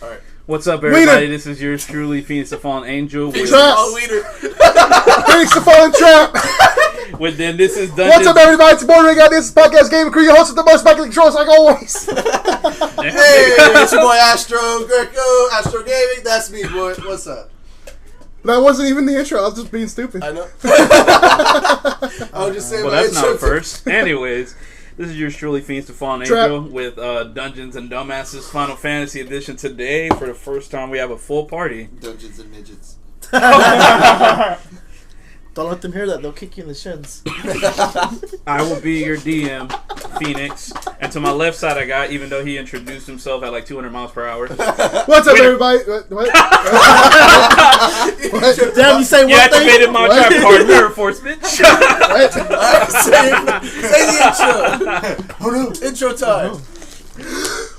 All right. What's up, everybody? Leader. This is yours truly, Phoenix the Fallen Angel. Phoenix Trap. the Leader. Phoenix the Fallen Trap. With then this is Dungeons. What's up, everybody? It's Boy Ring out. This is podcast game crew. Your host with the most Michael controls, like always. Hey, it's your boy Astro Greco, Astro Gaming. That's me, boy. What's up? That wasn't even the intro. I was just being stupid. I know. I was just saying. Well, my that's intro not first. Anyways, this is yours truly, Phoenix the Fallen Trap. Angel, with Dungeons and Dumbasses Final Fantasy Edition. Today, for the first time, we have a full party. Dungeons and Midgets. Don't let them hear that. They'll kick you in the shins. I will be your DM, Phoenix. And to my left side, I got, even though he introduced himself at like 200 miles per hour. What's up, everybody? What? Damn, you say You one thing? activated my What? trap card, mirror force, bitch. What? say the intro. Oh no. Intro time.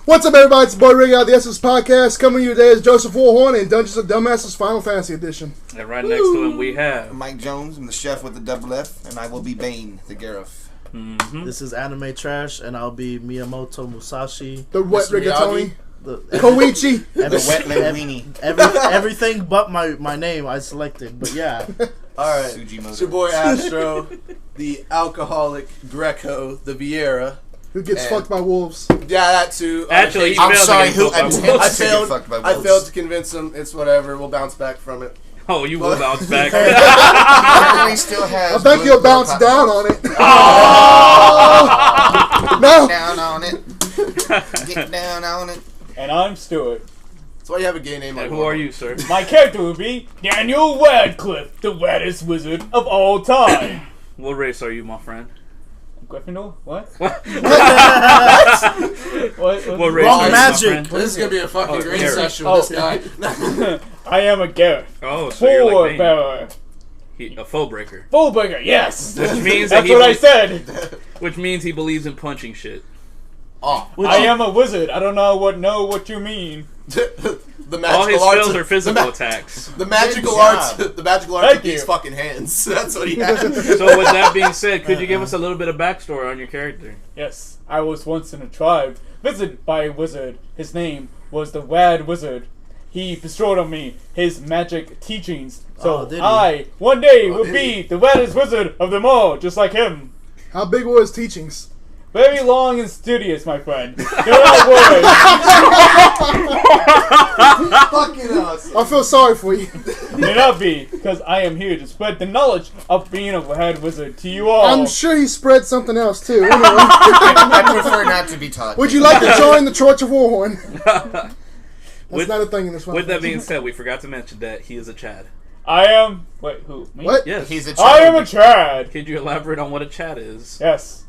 What's up, everybody? It's Boy Ring out. The Essence Podcast. Coming to you today is Joseph Warhorn and Dungeons and Dumbasses Final Fantasy Edition. And right next to him, we have. Mike Jones, I'm the chef with the double F, and I will be Bane, the Gareth. Mm-hmm. This is Anime Trash, and I'll be Miyamoto Musashi. The wet Mr. rigatoni. The, Koichi. The wet linguini. everything but my name I selected. But yeah. All right. Sujimoto. It's your boy Astro, the alcoholic Greco, the Vieira. Who gets And- fucked by wolves. Yeah, that too. Actually, he I'm failed sorry, to who get fucked by attempts wolves. I to get failed. fucked by I wolves? failed to convince him. It's whatever. We'll bounce back from it. Oh, you will bounce back. Apparently still has I bet blue you'll bounce cotton down balls. on it. Oh! No. Down on it. Get down on it. And I'm Stuart. That's why you have a gay name. And Like who are you, sir? My character will be Daniel Radcliffe, the waddest wizard of all time. What race are you, my friend? Gryffindor? What? What? What? What race Wrong are you, magic. my friend? This is gonna be a fucking Oh, great Gareth. session Oh. with this guy. I am a Gareth. Oh, so you're Four like Bane. bearer. A foe breaker. Fullbreaker, yes! Which means that That's what I said. Which means he believes in punching shit. Oh, I am a wizard. I don't know what you mean. the All magical his arts. spells are physical attacks. The magical Good arts. job. The magical arts Thank of these you. fucking hands. That's what he has. So with that being said, could you give us a little bit of backstory on your character? Yes, I was once in a tribe visited by a wizard. His name was the Wad Wizard. He bestowed on me his magic teachings. So Oh, did he? I, one day, will did be he? the waddest wizard of them all, just like him. How big were his teachings? Very long and studious, my friend. Do not worry. Fucking us. I feel sorry for you. Do not be, because I am here to spread the knowledge of being a head wizard to you all. I'm sure he spread something else too. Anyway, I prefer not to be taught. would you like to join the Torch of Warhorn? That's With- not a thing in this one. With that being said, we forgot to mention that he is a Chad. I am... Wait, who? Me? What? Yes. He's a I am a child. Chad. Could you elaborate on what a Chad is? Yes.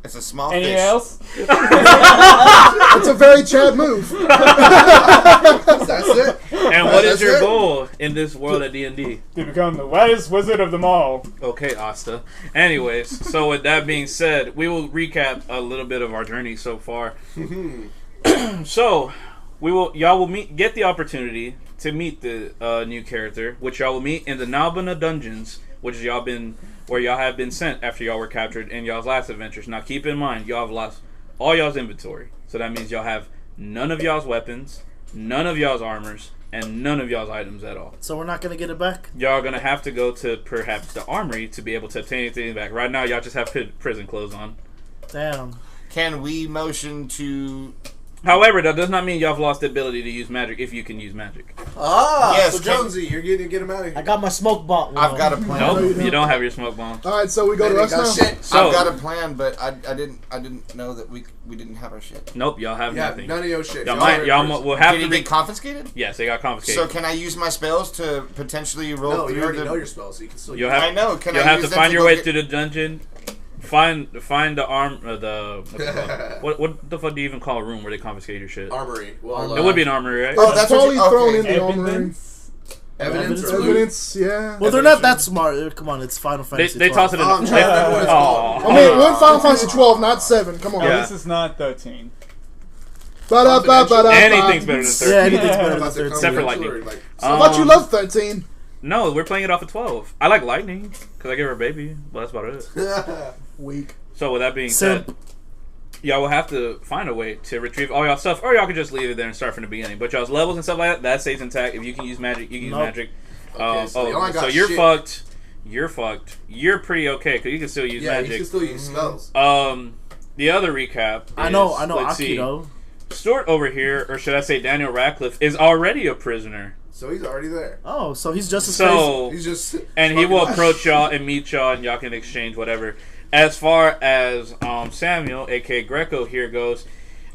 It's a small Anything fish. else? It's a very Chad move. That's it. And what is That's your it. goal in this world of D&D? To become the waddest wizard of them all. Okay, Asta. Anyways, so with that being said, we will recap a little bit of our journey so far. So, y'all will get the opportunity to meet the new character, which y'all will meet in the Nalbana Dungeons, which where y'all have been sent after y'all were captured in y'all's last adventures. Now, keep in mind, y'all have lost all y'all's inventory, so that means y'all have none of y'all's weapons, none of y'all's armors, and none of y'all's items at all. So we're not gonna get it back. Y'all are gonna have to go to perhaps the armory to be able to obtain anything back. Right now, y'all just have prison clothes on. Damn. Can we motion to... However, that does not mean y'all have lost the ability to use magic if you can use magic. Ah, Yes, so can- Jonesy, you're getting to get him out of here. I got my smoke bomb. I've got a plan. Nope, you you don't. don't have your smoke bomb. All right, so we go Man, to they us got now. shit. So, I've got a plan, but I didn't know that we didn't have our shit. nope, y'all have Yeah, nothing. none of your shit. Y'all Y'all are y'all in will have Did to it be. get confiscated? Yes, they got confiscated. So can I use my spells to potentially roll No, through you already the... know your spells, so you can still You'll use have, I know. Can you'll I have use to them find to your go way get- through the dungeon. Find the arm. What the fuck do you even call a room where they confiscate your shit? armory. Well, It would be an armory, right? Oh, that's what Probably you... thrown in Okay. the armory. evidence. Or loot? Evidence, yeah. Well, they're not that smart. Come on, it's Final They Fantasy. toss it in. Oh, I'm trying to remember what it's called. Oh. I mean, one Final Fantasy 12, not 7. Come on. Yeah. This is not 13. Ba-da-ba-ba-da-ba. Anything's better than 13. Yeah, anything's better than About the 13. Except for confidential lightning. or, I thought you loved 13. No, we're playing it off of 12. I like lightning because I give her a baby, but that's about it. like, Weak. So with that being said, Simp. y'all will have to find a way to retrieve all y'all stuff, or y'all can just leave it there and start from the beginning. But y'all's levels and stuff like that stays intact. If you can use magic, you can use magic. Okay, so y'all ain't got so you're shit. fucked. You're fucked. You're pretty okay because you can still use magic. you can still use spells. The other recap. I know let's see. Akido. Stuart over here, or should I say Daniel Radcliffe, is already a prisoner. So he's already there. Oh, so he's just as So He's just and he will approach y'all and meet y'all, and y'all can exchange whatever. As far as Samuel, aka Greco, here goes,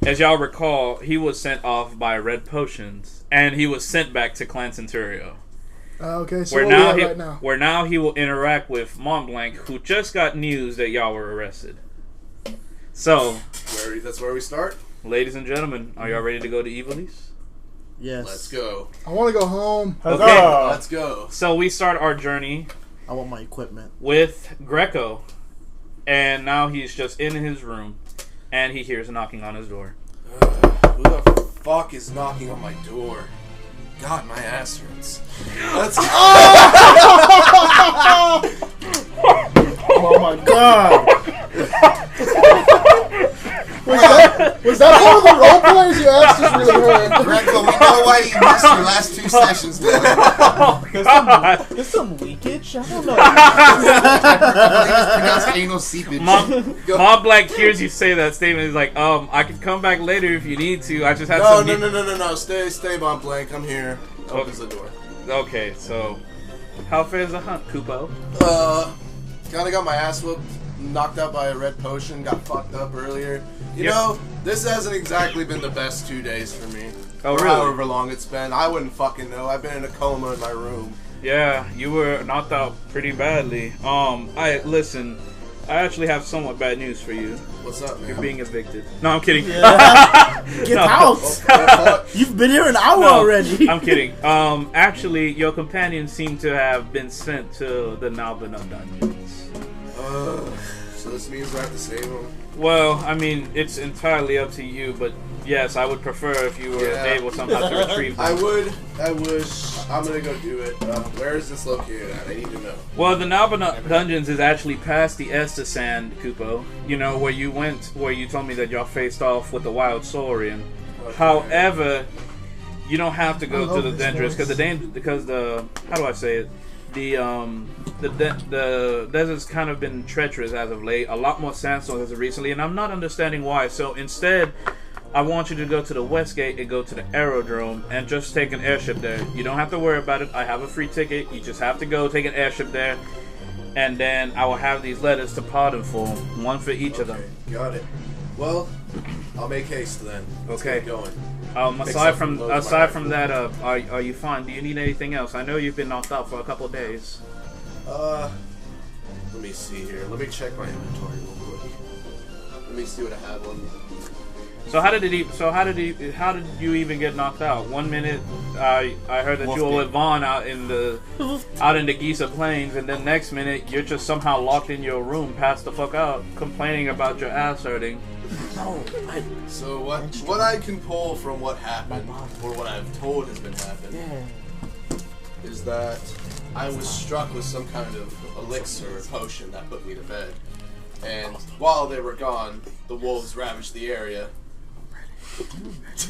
as y'all recall, he was sent off by Red Potions, and he was sent back to Clan Centurio. Okay, so Where where now we he, at right now? where now he will interact with Montblanc, who just got news that y'all were arrested. So, that's where we start. ladies and gentlemen, are y'all ready to go to Evilise? Yes. Let's go. I want to go home. Huzzah! Let's go. So we start our journey I want my equipment. with Greco, and now he's just in his room, and he hears knocking on his door. Who the fuck is knocking on my door? God, my ass hurts. Let's go. Oh my god! Was that one of the role players you asked us really hurt? Greco, we know why you missed your last 2 sessions. There's some leakage. I don't know. It's pronounced anal seepage. Montblanc hears you say that statement. He's like, I can come back later if you need to. I just had No, some... no. Stay on blank. I'm here. Opens the door. Okay, so how fares the hunt, Kupo? Kind of got my ass whooped, knocked out by a red potion, got fucked up earlier. You Yep. know, this hasn't exactly been the best 2 days for me. Oh, Or really? however long it's been. I wouldn't fucking know. I've been in a coma in my room. Yeah, you were knocked out pretty badly. Listen, I actually have somewhat bad news for you. What's up, man? You're being evicted. No, I'm kidding. Get No. out! Fuck. You've been here an hour No, already. I'm kidding. Actually, your companions seem to have been sent to the Nalbina dungeons. So this means I have to save him. Well, I mean, it's entirely up to you, but yes, I would prefer if you were Yeah. able somehow to retrieve them. I would. I'm gonna go do it. Where is this located at? I need to know. Well, the Nalbina dungeons is actually past the Estes Sand, Kupo. You know, where you told me that y'all faced off with the Wild Saurian. Okay. However, you don't have to go I to love the this dangerous voice. because the how do I say it? The desert's kind of been treacherous as of late. A lot more sandstorms as of recently, and I'm not understanding why. So instead, I want you to go to the West Gate and go to the aerodrome and just take an airship there. You don't have to worry about it. I have a free ticket. You just have to go take an airship there, and then I will have these letters to pardon for, one for each of them. Got it. Well, I'll make haste then. Let's Okay. get going. Aside up some from loads that, are you fine? Do you need anything else? I know you've been knocked out for a couple of days. Let me see here. Let me check my inventory real quick. Let me see what I have on me. So how did you even get knocked out? 1 minute, I heard that you were with Vaughn out in the Giza Plains, and then next minute you're just somehow locked in your room, passed the fuck out, complaining about your ass hurting. So what I can pull from what happened, or what I've told has been happening, is that I was struck with some kind of elixir or potion that put me to bed. And while they were gone, the wolves ravaged the area.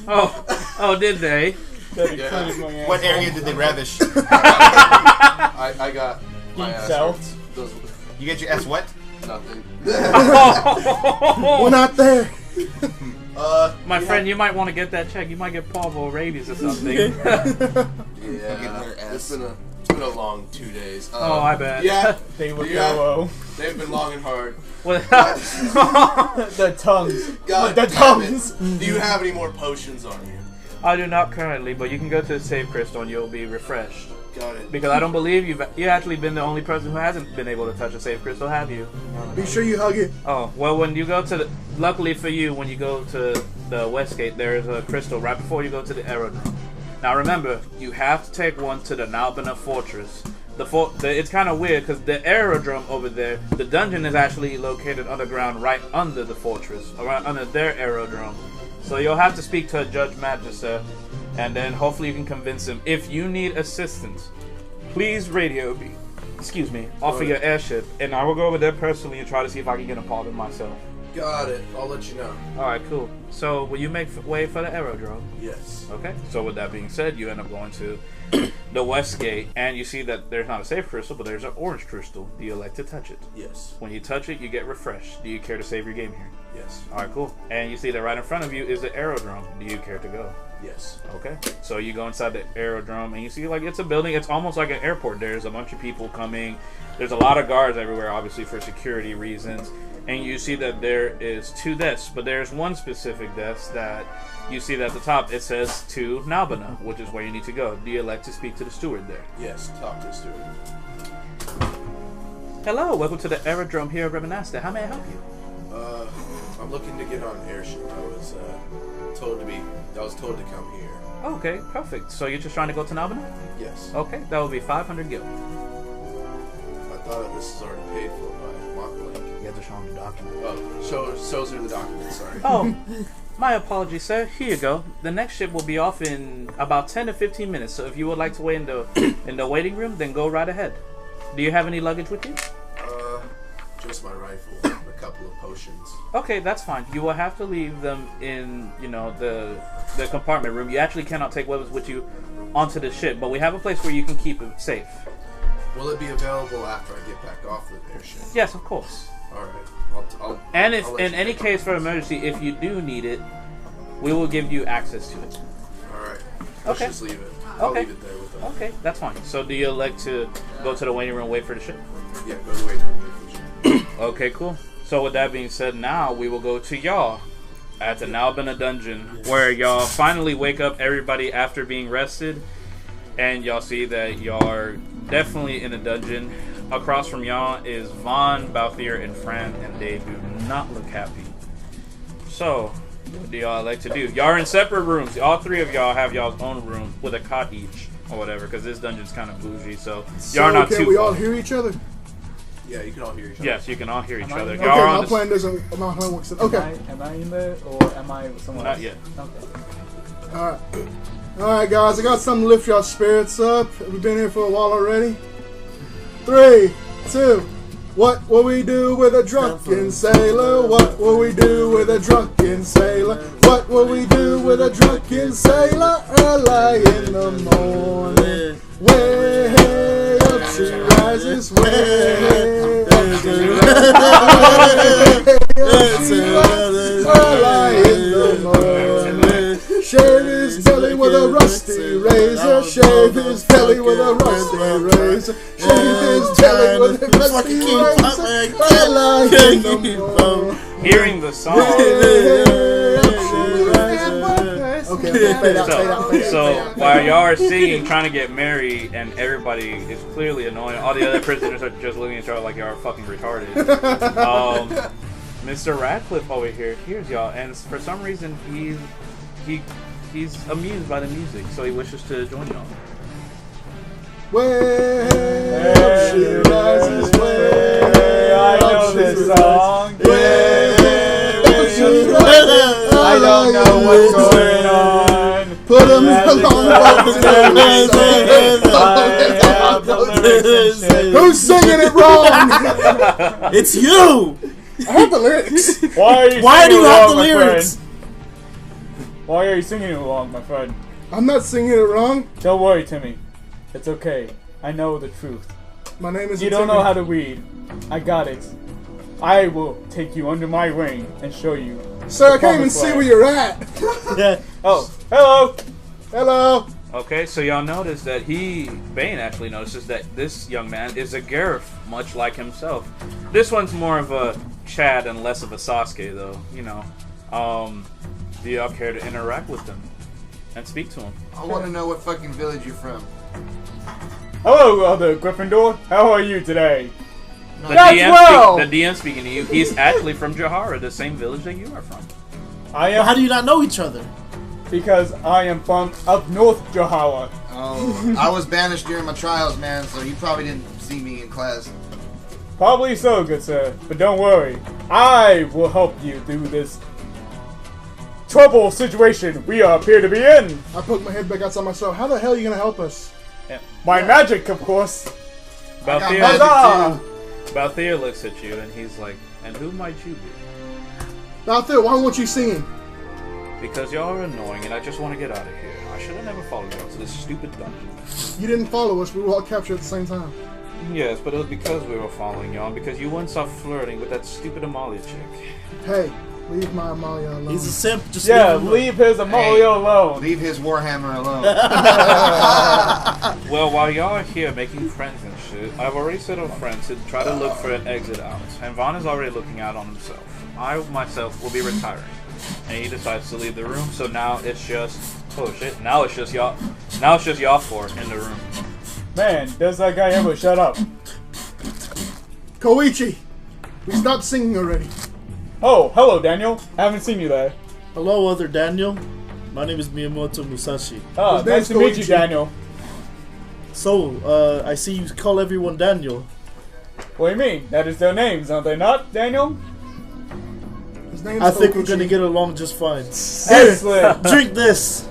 Oh, did they? That Yeah. explains my What asshole. area did they ravish? I got my Deep ass south? hurt. Those You get your ass wet? nothing. We're not there. My friend, you might want to get that checked. You might get parvo rabies or something. Yeah, their it's been a long 2 days. Oh, I bet. Yeah, They were Yeah. yellow. they've been long and hard. What- The tongues. God The damn it. tongues. Do you have any more potions on you? I do not currently, but you can go to the save crystal and you'll be refreshed. Got it. Because I don't believe you've actually been the only person who hasn't been able to touch a save crystal, have you? Be sure you hug it. Oh, well, when you go to the... Luckily for you, when you go to the Westgate, there is a crystal right before you go to the aerodrome. Now remember, you have to take one to the Nalbina Fortress. It's kind of weird, because the aerodrome over there, the dungeon is actually located underground right under the fortress, right under their aerodrome. So you'll have to speak to a Judge Magister, and then hopefully you can convince him. If you need assistance, please radio me. Offer your airship, and I will go over there personally and try to see if I can get a pardon myself. Got it. I'll let you know. Alright, cool. So, will you make way for the aerodrome? Yes. Okay. So, with that being said, you end up going to the west gate, and you see that there's not a safe crystal, but there's an orange crystal. Do you like to touch it? Yes. When you touch it, you get refreshed. Do you care to save your game here? Yes. Alright, cool. And you see that right in front of you is the aerodrome. Do you care to go? Yes. Okay. So you go inside the aerodrome, and you see, like, it's a building. It's almost like an airport. There's a bunch of people coming. There's a lot of guards everywhere, obviously, for security reasons. And you see that there is 2 desks, but there's one specific desk that you see that at the top, it says to Nabana, which is where you need to go. Do you like to speak to the steward there? Yes. Talk to the steward. Hello, welcome to the aerodrome here at Remanasta. How may I help you? I'm looking to get on an airship. I was told to come here. Okay, perfect. So you're just trying to go to Nabana? Yes. Okay, that will be 500 gil. I thought this is already paid for by Montlake. You have to show him the document. Oh, shows her the document. Sorry. Oh, my apologies, sir. Here you go. The next ship will be off in about 10 to 15 minutes. So if you would like to wait in the waiting room, then go right ahead. Do you have any luggage with you? Just my rifle, a couple of potions. Okay, that's fine. You will have to leave them in, the compartment room. You actually cannot take weapons with you onto the ship, but we have a place where you can keep it safe. Will it be available after I get back off the airship? Yes, of course. All right. I'll And if I'll let in you any know. case for emergency, if you do need it, we will give you access to it. All right. Let's Okay. just leave it. I'll Okay. leave it there with them. Okay, that's fine. So do you like to go to the waiting room and wait for the ship? Yeah, go to the waiting room. Okay, cool. So with that being said, now we will go to y'all at the Nalbina dungeon, where y'all finally wake up everybody after being rested, and y'all see that y'all are definitely in a dungeon. Across from y'all is Vaughn, Balthier, and Fran, and they do not look happy. So, what do y'all like to do? Y'all are in separate rooms. All 3 of y'all have y'all's own room with a cot each, or whatever, because this dungeon's kind of bougie, so y'all are not can too we far. all hear each other? Yeah, you can all hear each other. Yes, you can all hear each Am I other. in Y'all Okay, are on my the plan doesn't. My plan works. Okay. Am I in there or am I with someone Not else? yet. Okay. All right, guys. I got something to lift y'all spirits up. We've been here for a while already. 3, 2. What will we do with a drunken sailor? What will we do with a drunken sailor? What will we do with a drunken sailor? Early in the morning, way up she rises, way up she rises, early in the morning. Shave his belly with a rusty razor. Shave his belly with a rusty razor. Shave his belly with a rusty razor. Early in the morning. Hearing the song. Okay, fade out, fade out, fade out. So while y'all are singing, trying to get married, and everybody is clearly annoying, all the other prisoners are just looking at y'all like y'all are fucking retarded. Mr. Radcliffe over here hears y'all, and for some reason he's amused by the music, so he wishes to join y'all. Way up she rises, way I know up she this rises. song. Way up she rises. I don't know what's going on. Put him in the long boat. Who's singing it wrong? It's you! I heard the lyrics. Why Why do you have the my lyrics? friend? Why are you singing it wrong, my friend? I'm not singing it wrong. Don't worry, Timmy. It's okay. I know the truth. My name is. You don't know how to read. I got it. I will take you under my wing and show you. Sir, I can't even see where you're at. Yeah. Oh, hello! Hello. Okay, so y'all notice that Bane actually notices that this young man is a Gareth, much like himself. This one's more of a Chad and less of a Sasuke, though, Do y'all care to interact with him and speak to him? I want to know what fucking village you're from. Hello, other Gryffindor. How are you today? The That's well! the DM speaking to you, he's actually from Jahara, the same village that you are from. I Well, how am do you not know each other? because I am from up north Jahara. Oh, I was banished during my trials, man, so you probably didn't see me in class. Probably so, good sir. But don't worry. I will help you through this trouble situation we appear to be in. I poked my head back outside myself. How the hell are you gonna help us? My magic, of course. I got Balthier, magic Huzzah! too. Balthier looks at you and he's like, and who might you be? Balthier, why weren't you singing? Because y'all are annoying and I just want to get out of here. I should have never followed y'all to this stupid dungeon. You didn't follow us. We were all captured at the same time. Yes, but it was because we were following y'all and because you wouldn't stop flirting with that stupid Amalia chick. Hey, leave my Amalia alone. He's a simp. Just leave his Amalia alone. Leave his Warhammer alone. Well, while y'all are here making friends and shit, I've already set up friends to try to look for an exit out. And Vaughn is already looking out on himself. I, myself, will be retiring. And he decides to leave the room, so now it's just... Oh shit, now it's just y'all... Now it's just y'all four in the room. Man, does that guy ever shut up? Koichi, we stopped singing already. Oh, hello, Daniel. Haven't seen you there. Hello, other Daniel. My name is Miyamoto Musashi. Ah, His nice name's to meet you, Koichi. Daniel. So, I see you call everyone Daniel. What do you mean? That is their names, aren't they not, Daniel? His name's I think we're Koichi. gonna get along just fine. Excellent. Drink this.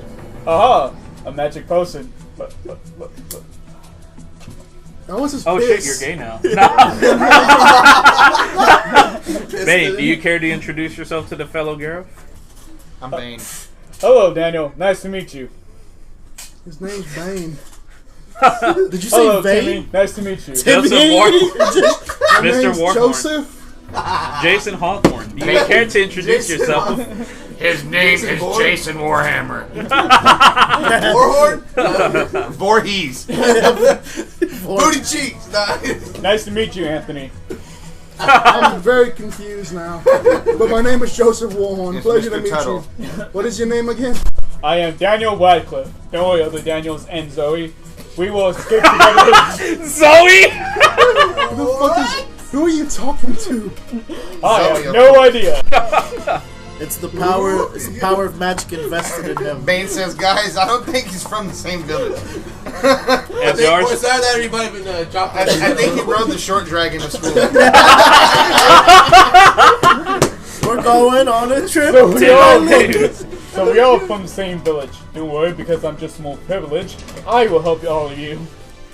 Aha, a magic potion. But. That was his Oh shit, fist. you're gay now. Bane, do you care to introduce yourself to the fellow Gareth? I'm Bane. Hello, Daniel. Nice to meet you. His name's Bane. Did you say Hello, Vane? Timmy. Nice to meet you. Joseph My Mr. name's Warhorn. Joseph. Jason Hawthorne. Do you care to introduce Jason yourself? His name Jason Bourne? Jason Warhammer. Warhorn? Voorhees. Booty cheeks. Nah. Nice to meet you, Anthony. I'm very confused now. But my name is Joseph Warhorn. It's Pleasure Mr. to meet Tuttle. you. What is your name again? I am Daniel Radcliffe. Don't worry, other Daniels and Zoe. We will escape together. Zoe! Who the fuck is... Who are you talking to? I Zoe, have no idea. It's the power. It's the power of magic invested in him. Bane says, guys, I don't think he's from the same village. As you are, Besides that, everybody been dropped I think he rode the short dragon to school. We're going on a trip. So we all from the same village. Don't worry, because I'm just more privileged. I will help all of you.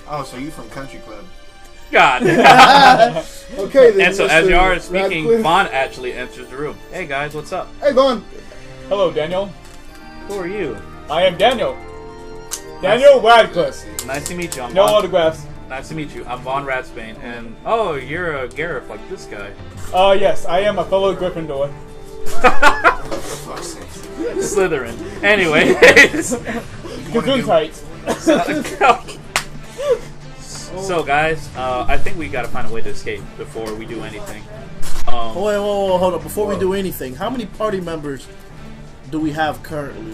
Oh, so you from Country Club. God. Okay, then. And so as Mr. you are speaking, Radcliffe. Vaughn actually enters the room. Hey guys, what's up? Hey, Vaughn. Hello, Daniel. Who are you? I am Daniel. Daniel Radcliffe. Nice to meet you. I'm No Vaughn. autographs. Nice to meet you. I'm Vaughn Ratsbane, and oh, you're a Gareth like this guy. Yes, I am a fellow Gryffindor. Slytherin. Anyway. Gesundheit. So guys, I think we gotta find a way to escape before we do anything. Wait, hold on. Before we do anything, how many party members do we have currently?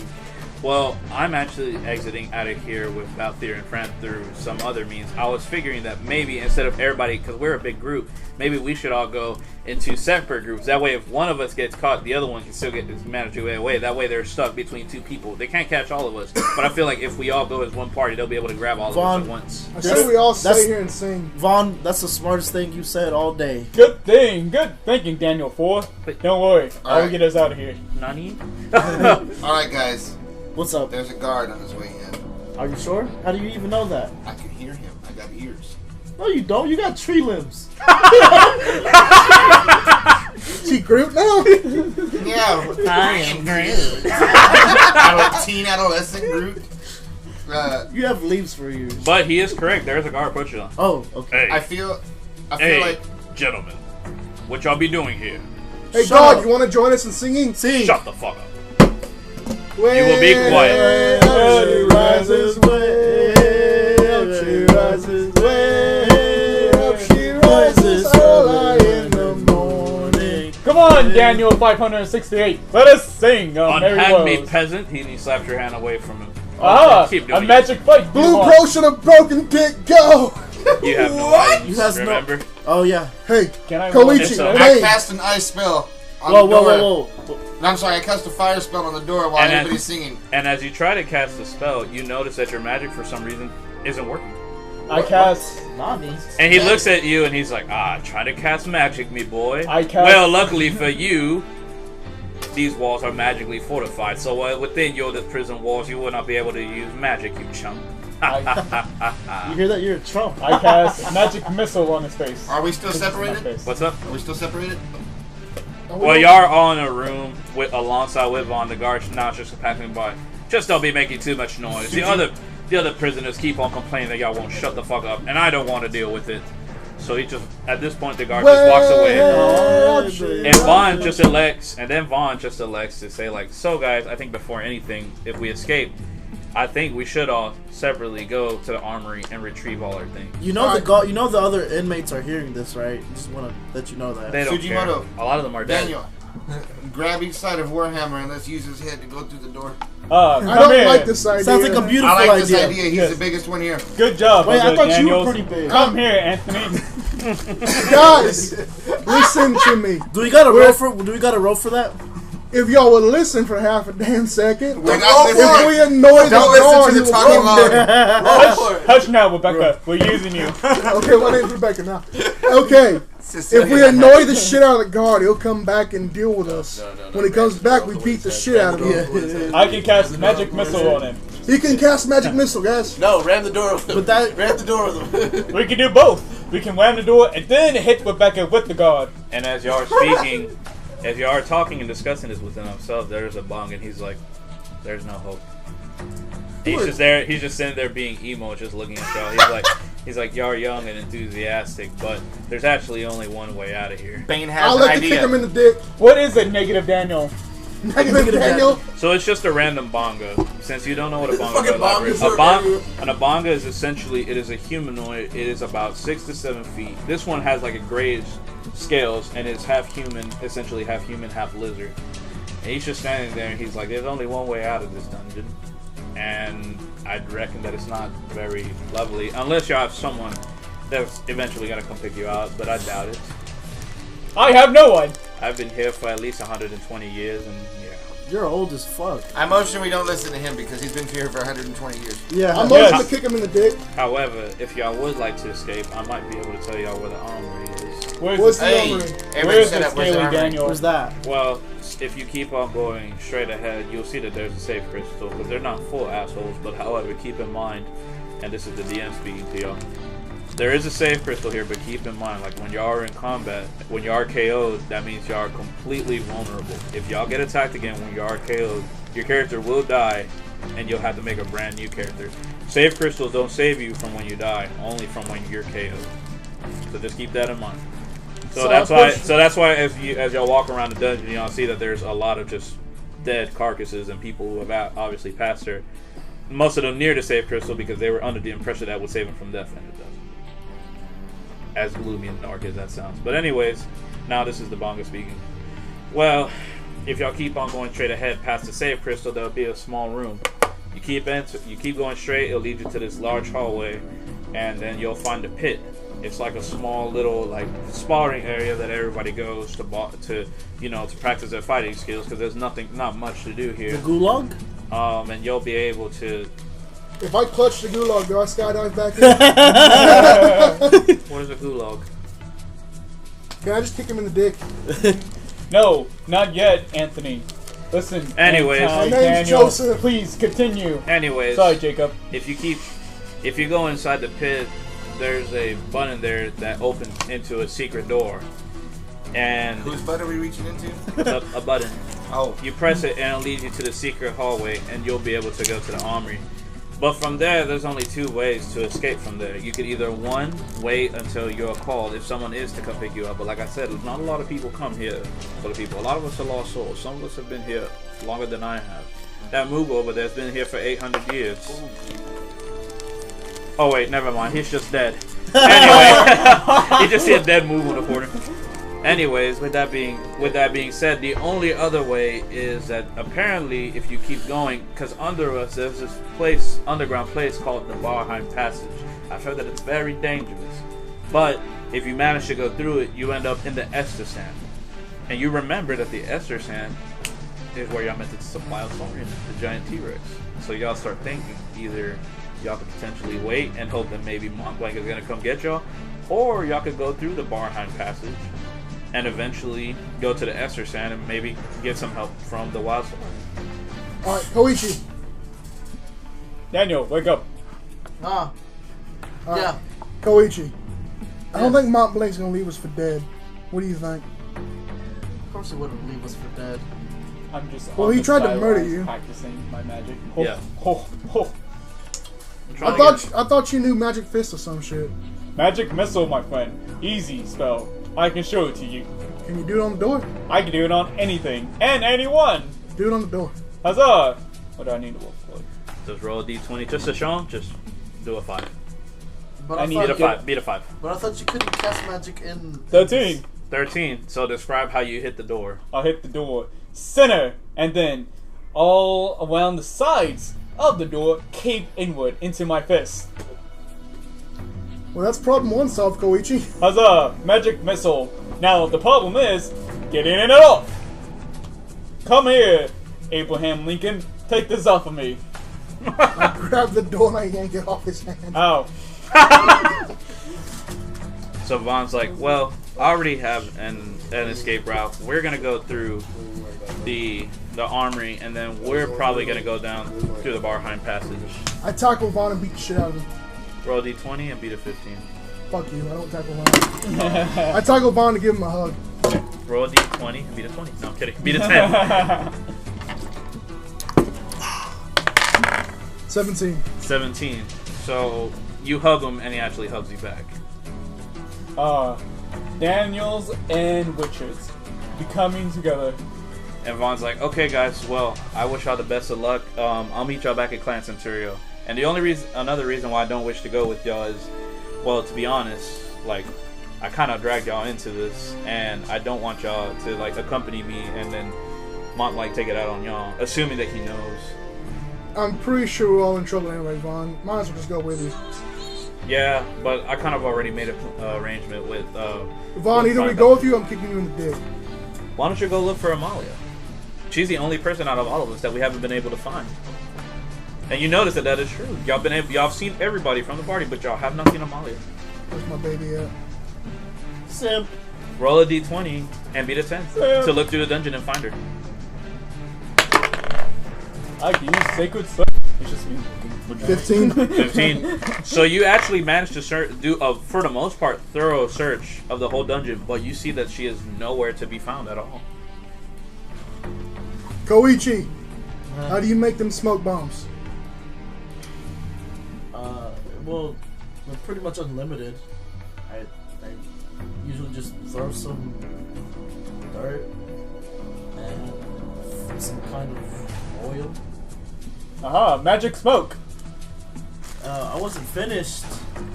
Well, I'm actually exiting out of here with Balthier and Fran through some other means. I was figuring that maybe instead of everybody, because we're a big group, maybe we should all go into separate groups. That way, if one of us gets caught, the other one can still get managed to get away. That way, they're stuck between two people. They can't catch all of us. But I feel like if we all go as one party, they'll be able to grab all of us at once. I said we all That's- stay here and sing. Vaughn, that's the smartest thing you said all day. Good thing. Good thinking, Daniel 4. Don't worry. I will Alright. get us out of here. Nani? Alright, guys. What's up? There's a guard on his way in. Are you sure? How do you even know that? I can hear him. I got ears. No, you don't. You got tree limbs. She Groot now? Yeah. I am Groot. Teen adolescent Groot. You have leaves for ears. But he is correct. There's a guard pushing on. Oh, okay. Hey, I feel hey, like gentlemen, what y'all be doing here? Hey, Shut God, up. you want to join us in singing? Sing. Shut the fuck up. Way will be quiet. up she rises, way up she rises, way up she rises early in the morning. Come on, Daniel 568. Let us sing. Merry Unhand me, Woes. peasant. He slapped your hand away from him. Ah, keep a doing it. magic fight. Blue Go on. potion of broken dick, go! You have no What? items, You has no- remember? Oh yeah. Hey, Can I Koichi, so. I hey! cast an ice spell on Whoa, the door. whoa. No, I'm sorry, I cast a fire spell on the door while And everybody's singing. And as you try to cast the spell, you notice that your magic, for some reason, isn't working. I cast. Nani. And he looks at you and he's like, try to cast magic, me boy. I cast- Well, luckily for you, these walls are magically fortified. So within the prison walls, you will not be able to use magic, you chump. You hear that? You're a Trump. I cast magic missile on his face. Are we still separated? Face. What's up? Are we still separated? Well, y'all are all in a room alongside with Vaughn. The guards now just passing by. Just don't be making too much noise. The other prisoners keep on complaining that y'all won't shut the fuck up, and I don't want to deal with it. So he just, at this point, the guard just walks away. And Vaughn just elects to say, like, so guys, I think before anything, if we escape, I think we should all separately go to the armory and retrieve all our things. You know the other inmates are hearing this, right? Just want to let you know that. They don't care. A lot of them are dead. Daniel, grab each side of Warhammer and let's use his head to go through the door. I don't like this idea. Sounds like a beautiful I like idea. this idea. He's the biggest one here. Good job. Wait, I thought Daniels. you were pretty big. Come here, Anthony. Guys, listen to me. Do we got a roll for that? If y'all would listen for half a damn second, We're not if listening. we annoy the Don't guard, listen to the he talking will come log. back. Hush now, Rebecca. We're using you. Okay, my name's Rebecca now. Okay, if we annoy the shit out of the guard, he'll come back and deal with us. When he comes back, we beat the shit out of him. I can cast magic missile on him. He can cast magic missile, guys. No, ram the door with him. But that- ram the door with him. We can do both. We can ram the door and then hit Rebecca with the guard. And as y'all are speaking, as y'all are talking and discussing this within himself, there's a bong, and he's like, "There's no hope." He's just there. He's just sitting there being emo, just looking at y'all. He's like, y'all are young and enthusiastic, but there's actually only one way out of here. Bane has I'll an let you kick idea. him in the dick. What is it, Negative Daniel? Negative Daniel. So it's just a random bongo. Since you don't know what a bongo Fucking is, elaborate. bongos An abonga is essentially, it is a humanoid. It is about 6 to 7 feet. This one has like a grayish scales and it's half human, essentially half human, half lizard. And he's just standing there and he's like, there's only one way out of this dungeon. And I'd reckon that it's not very lovely, unless you have someone that's eventually gonna come pick you out, but I doubt it. I have no one. I've been here for at least 120 years, and yeah. You're old as fuck. I motion we don't listen to him because he's been here for 120 years. Yeah. I'm Yes. going to kick him in the dick. However, if y'all would like to escape, I might be able to tell y'all where the armory is. What's the Hey, armory? everybody Where's set the up. Where's the scaly armory? Daniel? Where's that? Well, if you keep on going straight ahead, you'll see that there's a safe crystal, because they're not full assholes, but however, keep in mind, and this is the DM speaking to y'all, there is a safe crystal here, but keep in mind, like when y'all are in combat, when y'all are KO'd, that means y'all are completely vulnerable. If y'all get attacked again when y'all are KO'd, your character will die, and you'll have to make a brand new character. Safe crystals don't save you from when you die, only from when you're KO'd. So just keep that in mind. So that's why as y'all walk around the dungeon, y'all see that there's a lot of just dead carcasses and people who have obviously passed there. Most of them near the safe crystal because they were under the impression that would save them from death, and it doesn't. As gloomy and dark as that sounds. But anyways, now this is the bonga speaking. Well, if y'all keep on going straight ahead past the safe crystal, there'll be a small room. You keep going straight, it'll lead you to this large hallway, and then you'll find a pit. It's like a small little like sparring area that everybody goes to practice their fighting skills, because there's not much to do here. The gulag? And you'll be able to. If I clutch the gulag, do I skydive back in? What is a gulag? Can I just kick him in the dick? No, not yet, Anthony. Listen. Anyways. Anti- My name's Daniel, Joseph. Please continue. Anyways. Sorry, Jacob. If you go inside the pit, there's a button there that opens into a secret door. And Whose butt are we reaching into? a button. Oh. You press it and it'll lead you to the secret hallway, and you'll be able to go to the armory. But from there, there's only 2 ways to escape from there. You could either, 1, wait until you're called if someone is to come pick you up. But like I said, not a lot of people come here for the people. A lot of us are lost souls. Some of us have been here longer than I have. That Moogle over there has been here for 800 years. Oh wait, never mind. He's just dead. Anyway, you just see a dead Moogle in the corner. Anyways, with that being said, the only other way is that apparently if you keep going, because under us there's this underground place called the Barheim Passage. I've heard that it's very dangerous, but if you manage to go through it, you end up in the Esther Sand, and you remember that the Esther Sand is where y'all meant to supply Saurian, the giant T-Rex. So y'all start thinking either y'all could potentially wait and hope that maybe Montblanc is gonna come get y'all, or y'all could go through the Barheim Passage and eventually go to the Esther Sand and maybe get some help from the Wildstorm. Alright, Koichi. Daniel, wake up. Ah. Alright, Yeah. Koichi. I don't think Mont Blanc's gonna leave us for dead. What do you think? Of course he wouldn't leave us for dead. I'm just. Well, on he the tried to murder sidelines you. Practicing my magic. Yeah. Ho, ho. I thought you knew Magic Fist or some shit. Magic missile, my friend. Easy spell. I can show it to you. Can you do it on the door? I can do it on anything and anyone. Do it on the door. Huzzah! What do I need to roll for? Just roll a d20 just to show him. Just do a 5. But I I, need thought, Beat a 5. Beat a 5. but I thought you couldn't cast magic in 13. 13. So describe how you hit the door. I'll hit the door center, and then all around the sides of the door, cave inward into my fist. Well, that's problem one solved, Koichi. Huzzah! Magic missile. Now the problem is getting it off. Come here, Abraham Lincoln. Take this off of me. I grabbed the door and I yanked it off his hand. Ow. So Vaughn's like, well, I already have an escape route. We're gonna go through the armory, and then we're probably gonna go down through the Barheim passage. I tackle Vaughn and beat the shit out of him. Roll a d20 and beat a 15. Fuck you, I don't tackle Vaughn. I tackle Vaughn to give him a hug. Roll a d20 and beat a 20. No, I'm kidding. Beat a 10. 17. 17. So you hug him, and he actually hugs you back. Daniels and Richards becoming together. And Vaughn's like, okay, guys, well, I wish y'all the best of luck. I'll meet y'all back at Clan Centurio. And the only reason, another reason why I don't wish to go with y'all is, well, to be honest, like, I kind of dragged y'all into this, and I don't want y'all to, like, accompany me and then like take it out on y'all, assuming that he knows. I'm pretty sure we're all in trouble anyway, Vaughn. Might as well just go with you. Yeah, but I kind of already made an arrangement with. Vaughn, either we go with you, or I'm kicking you in the dick. Why don't you go look for Amalia? She's the only person out of all of us that we haven't been able to find. And you notice that is true. Y'all have seen everybody from the party, but y'all have not seen Amalia. Where's my baby at? Simp. Roll a d20 and beat a 10 to look through the dungeon and find her. I can use Sacred Sword. It's just me. 15. 15. So you actually managed to do a, for the most part, thorough search of the whole dungeon, but you see that she is nowhere to be found at all. Koichi, how do you make them smoke bombs? Well, they're pretty much unlimited. I usually just throw some dirt and some kind of oil. Aha, magic smoke. I wasn't finished,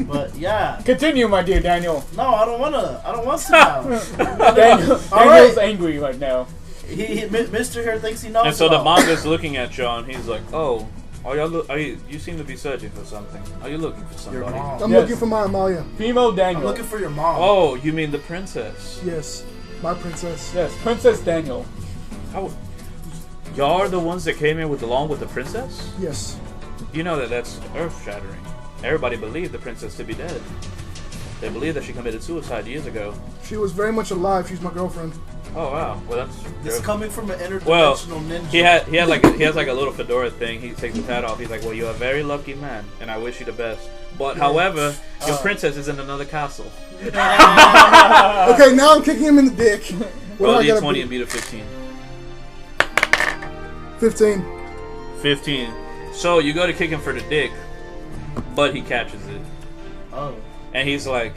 but yeah. Continue, my dear Daniel. No, I don't want to now. Daniel's right. angry right now. Mr. here thinks he knows. And so it the all. manga's looking at y'all, and he's like, "Oh, you seem to be searching for something. Are you looking for Your somebody?" mom. I'm Yes. looking for my Amalia. Female I'm Daniel. looking for your mom. Oh, you mean the princess? Yes, my princess. Yes, Princess Daniel. How? Y'all are the ones that came in along with the princess? Yes. You know that's earth-shattering. Everybody believed the princess to be dead. They believe that she committed suicide years ago. She was very much alive. She's my girlfriend. Oh wow, well This is coming from an interdimensional well, ninja. he has like a little fedora thing. He takes his hat off. He's like, "Well, you're a very lucky man, and I wish you the best. But however, your princess is in another castle." Okay, now I'm kicking him in the dick. What Roll do I gotta d20 beat? and beat a 15. 15. 15. So you go to kick him for the dick, but he catches it, Oh. and he's like,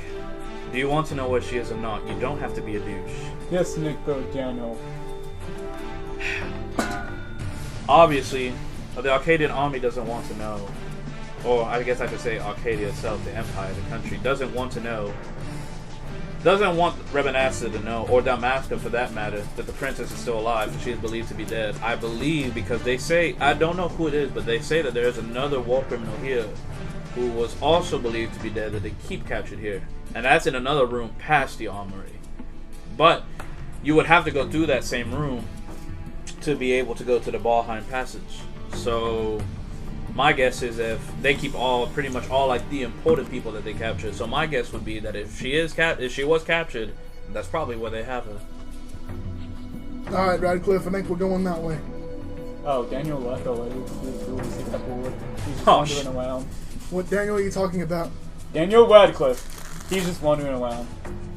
"Do you want to know what she is or not? You don't have to be a douche." Yes, Nico Daniel. Obviously, the Arcadian army doesn't want to know, or I guess I could say Arcadia itself, the empire, the country, doesn't want to know, doesn't want Rebanasta to know, or Damaska for that matter, that the princess is still alive and she is believed to be dead. I believe because they say, I don't know who it is, but they say that there is another war criminal here who was also believed to be dead that they keep captured here. And that's in another room past the armory. But you would have to go through that same room to be able to go to the Valheim passage. So my guess is if they keep pretty much all like the important people that they captured. So my guess would be that if she was captured, that's probably where they have her. Alright, Radcliffe, I think we're going that way. Oh, Daniel left already. He's got bored. He's just Oh, wandering around. What Daniel are you talking about? Daniel Radcliffe. He's just wandering around.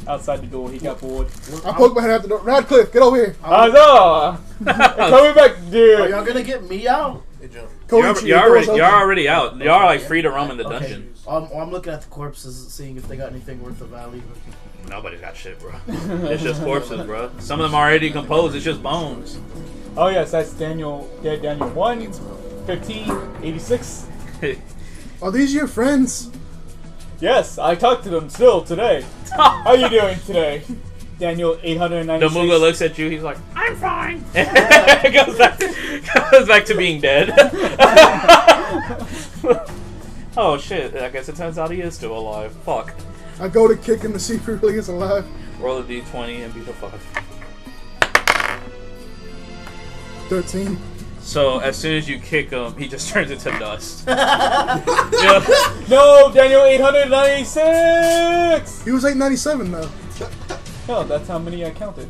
outside the door. He got bored. I poked my head out the door. Radcliffe, get over here. Huzzah! Coming back, Are dude. y'all gonna get me out? Hey, Joe. Koichi, You're already out. You're like free to roam in the dungeon. I'm looking at the corpses, seeing if they got anything worth of value. Nobody's got shit, bro. It's just corpses, bro. Some of them are already decomposed. It's just bones. Oh yes, that's Daniel. Dead Daniel 1, 15, 86. Are these your friends? Yes, I talked to them still today. How you doing today? Daniel The 896. Mooga looks at you. He's like, "I'm fine." goes back to being dead. Oh shit! I guess it turns out he is still alive. Fuck. I go to kick him to see if he really is alive. Roll a d20 and beat a 5. 13. So as soon as you kick him, he just turns into dust. Yeah. No, Daniel 896. He was 897 though. No, that's how many I counted.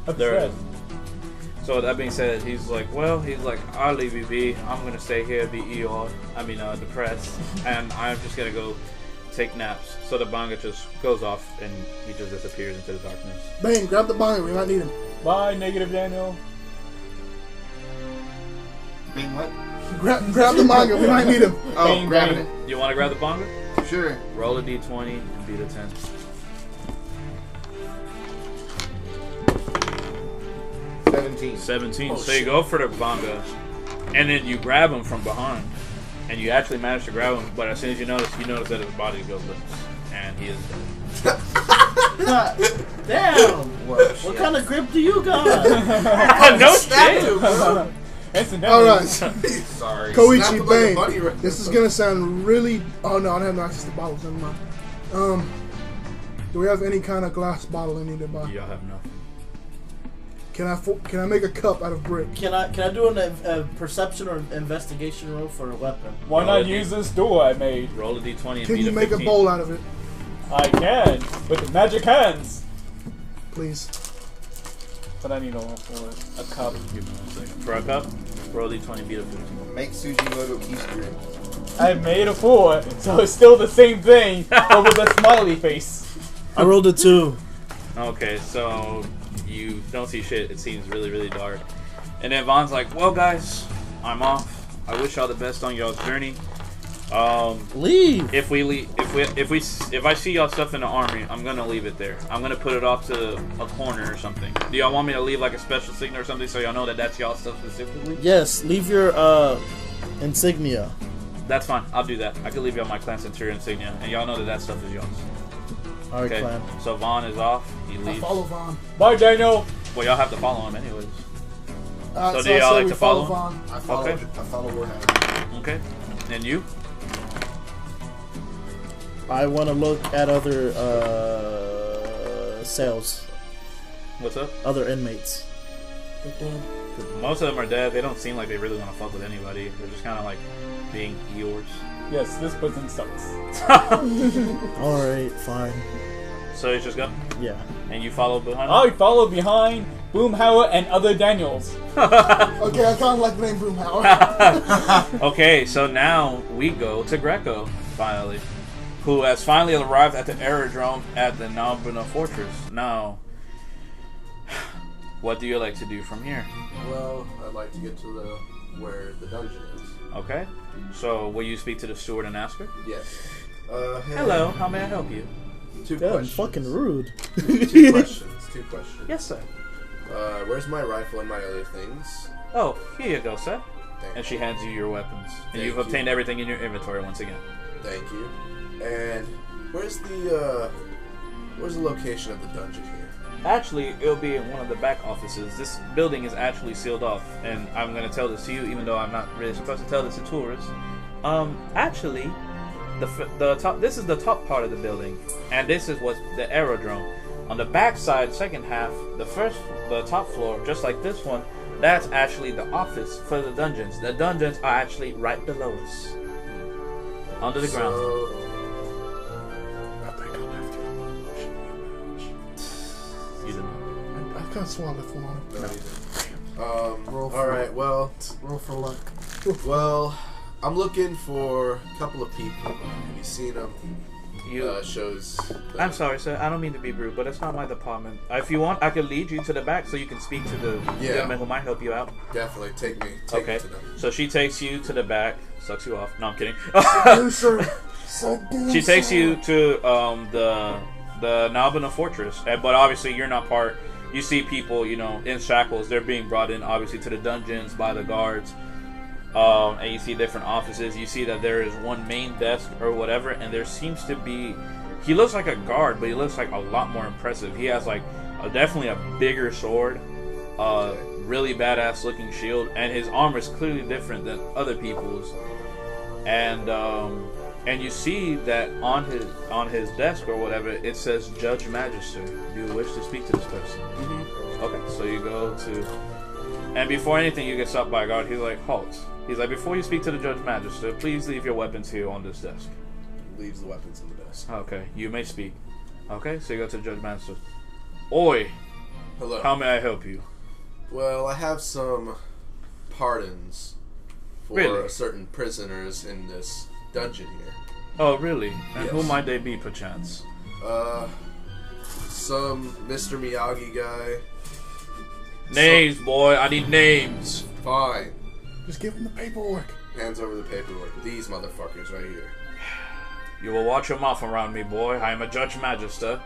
There. So that being said, he's like, I'll leave you be. I'm gonna stay here, be depressed, and I'm just gonna go take naps. So the manga just goes off and he just disappears into the darkness. Bane, grab the manga. We might need him. Bye, negative Daniel. Being what? Grab the manga. We might need him. Oh, Bang, grabbing bang. You want to grab the manga? it. Sure. Roll a d20 and beat a 10. 17. Oh, So you go for the manga, and then you grab him from behind, and you actually manage to grab him. But as soon as you notice that his body goes loose, and he is dead. Damn! Whoa, What kind of grip do you got? No shit. Incidentally. Alright. Sorry. Koichi, Snapped like a Bane. bunny right This is now. gonna sound really. Oh no, I don't have no access to bottles. Never mind. Do we have any kind of glass bottle in nearby? Y'all have nothing. Can I make a cup out of brick? Can I do a perception or investigation roll for a weapon? Why Roll not a use this door I made? Roll a d20 and Can beat you a make 15. a bowl out of it, I can with magic hands, please? but I need a roll for a cup. Give me 1 second. For a cup, roll a d20 and beat a 15. Make Sujimoto Kishiro. I made a 4, so it's still the same thing, but with a smiley face. I rolled a 2. Okay, so you don't see shit. It seems really, really dark. And then Vaughn's like, "Well, guys, I'm off. I wish y'all the best on y'all's journey. Leave. If I see y'all stuff in the armory, I'm gonna leave it there. I'm gonna put it off to a corner or something. Do y'all want me to leave like a special signal or something so y'all know that that's y'all stuff specifically? Yes, leave your insignia. That's fine. I'll do that. I can leave y'all my clan centurion insignia, and y'all know that that stuff is yours. All right, Okay. clan. So Vaughn is off. He I leaves. follow Vaughn. Bye, Daniel. Well, y'all have to follow him anyways. So do I y'all say like we to follow? Vaughn. I follow. Okay. I follow Warhammer. Okay. And you? I want to look at other cells, What's up? other inmates. Most of them are dead. They don't seem like they really want to fuck with anybody. They're just kind of like being Eeyores. Yes, this prison sucks. All right, fine. So you just go, Yeah. and you follow behind I follow behind Boomhauer and other Daniels. Okay, I kind of like the name Broomhauer. them. Okay, so now we go to Greco, finally, who has finally arrived at the aerodrome at the Nabuna Fortress. Now, what do you like to do from here? Well, I'd like to get to where the dungeon is. Okay, so will you speak to the steward and ask her? Yes. Hey, Hello, how may I help you? Two Damn, questions. fucking rude. Two questions. Yes, sir. Where's my rifle and my other things? Oh, here you go, sir. Thank And she hands you your weapons. And Thank you've you. obtained everything in your inventory once again. Thank you. And where's the location of the dungeon here? Actually, it'll be in one of the back offices. This building is actually sealed off, and I'm going to tell this to you, even though I'm not really supposed to tell this to tourists. Actually, the top. This is the top part of the building, and this is what's the aerodrome. On the back side, second half, the top floor, just like this one, that's actually the office for the dungeons. The dungeons are actually right below us, under the ground. So, You didn't. I kind of swallowed it for one. all right. Well, Roll for luck. I'm looking for a couple of people. Have you seen them? shows. I'm sorry, sir. I don't mean to be rude, but it's not my department. If you want, I could lead you to the back so you can speak to the gentleman who might help you out. Definitely take me Okay. to them. So she takes you to the back, sucks you off. No, I'm kidding. Seducer. She takes you to the Nalbina Fortress, but obviously you're not part. You see people, in shackles. They're being brought in, obviously, to the dungeons by the guards. And you see different offices. You see that there is one main desk or whatever, and there seems to be. He looks like a guard, but he looks like a lot more impressive. He has definitely a bigger sword, really badass looking shield, and his armor is clearly different than other people's. And you see that on his desk or whatever it says Judge Magister. Do you wish to speak to this person? Mm-hmm. Okay, so you go to, and before anything you get stopped by a guard. He's like, halt. He's like, before you speak to the Judge Magister, please leave your weapons here on this desk. Leaves the weapons in the desk. Okay, you may speak. Okay, so you go to the Judge Magister. Oi, Hello. how may I help you? Well, I have some pardons for Really? certain prisoners in this dungeon here. Oh, really? And Yes. who might they be, perchance? Some Mr. Miyagi guy. Names, boy. I need names. Fine. Just give him the paperwork. Hands over the paperwork. These motherfuckers right here. You will watch your mouth around me, boy. I am a Judge Magister.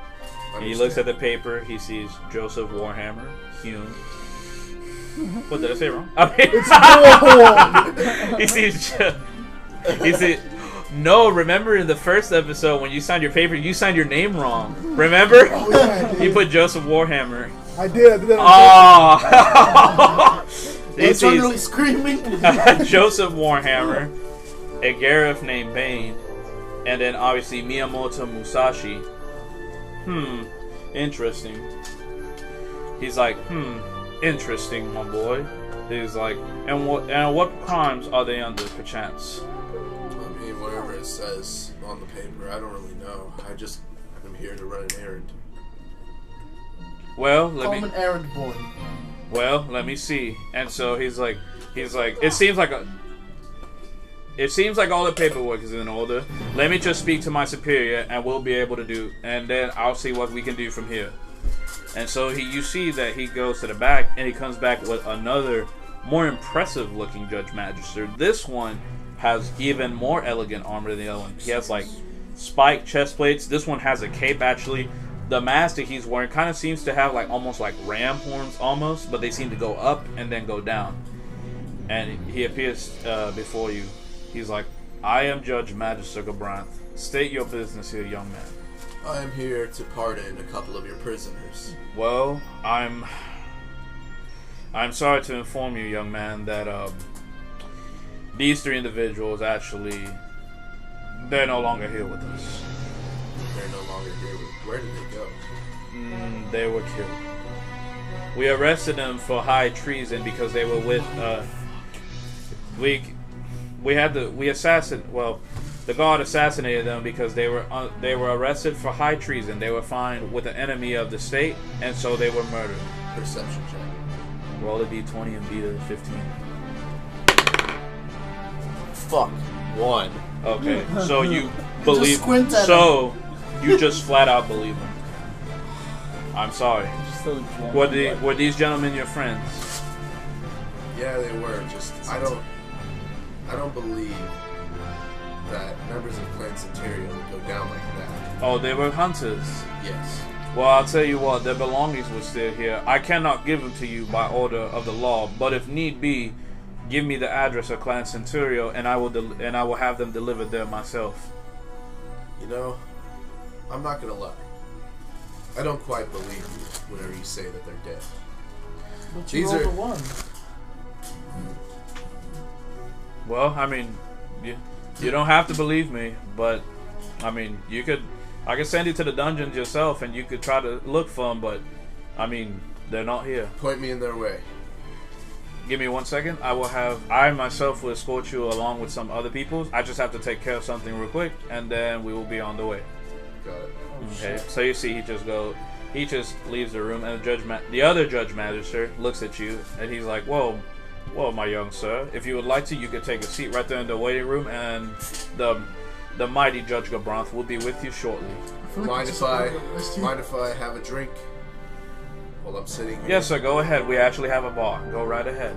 And he looks at the paper. He sees Joseph Warhammer, Hume. What did I say wrong? He sees. He sees. No, remember in the first episode when you signed your paper, you signed your name wrong. Remember? Oh, yeah, I did. You put Joseph Warhammer. I did that. Oh. He Internally sees screaming. Joseph Warhammer, a Gareth named Bane, and then obviously Miyamoto Musashi. Interesting. He's like, interesting, my boy. He's like, and what crimes are they under, perchance? I mean, whatever it says on the paper, I don't really know. I just am here to run an errand. Well, Call him an errand boy. let me see. And so he's like, it seems like all the paperwork is in order. Let me just speak to my superior, and we'll be able to do, and then I'll see what we can do from here. And so you see that he goes to the back, and he comes back with another, more impressive looking Judge Magister. This one has even more elegant armor than the other one. He has like spiked chest plates. This one has a cape actually. The mask that he's wearing kind of seems to have like almost like ram horns almost, but they seem to go up and then go down. And he appears before you. He's like, I am Judge Magister Gabranth. State your business here, young man. I am here to pardon a couple of your prisoners. Well, I'm sorry to inform you, young man, that these three individuals actually, they're no longer here with us. They're no longer here. Where did they go? They were killed. We arrested them for high treason because they were with the guard assassinated them because they were arrested for high treason. They were found with an enemy of the state, and so they were murdered. Perception check. Roll a d20 and beat a 15. Fuck. 1. Okay, so you believe. squint at So you just flat out believe them. I'm sorry. Just so drunk. Were these gentlemen your friends? Yeah, they were. Just I don't believe that members of Clan Centurion would go down like that. Oh, they were hunters. Yes. Well, I'll tell you what, their belongings were still here. I cannot give them to you by order of the law, but if need be, give me the address of Clan Centurio, and I will have them delivered there myself. You know, I'm not gonna lie. I don't quite believe you whenever you say that they're dead. But These you are- rolled a 1. Well, I mean, you don't have to believe me, but I mean, I could send you to the dungeons yourself, and you could try to look for them, but I mean, they're not here. Point me in their way. Give me 1 second. I myself will escort you along with some other people. I just have to take care of something real quick, and then we will be on the way. Got it. Okay. So you see, he just leaves the room, and the other Judge Magister looks at you, and he's like, "Whoa, my young sir. If you would like to, you could take a seat right there in the waiting room, and the the mighty Judge Gabranth will be with you shortly. Mind if I have a drink while I'm sitting here? Yes, sir. Go ahead. We actually have a bar. Go right ahead.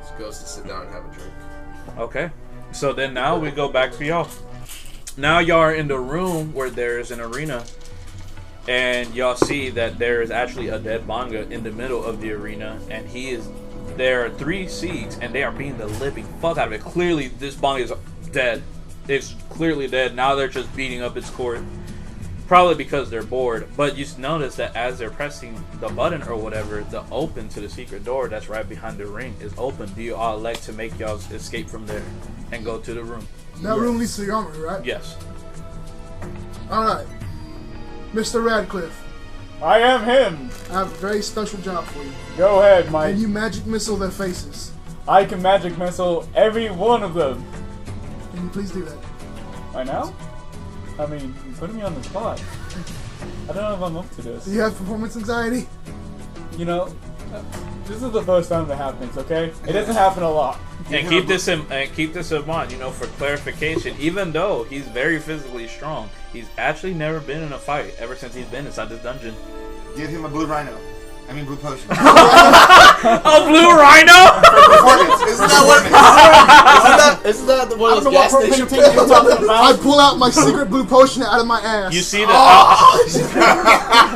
Just goes to sit down and have a drink. Okay. So then now we go back to y'all. Now y'all are in the room where there is an arena. And y'all see that there is actually a dead Banga in the middle of the arena. And there are 3 seeds and they are beating the living fuck out of it. Clearly this Banga is dead. It's clearly dead. Now they're just beating up its core. Probably because they're bored. But you notice that as they're pressing the button or whatever, the open to the secret door that's right behind the ring is open. Do you all elect to make y'all escape from there and go to the room? That room leads to the armory, right? Yes. Alright. Mr. Radcliffe, I am him. I have a very special job for you. Go ahead, Mike. Can you magic missile their faces? I can magic missile every one of them. Can you please do that? Right now? I mean, you're putting me on the spot. I don't know if I'm up to this. Do you have performance anxiety? You know, this is the first time that happens, okay? It doesn't happen a lot. And keep this in mind, for clarification, even though he's very physically strong, he's actually never been in a fight ever since he's been inside this dungeon. Give him a blue rhino. I mean blue potion. A blue rhino? Isn't that what? Isn't that the one I of don't those know gas what station propane things you're talking I about? pull out my secret blue potion out of my ass. You see You that?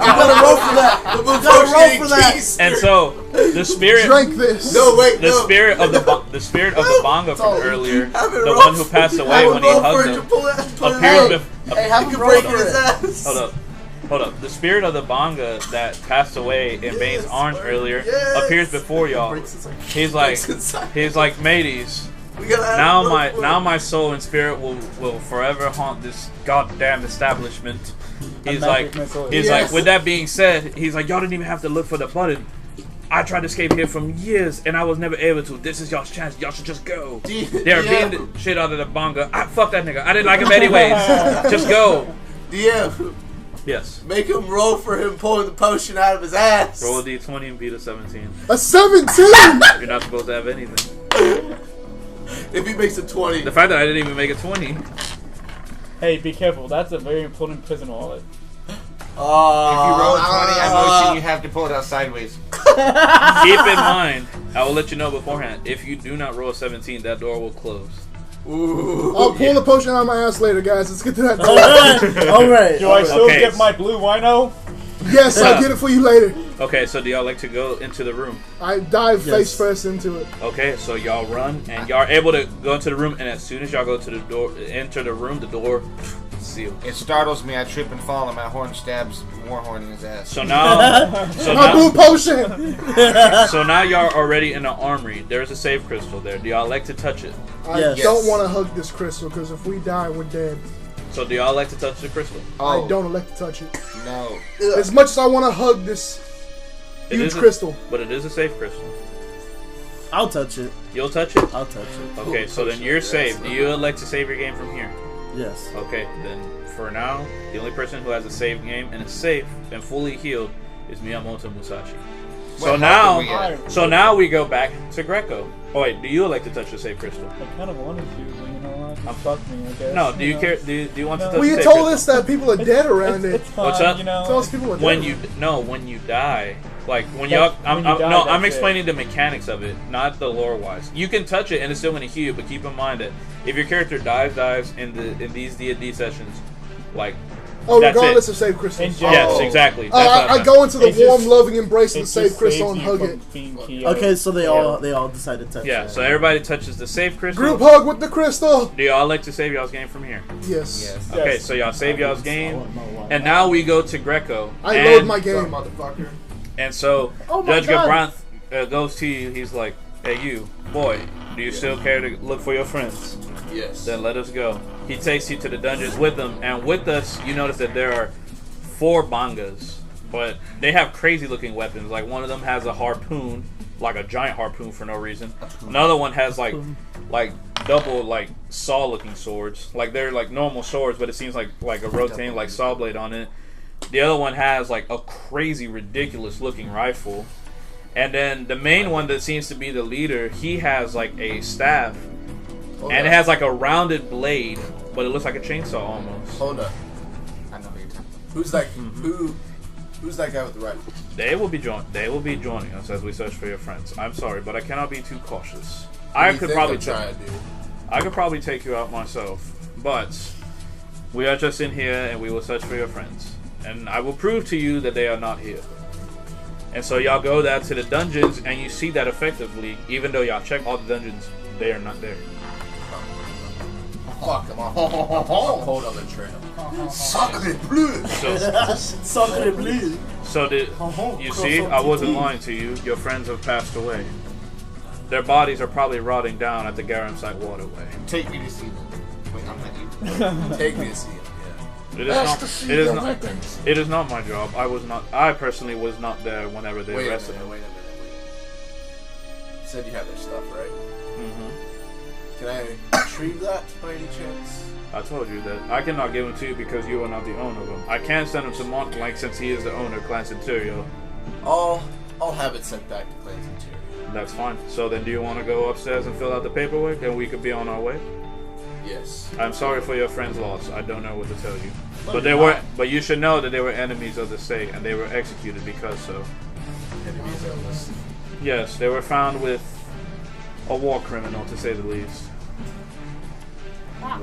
gotta roll for that. The blue You gotta roll potion for that. keys. And so the spirit, Drink this. No, wait, the no. spirit of the Banga from earlier, Have it the roll one who for- passed away have when it he roll for hugged it to him, pull it out. appears. Hey, have You him can roll break for his it. ass. Hold up. The spirit of the Banga that passed away in Bane's arms earlier appears before y'all. He's like, mateys. We gotta have Now it my roll for now it. my soul and spirit will forever haunt this goddamn establishment. He's magic like, missile. Yes. with that being said, he's like, y'all didn't even have to look for the button. I tried to escape here from years and I was never able to. This is y'all's chance. Y'all should just go. They're beating the shit out of the Banga. Fuck that nigga. I didn't like him anyways. Just go. DM, Yes. make him roll for him pulling the potion out of his ass. Roll a d20 and beat a 17. A 17! You're not supposed to have anything. If he makes a 20. The fact that I didn't even make a 20. Hey, be careful. That's a very important prison wallet. If you roll a 20 at motion, you have to pull it out sideways. Keep in mind, I will let you know beforehand. If you do not roll a 17, that door will close. Ooh. I'll pull the potion out of my ass later, guys. Let's get to that door. Alright, alright. Do I still Okay. get my blue wino? Yes, I'll get it for you later. Okay, so do y'all like to go into the room? I dive Yes. face first into it. Okay, so y'all run and y'all are able to go into the room, and as soon as y'all go to the door, enter the room, the door sealed. It startles me. I trip and fall, and my horn stabs Warhorn in his ass. So now, My blue potion! so now y'all are already in the armory. There's a save crystal there. Do y'all like to touch it? I Yes. don't want to hug this crystal because if we die, we're dead. So do y'all like to touch the crystal? Oh, I don't like to touch it. no. As much as I want to hug this It huge is a- crystal. But it is a safe crystal. I'll touch it. You'll touch it? I'll touch it. Okay, so then you're saved. Do you elect to save your game from here? Yes. Okay, then for now, the only person who has a save game and is safe and fully healed is Miyamoto Musashi. So What now, happened we so now we go back to Greco. Oh wait, do you elect to touch the save crystal? I kind of wanted to, but you know what? Just fuck me, I guess. No, do you know? care? Do you want to No. touch Well, the you save told crystal? us that people are dead around it. It's fine, What's up? you know. Tell us people are dead. When you die, like when That's- y'all, when you die, no, I'm that's it. explaining the mechanics of it, not the lore wise. You can touch it and it's still gonna heal you, but keep in mind that if your character dies in these D&D sessions, like Oh, that's regardless it. of save crystals. In general. Yes, exactly. That's what I I'm go into the It's warm, just- loving embrace of the It save just crystal saves and you hug from it. being killed. Okay, so they all decided to touch Yeah, it. so everybody touches the save crystal. Group hug with the crystal. Do y'all like to save y'all's game from here? Yes. Yes. Okay, Yes. so y'all save y'all's I game, wanna know why. and now we go to Greco. I and, load my Sorry, game. motherfucker. And so Oh my Judge God. Gabranth goes to you. He's like, "Hey, you boy, do you still care to look for your friends? Yes. Then let us go." He takes you to the dungeons with him, and with us, you notice that there are 4 Bangas, but they have crazy looking weapons. Like one of them has a harpoon, like a giant harpoon for no reason. Another one has like double like saw looking swords. Like they're like normal swords, but it seems like a rotating like saw blade on it. The other one has like a crazy ridiculous looking rifle. And then the main one that seems to be the leader, he has like a staff. And it has like a rounded blade but it looks like a chainsaw almost. Hold up. I know who you're talking about. Who's like who's that guy with the rifle? They will be joining us as we search for your friends. I'm sorry, but I cannot be too cautious. What do I you could think probably I'm trying to do? I could probably take you out myself, but we are just in here and we will search for your friends. And I will prove to you that they are not here. And so y'all go down to the dungeons and you see that effectively, even though y'all check all the dungeons, they are not there. Fuck, I'm cold on the trail. Sacre bleu! Sacre bleu. So you see, I wasn't lying to you. Your friends have passed away. Their bodies are probably rotting down at the Garamsite waterway. Take me to see them. Wait, I'm not you. Take me to see him, yeah. It is not my job. I personally was not there whenever they Wait a arrested minute, him. wait a minute. You said you have their stuff, right? Mm-hmm. Can I retrieve that by any chance? I told you that I cannot give them to you because you are not the owner of them. I can send them to Montblanc since he is the owner of Clan Centurio. I'll have it sent back to Clan Centurio. That's fine. So then do you want to go upstairs and fill out the paperwork and we could be on our way? Yes. I'm sorry for your friend's loss. I don't know what to tell you. No, But you should know that they were enemies of the state and they were executed because so. Enemies of us. Yes, they were found with a war criminal to say the least. War.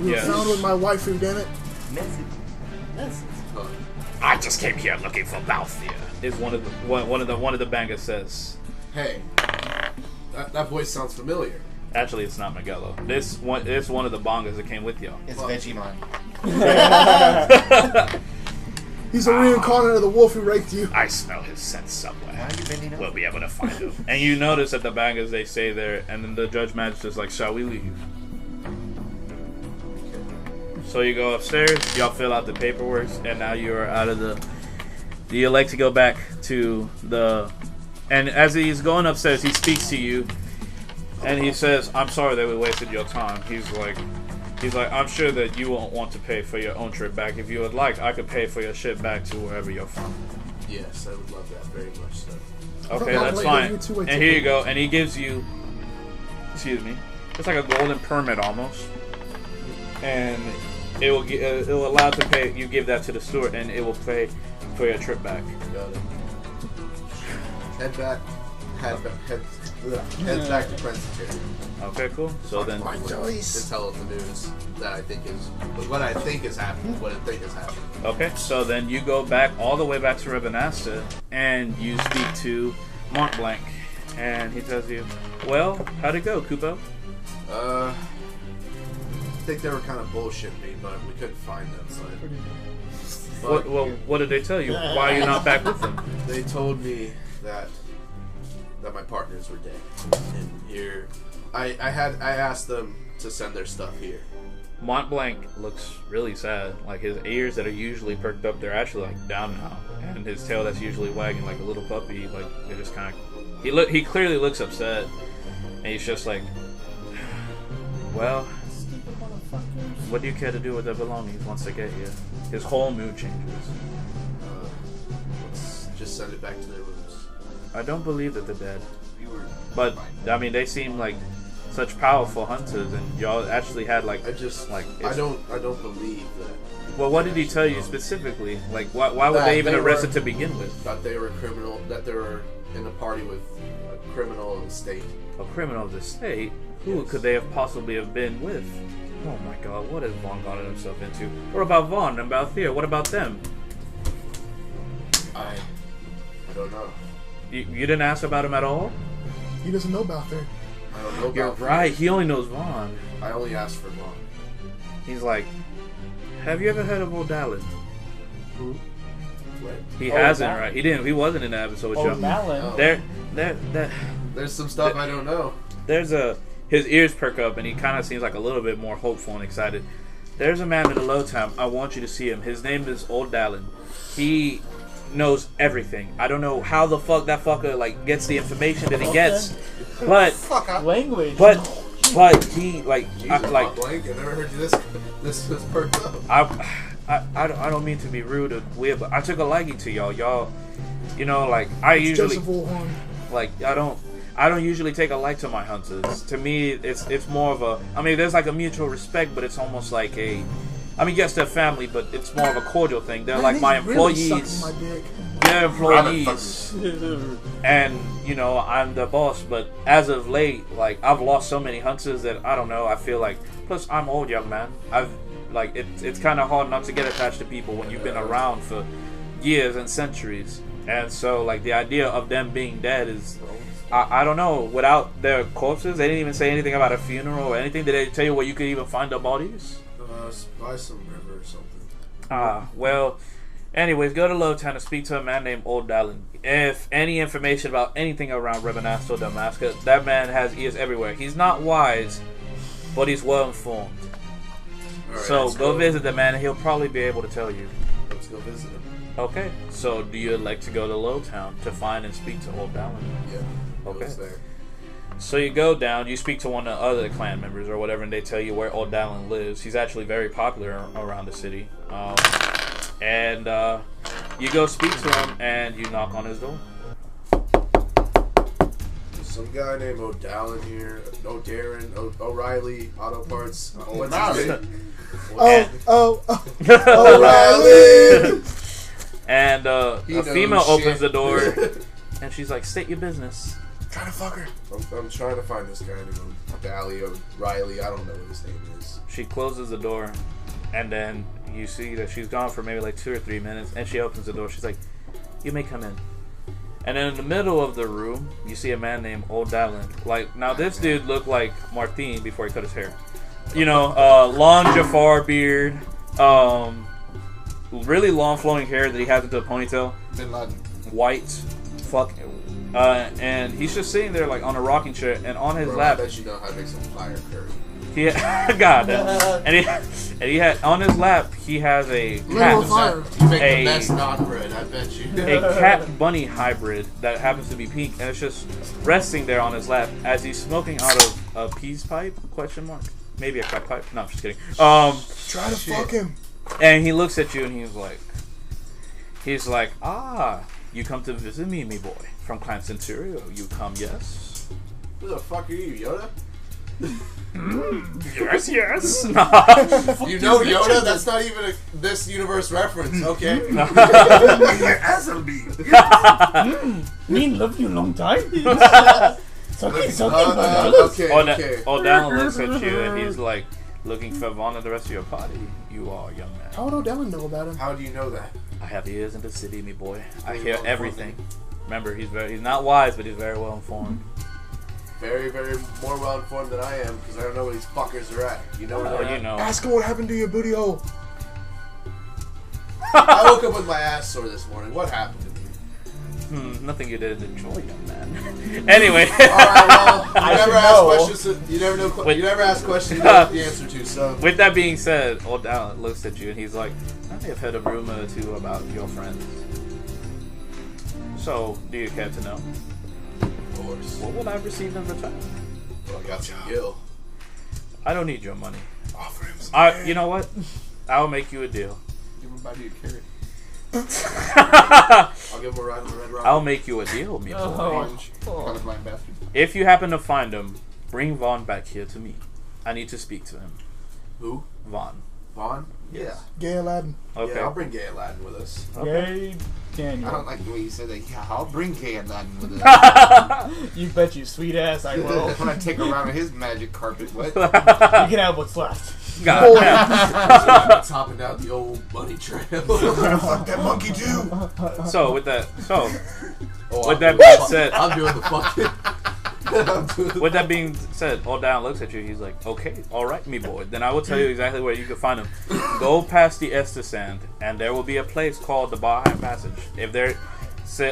We were Yes. found with my waifu, damn it. I just came here looking for Balthier. Is one of the bangers says. Hey, that voice sounds familiar. Actually, it's not Magello. It's one of the bongers that came with y'all. It's Vegemon. He's a reincarnate of the wolf who raped you. I smell his scent somewhere. Why are you bending over? We'll be able to find him. And you notice that the bangers they stay there, and then the judge magistrate's like, "Shall we leave?" So you go upstairs, y'all fill out the paperwork, and now you're out of the. Do you like to go back to the? And as he's going upstairs, he speaks to you, and he says, "I'm sorry that we wasted your time." He's like, "I'm sure that you won't want to pay for your own trip back. If you would like, I could pay for your ship back to wherever you're from." Yes, I would love that very much. So. Okay, Okay, that's wait, fine. give me two-way And here you ticket. go, and he gives you, excuse me, it's like a golden permit almost, and it will allow to pay. You give that to the steward, and it will pay for your trip back. Got it. Head back to Presbyterian. Okay, cool. So then, My choice. To tell them the news that I think is what I think is happening. What I think is happening. okay, so then you go back all the way back to Ribanasta, and you speak to Montblanc, and he tells you, "Well, how'd it go, Kupo?" I think they were kind of bullshitting me, but we couldn't find them. What did they tell you? Why are you not back with them? They told me that my partners were dead. And here, I asked them to send their stuff here. Montblanc looks really sad. Like his ears that are usually perked up, they're actually like down now, and his tail that's usually wagging like a little puppy, like they're just kind of. He clearly looks upset, and he's just like, "Well, what do you care to do with their belongings once they get here?" His whole mood changes. Let's just send it back to their rooms. I don't believe that they're dead, but I mean they seem like such powerful hunters, and y'all actually had like I just like I don't believe that. Well, what did he tell you specifically? Like, why would they even arrest it to begin with? That they were criminal. That they were in a party with a criminal of the state. A criminal of the state? Who Yes. could they have possibly have been with? Oh my God, what has Vaughn gotten himself into? What about Vaughn and Balthier? What about them? I don't know. You didn't ask about him at all? He doesn't know about that. I don't know You're about right, he only knows Vaughn. I only asked for Vaughn. He's like, have you ever heard of O'Dallin? What? He Oh, hasn't, Malin. right? He wasn't in the episode with Oh, Joe. Malin. Oh. There's some stuff I don't know. His ears perk up and he kind of seems like a little bit more hopeful and excited. There's a man in the low town. I want you to see him. His name is Old Dallin. He knows everything. I don't know how the fuck that fucker like gets the information that he gets, but Language. but he like Jesus, like blank. I never heard you this perked up. I don't mean to be rude or weird, but I took a liking to y'all. Y'all, you know, like I It's usually Joseph Wolhorn. like I don't. I don't usually take a like to my hunters. To me, it's more of a. I mean, there's like a mutual respect, but it's almost like a. I mean, yes, they're family, but it's more of a cordial thing. They're like my employees. Really sucking my dick. They're employees, and you know I'm the boss. But as of late, like I've lost so many hunters that I don't know. I feel like. Plus, I'm old, young man. It's kind of hard not to get attached to people when you've been around for years and centuries. And so, like, the idea of them being dead is, I don't know, without their corpses, they didn't even say anything about a funeral or anything. Did they tell you where you could even find their bodies? By some river or something. Well, anyways, go to Lowtown and speak to a man named Old Dallin. If any information about anything around Rebanast or Damascus, that man has ears everywhere. He's not wise, but he's well informed. Right, so go visit the man and he'll probably be able to tell you. Let's go visit him. Okay, so do you like to go to Lowtown to find and speak to Old Dallin? Yeah. Okay. There. So you go down, you speak to one of the other clan members or whatever, and they tell you where Old Dallin lives. He's actually very popular around the city. And you go speak to him, and you knock on his door. There's some guy named O'Dallin here. O'Darren, O'Reilly, Auto Parts. What's his name? O'Reilly! And a He knows female opens shit. the door, and she's like, "State your business." Trying to fuck her. I'm trying to find this guy named O'Dally, O'Reilly. I don't know what his name is. She closes the door, and then you see that she's gone for maybe like 2 or 3 minutes, and she opens the door. She's like, "You may come in." And then in the middle of the room, you see a man named Old Dallin. Like, now this dude looked like Martin before he cut his hair. You know, long Jafar beard, really long flowing hair that he has into a ponytail. Bin Laden. White, and he's just sitting there like on a rocking chair, and on his Bro, lap, I bet you know how to make some fire curry. he God, and he had on his lap he has a Little cat, fire. You make A- the best naan bread, I bet you. a cat bunny hybrid that happens to be pink, and it's just resting there on his lap as he's smoking out of a peace pipe? Question mark? Maybe a crack pipe? No, I'm just kidding. Try to fuck him. And he looks at you and he's like, "Ah, you come to visit me, me boy, from Clan Centurio. You come, yes?" Who the fuck are you, Yoda? Yes, yes. You know Yoda? That's not even this universe reference, okay? Me love you long time. Something, Okay. O'Dallin looks at you and he's like, "Looking for Vaughn and the rest of your party? You are, young man. How would O'Dellin know about him? How do you know that? I have ears in the city, me boy. I hear everything." Remember, he's not wise, but he's very well informed. Very, very more well informed than I am because I don't know where these fuckers are at. You know where Oh, they're you at? know. Ask him what happened to your booty hole. I woke up with my ass sore this morning. What happened to me? Nothing you didn't enjoy, young man. Anyway. Alright, well, you I never should ask know. questions. You never know. With- You never ask questions you don't know the answer to. So With that being said, O'Dallin looks at you and he's like, "I may have heard a rumor or two about your friends. So, do you care to know? of course, What would I receive in return? well, I got some gil. I don't need your money. Offer him some. You know what? I'll make you a deal. Give him a bite of your carrot. I'll give him a ride on the red rock. I'll make you a deal, me boy. Orange. Colorblind bastard. If you happen to find him, bring Vaughn back here to me. I need to speak to him. Who? Vaughn. Vaughn? Yes. Gay Aladdin. Okay. Yeah, I'll bring Gay Aladdin with us. Yay, I Daniel. don't like the way you said that. Yeah, I'll bring Gay Aladdin with us. You bet you sweet ass I will. When I take her around on his magic carpet, what? You can have what's left. God damn. Topping down the old money trail. Fuck that monkey too. So with that Oh, that being said, I'm doing the fucking. with that being said, O'Donnell looks at you. He's like, "Okay, all right, me boy. Then I will tell you exactly where you can find him. Go past the Esther Sand, and there will be a place called the Baha'i Passage. If they're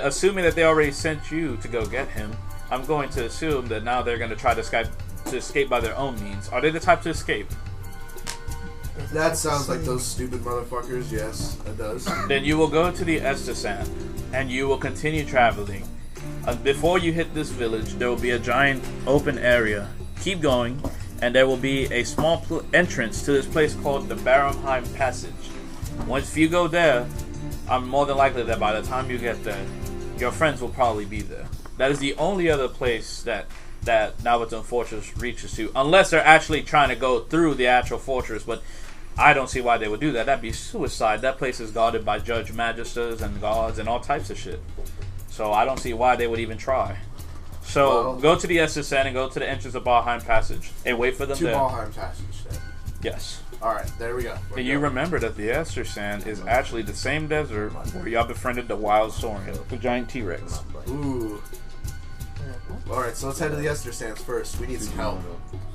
assuming that they already sent you to go get him, I'm going to assume that now they're going to try to escape by their own means. Are they the type to escape? That sounds like those stupid motherfuckers. Yes, it does. Then you will go to the Esther Sand, and you will continue traveling. Before you hit this village, there will be a giant open area. Keep going, and there will be a small entrance to this place called the Baramheim Passage. Once you go there, I'm more than likely that by the time you get there, your friends will probably be there. That is the only other place that Nabaton Fortress reaches to, unless they're actually trying to go through the actual fortress. But I don't see why they would do that. That'd be suicide. That place is guarded by Judge Magisters and gods and all types of shit. So I don't see why they would even try. So go to the Estes Sand and go to the entrance of Valheim Passage and wait for them To there. Valheim Passage. Then. Yes. All right, there we go. And you remember that the Estes Sand is actually the same desert where y'all befriended the Wild Saurian, the giant T-Rex. Ooh. All right, so let's head to the Esther Sands first. We need some help.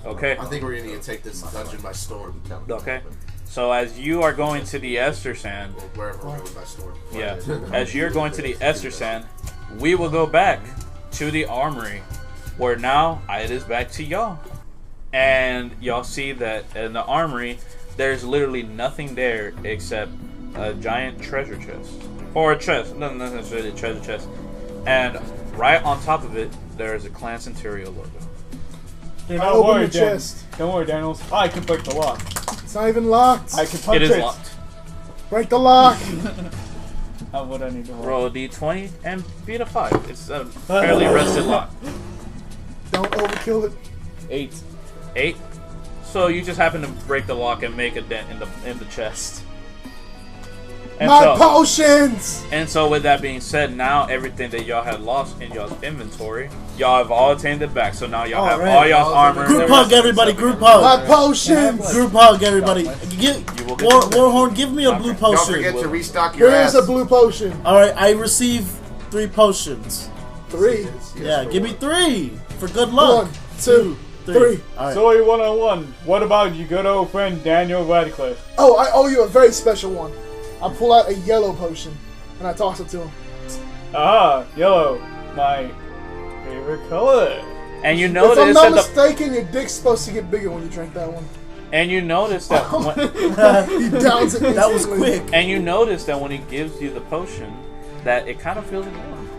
Okay. I think we're gonna need to take this dungeon by storm. Okay. So as you are going to the Estes Sand, Or wherever we're going by storm. yeah, as you're going to the Estes Sand, we will go back to the armory, where now it is back to y'all. And y'all see that in the armory, there's literally nothing there except a giant treasure chest. Or a chest, not necessarily a treasure chest. And right on top of it, there is a Clan Centurion logo. Do I not open worry, the Dan. chest. Don't worry, Daniels. I can break the lock. It's not even locked. I can punch It is locked. Break the lock. How would I need to roll? Roll a d20 and beat a 5. It's a fairly rested lock. Don't overkill it. 8. 8. So you just happen to break the lock and make a dent in the chest. And My potions. And so with that being said, now everything that y'all had lost in y'all's inventory, y'all have all attained it back. So now y'all have all y'all's armor. Group and hug, everybody. Group My hug. potions. Group hug, everybody. Warhorn, give me a blue Don't potion. forget to restock your Here's ass. a blue potion. All right, I receive 3 potions. 3. Yeah, give me 3 for good luck. 1, 2, 3. All right. Sorry, 1-on-1. What about your good old friend Daniel Radcliffe? Oh, I owe you a very special one. I pull out a yellow potion and I toss it to him. Ah, yellow. My favorite color. And you If I'm notice not that mistaken, your dick's supposed to get bigger when you drink that one. and you notice that when, He downs it. That was instantly. quick. and you notice that when he gives you the potion, that it kind of feels warm.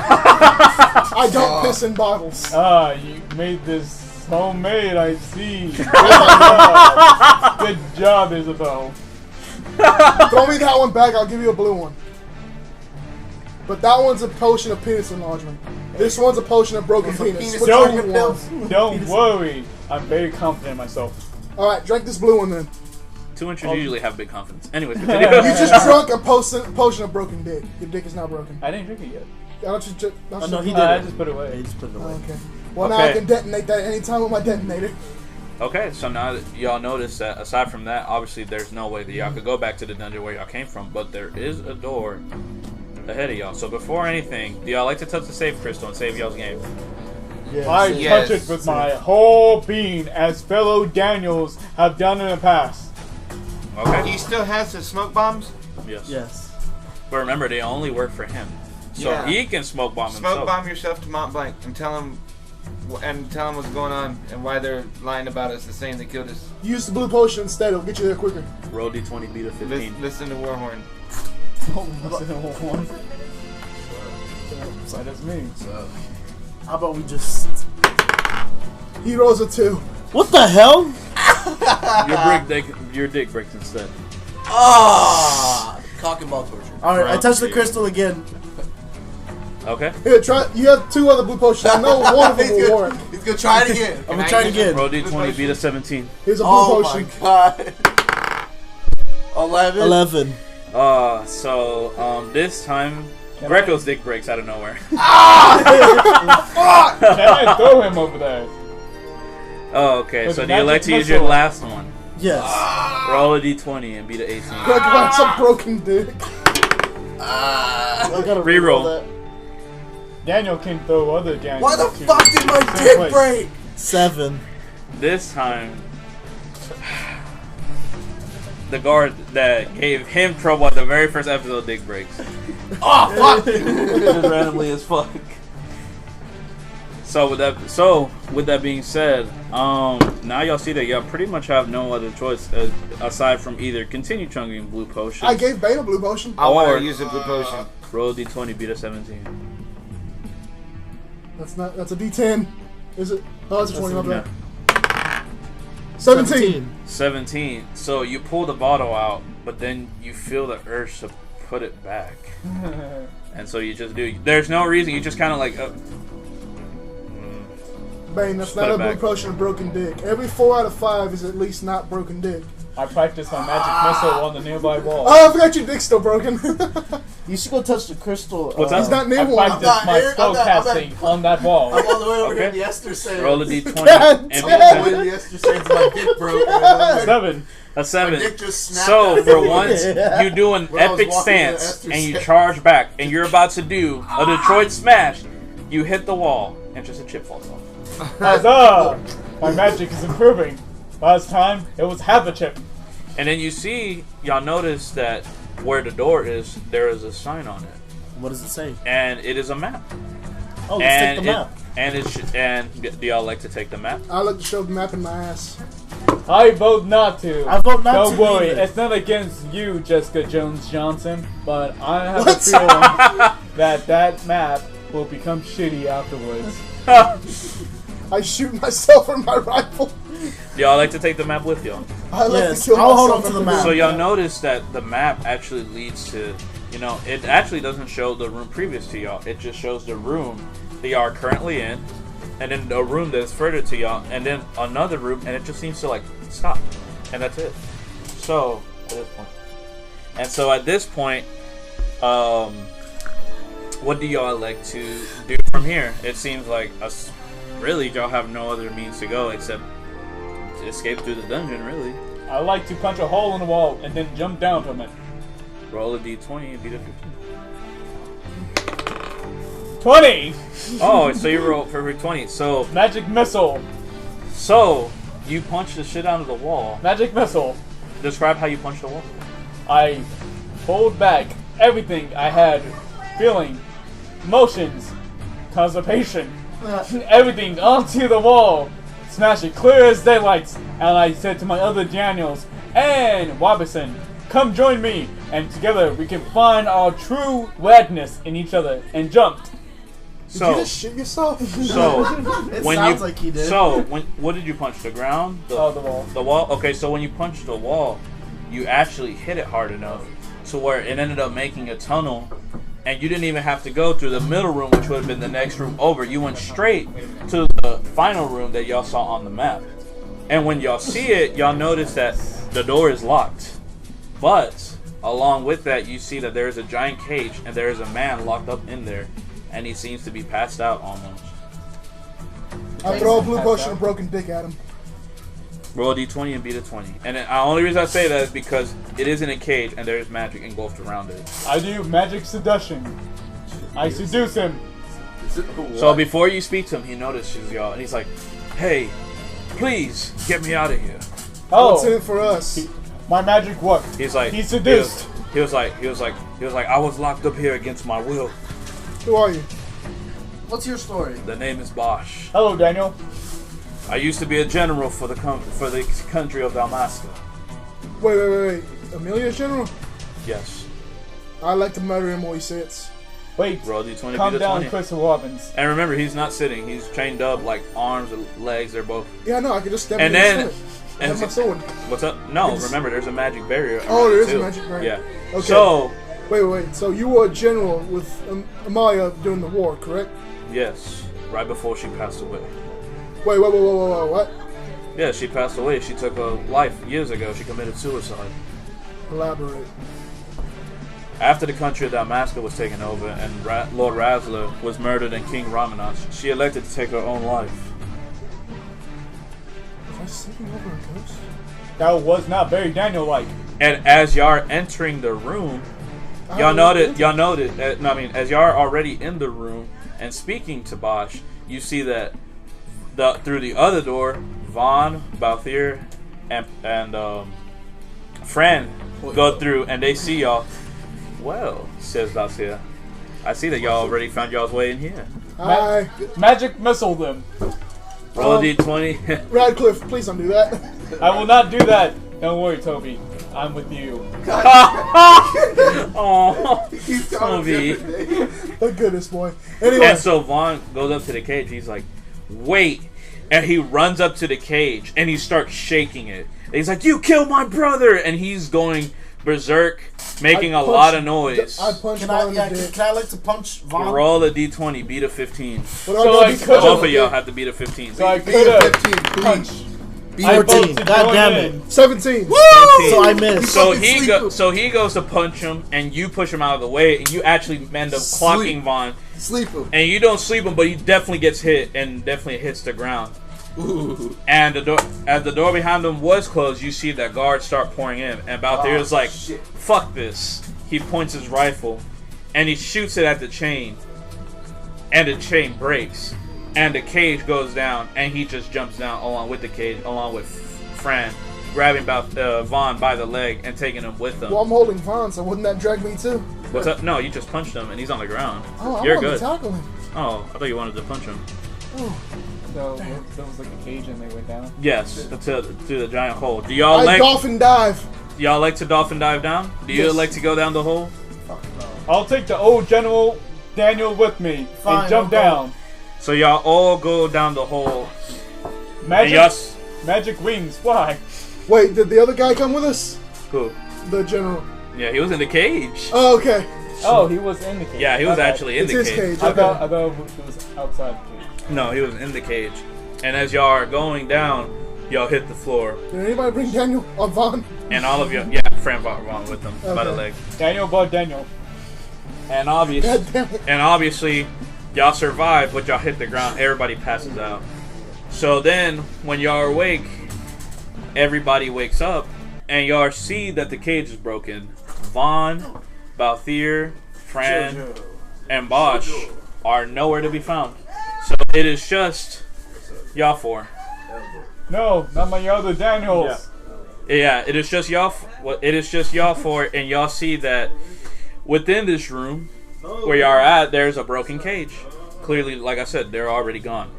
I don't piss in bottles. Ah, you made this homemade, I see. Good job. Good job, Isabel. Throw me that one back, I'll give you a blue one. But that one's a potion of penis enlargement. This one's a potion of broken penis. penis Which one do you enlargement want? Don't worry. I'm very confident in myself. Alright, drink this blue one then. 2 inches usually have big confidence. Anyways, continue. You just drunk a potion of broken dick. Your dick is not broken. I didn't drink it yet. Why don't you just... Oh, no, he did I it. just put it away. He just put it away. Okay. Well, now I Okay. can detonate that anytime with my detonator. Okay, so now that y'all notice that aside from that, obviously there's no way that y'all could go back to the dungeon where y'all came from, but there is a door ahead of y'all. So before anything, do y'all like to touch the save crystal and save y'all's game? I Yes. touch it with my whole being, as fellow Daniels have done in the past. Okay. He still has the smoke bombs? Yes. Yes. But remember, they only work for him. So Yeah. he can smoke bomb Smoke himself. bomb yourself to Mont Blanc and tell him what's going on and why they're lying about us, the saying they killed us. Use the blue potion instead, it'll get you there quicker. Roll d20, beat a 15. Listen to Warhorn. So that's me. How about we just... He rolls a 2. What the hell? Your dick breaks instead. Ah, cock and ball torture. All right, I Round touched the 2. crystal again. Okay. Here, try. You have 2 other blue potions. I know one of them will work. He's gonna try it again. I'm gonna try it again. Roll d20, beat a 17. Here's a blue Oh potion. my god. 11. 11. This time, Greco's dick breaks out of nowhere. Can I throw him over there? Oh, okay. With So do you magic like to use your missile. last one? Yes. Roll a d20 and beat a 18. Greg wants a broken dick. I gotta Reroll. that. Daniel can throw other Daniels. Why the to fuck did my same dick place. break? 7. This time, the guard that gave him trouble at the very first episode, dick breaks. Oh fuck! Just randomly as fuck. So with that being said, now y'all see that y'all pretty much have no other choice aside from either continue chunking blue potions. I gave Bane a blue potion. I want Or- to use a blue potion. Roll d20, beat a 17. That's a D10. Is it? Oh, it's a 20. My Yeah. bad. 17. 17. So you pull the bottle out, but then you feel the urge to put it back. And so you just do. There's no reason. You just kind of like. Bane, that's Just not put a it blue back. potion of broken dick. Every 4 out of 5 is at least not broken dick. I practiced my magic missile on the nearby wall. Oh, I forgot your dick's still broken. You should go touch the crystal. What's that? He's not near I one. practiced not my here. spell I'm not- casting on that wall. I'm all the way over here Okay. in the Esther Sands. Roll a d20. God and damn. be I'm all the a way 10. in the Esther Sands. My dick broke. My 7. A 7. dick just snapped So out. for once, you do an When I was epic walking in the stance Esther and you Sands. charge back, and you're about to do a Detroit smash. You hit the wall, and just a chip falls off. Huzzah! My magic is improving. Last time, it was half a chip. And then you see, y'all notice that where the door is, there is a sign on it, What does it say? and it is a map. Oh, let's And take the map. do y'all like to take the map? I like to shove the map in my ass. I vote not to. I vote not Don't to worry, either. it's not against you, Jessica Jones Johnson, but I have What? a feeling that map will become shitty afterwards. I shoot myself with my rifle. Do y'all like to take the map with y'all? I like Yes, to kill I'll hold myself on to the every map. So day. y'all notice that the map actually leads to, it actually doesn't show the room previous to y'all. It just shows the room that y'all are currently in, and then a room that's further to y'all, and then another room, and it just seems to like stop, and that's it. So at this point, what do y'all like to do from here? It seems like really y'all have no other means to go except to escape through the dungeon. Really. I like to punch a hole in the wall and then jump down from it. Roll a d20 and beat a 15. 20! Oh, so you roll for every 20. So Magic missile. you punch the shit out of the wall. Magic missile. Describe how you punch the wall. I hold back everything I had feeling, emotions, constipation, everything onto the wall. Smash it clear as daylight. And I said to my other Daniels and Wabison, come join me, and together we can find our true gladness in each other. And jumped. Did you just shit yourself? So It when sounds you like he did. so when what did you punch? The ground? Oh, the wall. The wall. Okay, so when you punched the wall, you actually hit it hard enough to where it ended up making a tunnel, and you didn't even have to go through the middle room, which would have been the next room over. You went straight to the final room that y'all saw on the map. And when y'all see it, y'all notice that the door is locked. But along with that, you see that there is a giant cage and there is a man locked up in there, and he seems to be passed out almost. I throw a blue potion of broken dick at him. Roll a d20 and beat a 20. And the only reason I say that is because it is in a cage and there's magic engulfed around it. I do magic seduction. I seduce him. So before you speak to him, he notices y'all and he's like, "Hey, please get me out of here." What's in Oh, it for us? my magic worked. He's like, He's seduced. He was like, I was locked up here against my will. Who are you? What's your story? The name is Bosch. Hello, Daniel. I used to be a general for the country of Dalmasca. Wait. Amelia's general? Yes. I like to murder him while he sits. Wait, Roll d20, calm beat a down, 20. Christopher Robbins. And remember, he's not sitting. He's chained up, like arms and legs. They're both. Yeah, no, I can just step And in then- and I have and- my sword. What's up? No, remember, there's a magic barrier. Oh, around there it, is a too. magic barrier. Yeah. Okay. So, Wait. So you were a general with Amalia during the war, correct? yes, right before she passed away. Wait, what? Yeah, she passed away. She took a life years ago. She committed suicide. Elaborate. After the country of Dalmasca was taken over and Lord Razler was murdered and King Ramenach, she elected to take her own life. Was I sleeping over a ghost? That was not very Daniel-like. And as y'all are entering the room, y'all noted, as y'all are already in the room and speaking to Bosch, you see that through the other door, Vaughn, Balthier, and Fran go through, and they see y'all. Well, says Balthier, I see that y'all already found y'all's way in here. Hi. Magic missile them. Roll a d20. Radcliffe, please don't do that. I will not do that. Don't worry, Toby. I'm with you. Oh, He's calling Toby. Oh, goodness, boy. Anyway. And so Vaughn goes up to the cage. He's like, "Wait!" And he runs up to the cage and he starts shaking it. And he's like, "You killed my brother!" And he's going berserk, making I a lot punched- of noise. I punched Can I, Vaughn yeah, in the dick. can I like to punch Vaughn? Roll a d20, beat a 15. What So do I gotta I do? could- Punch Both him? of y'all have to beat a 15. So I Be could a have 15, punched. please. Be I a 14. vote to God join damn in. it. 17. So I missed. So fucking he goes to punch him, and you push him out of the way, and you actually end up clocking Sleep. Vaughn, Sleep him. and you don't sleep him, but he definitely gets hit and definitely hits the ground. Ooh. And the door, as the door behind him was closed, you see that guards start pouring in, and Balthier's like, shit. "Fuck this!" He points his rifle, and he shoots it at the chain, and the chain breaks, and the cage goes down, and he just jumps down along with the cage, along with Fran, grabbing Vaughn by the leg and taking him with him. Well, I'm holding Vaughn, so wouldn't that drag me too? What's up? No, you just punched him, and he's on the ground. Oh, I You're wanted good. to tackle him. Oh, I thought you wanted to punch him. So that was like a cage and they went down. Yes, to the giant hole. Do y'all I like dolphin dive. y'all like to dolphin dive down? Do you Yes. like to go down the hole? I'll take the old General Daniel with me Fine, and jump I'll go. down. So y'all all go down the hole. And Magic, y'all magic wings. Why? Wait, did the other guy come with us? cool. The general. Yeah, he was in the cage. Oh, okay. Oh, he was in the cage. Yeah, he was My bad. actually in It's the his cage. cage. I Okay. thought it was outside the cage. No, he was in the cage. And as y'all are going down, y'all hit the floor. Did anybody bring Daniel or Vaughn? And all of you, yeah, Fran Vaughn with them by the Okay. leg. Daniel bought Daniel. And God damn it. obviously, y'all survive, but y'all hit the ground. Everybody passes out. So then, when y'all are awake, everybody wakes up, and y'all see that the cage is broken. Vaughn, Balthier, Fran, and Bosch are nowhere to be found. So it is just y'all four. No, not my other Daniels. Yeah, it is just y'all. It is just y'all four, and y'all see that within this room where y'all are at, there's a broken cage. Clearly, like I said, they're already gone.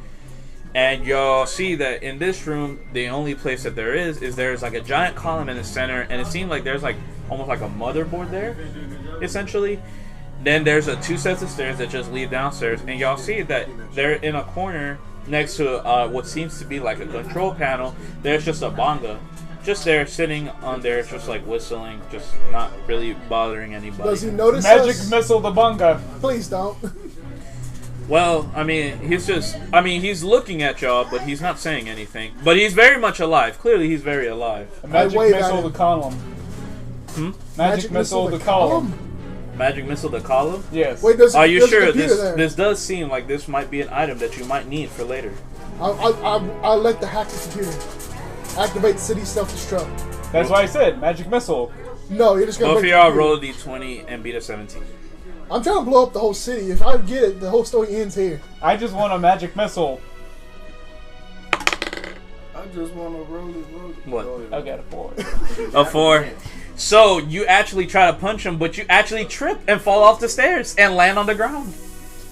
And y'all see that in this room, the only place that there is there's like a giant column in the center, and it seems like there's like almost like a motherboard there, essentially. Then there's two sets of stairs that just lead downstairs, and y'all see that they're in a corner next to what seems to be like a control panel. There's just a bonga, just there sitting on there, just like whistling, just not really bothering anybody. Does he notice Magic us? missile the bunga. Please don't. Well, I mean, he's looking at y'all, but he's not saying anything. But he's very much alive. Clearly, he's very alive. A magic wave at missile him. the column. Magic missile the column. Magic missile the column? Yes. Wait, Are you there's a sure computer there. this does seem like this might be an item that you might need for later? I'll let the hack the computer. Activate city self-destruct. That's why I said magic missile. No, you're just gonna Both of break the y'all computer. roll a d20 and beat a 17. I'm trying to blow up the whole city. If I get it, the whole story ends here. I just want a magic missile. I just want to roll it. What? I got a 4. A 4. So you actually try to punch him, but you actually trip and fall off the stairs and land on the ground.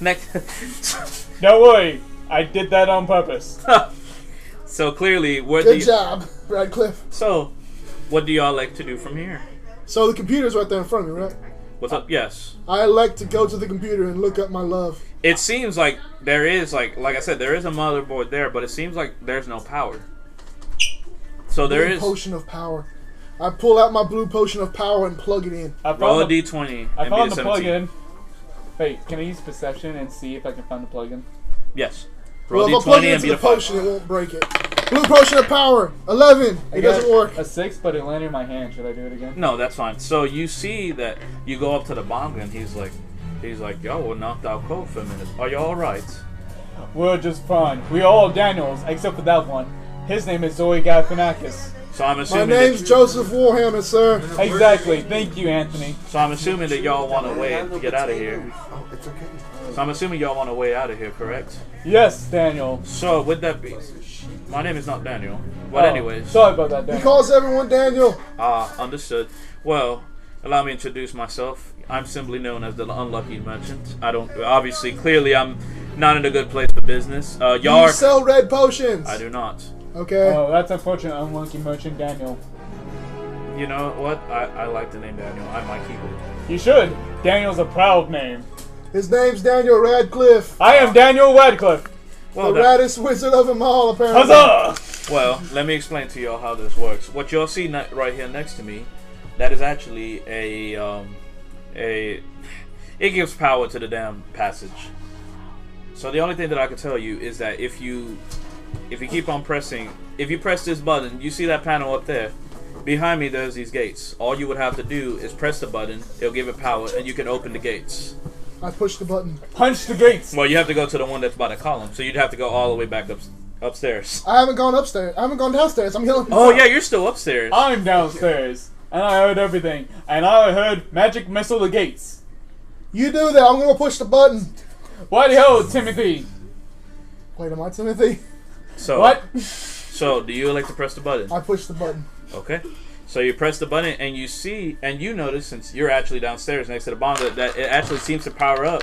Next. No way. I did that on purpose. So clearly, Good job, Radcliffe. So, what do y'all like to do from here? So the computer's right there in front of me, right? What's up? Yes. I like to go to the computer and look up my love. It seems like there is like I said, there is a motherboard there, but it seems like there's no power. So there Blue is. potion of power. I pull out my blue potion of power and plug it in. I Roll a found the, d20 I and found beat the a 17. plug-in. Wait, can I use perception and see if I can find the plug-in? Yes. Roll Well, a if I plug d20 it and into beat the a 5. potion, it won't break it. Blue potion of power. 11. I It got doesn't work. A 6, but it landed in my hand. Should I do it again? No, that's fine. So you see that you go up to the bonga and he's like, y'all were knocked out cold for a minute. Are y'all alright? We're just fine. We all Daniels, except for that one. His name is Zoe Galifianakis. So I'm My assuming name's Joseph Warhammer, sir. Exactly. Thank you, Anthony. that y'all want a way to get out of here. Oh, it's okay. So I'm assuming y'all want a way out of here, correct? Yes, Daniel. So with that be, my name is not Daniel. But Oh, anyways, sorry about that, He Daniel. calls everyone Daniel. understood. Well, allow me to introduce myself. I'm simply known as the Unlucky Merchant. Clearly I'm not in a good place for business. Y'all You are, sell red potions. I do not. Okay. Oh, that's unfortunate. Unlucky merchant Daniel. You know what? I like the name Daniel. I might keep it. You should. Daniel's a proud name. His name's Daniel Radcliffe. I am Daniel Radcliffe. Well, The raddest wizard of them all, apparently. Huzzah! well, let me explain to y'all how this works. What y'all see right here next to me that is actually it gives power to the damn passage. So the only thing that I can tell you is that if you keep on pressing, if you press this button, you see that panel up there. Behind me, there's these gates. All you would have to do is press the button. It'll give it power, and you can open the gates. I push the button. Punch the gates. Well, you have to go to the one that's by the column, so you'd have to go all the way back upstairs. I haven't gone upstairs. I haven't gone downstairs. I'm yelling. Oh yeah, you're still upstairs. I'm downstairs, and I heard everything, and I heard magic missile the gates. You do that. I'm gonna push the button. Why the hell, Timothy? Wait, am I Timothy? So What? So do you like to press the button? I push the button. Okay. So you press the button and you see and you notice, since you're actually downstairs next to the bomb, that it actually seems to power up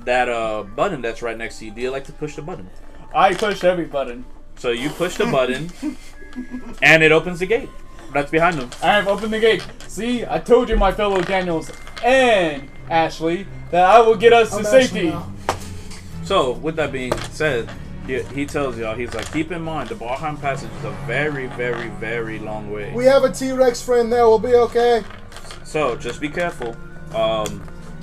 that button that's right next to you. Do you like to push the button? I pushed every button. So you push the button and it opens the gate. That's behind them. I have opened the gate. See, I told you, my fellow Daniels and Ashley, that I will get us to I'm safety. Ashley now. So with that being said, he tells y'all, he's like, keep in mind the Valheim Passage is a very, very, very long way. We have a T-Rex friend there. We'll be okay. So just be careful.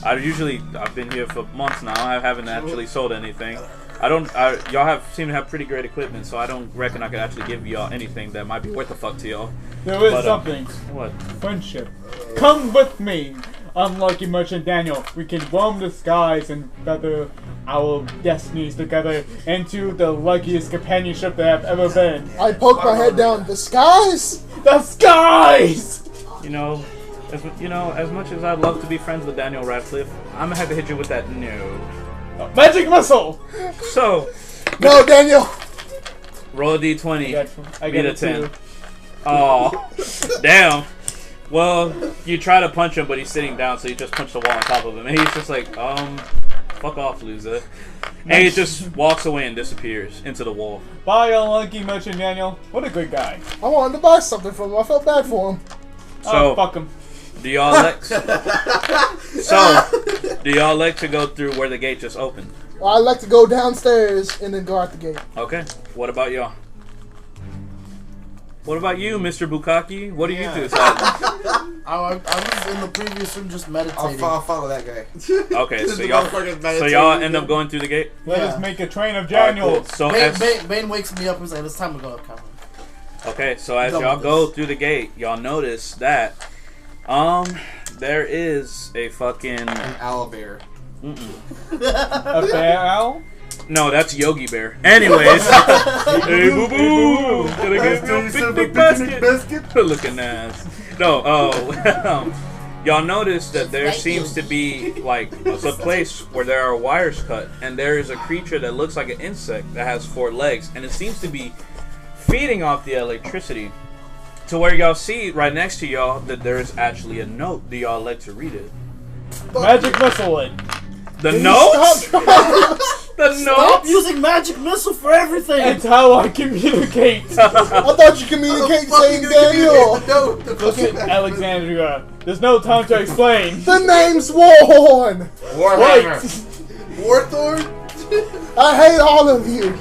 I've been here for months now. I haven't actually sold anything. Y'all seem to have pretty great equipment, so I don't reckon I could actually give y'all anything that might be worth the fuck to y'all. There is But, something. What? Friendship. Come with me, unlucky merchant Daniel. We can roam the skies and feather our destinies together into the luckiest companionship that have ever been. I poke my head down. The skies. The skies! You know, as much as I'd love to be friends with Daniel Radcliffe, I'm gonna have to hit you with that no. Magic missile! So, No, Daniel. roll a d20. I Beat got a it 10. too. Oh, damn. Well, you try to punch him, but he's sitting down, so you just punch the wall on top of him, and he's just like, fuck off, loser. And he just walks away and disappears into the wall. Bye, unlucky merchant Daniel. What a good guy. I wanted to buy something from him. I felt bad for him. So, Oh, fuck him. do y'all like to go through where the gate just opened? Well, I like to go downstairs and then go out the gate. Okay. What about y'all? What about you, Mr. Bukaki? What do you do? I was in the previous room just meditating. I'll follow that guy. Okay, so y'all end up going through the gate? Let Yeah. us make a train of Alright, Daniel. cool. So Bane wakes me up and says, "It's time to go up, Cameron." okay, so as Done y'all with go this. through the gate, y'all notice that there is a fucking Owlbear. A bear owl? no, that's Yogi Bear. Anyways, hey boo boo, gonna get some picnic basket. Looking ass. No, y'all notice that there seems to be like a place where there are wires cut, and there is a creature that looks like an insect that has 4 legs, and it seems to be feeding off the electricity. To where y'all see right next to y'all that there is actually a note. Do y'all like to read it? Magic missile it. The note? Stop. The Stop note? using magic missile for everything. It's how I communicate. I thought you communicate saying Daniel. Listen, Alexandria, there's no time to explain. The name's Warhorn. Warhammer. Warthorn? I hate all of you.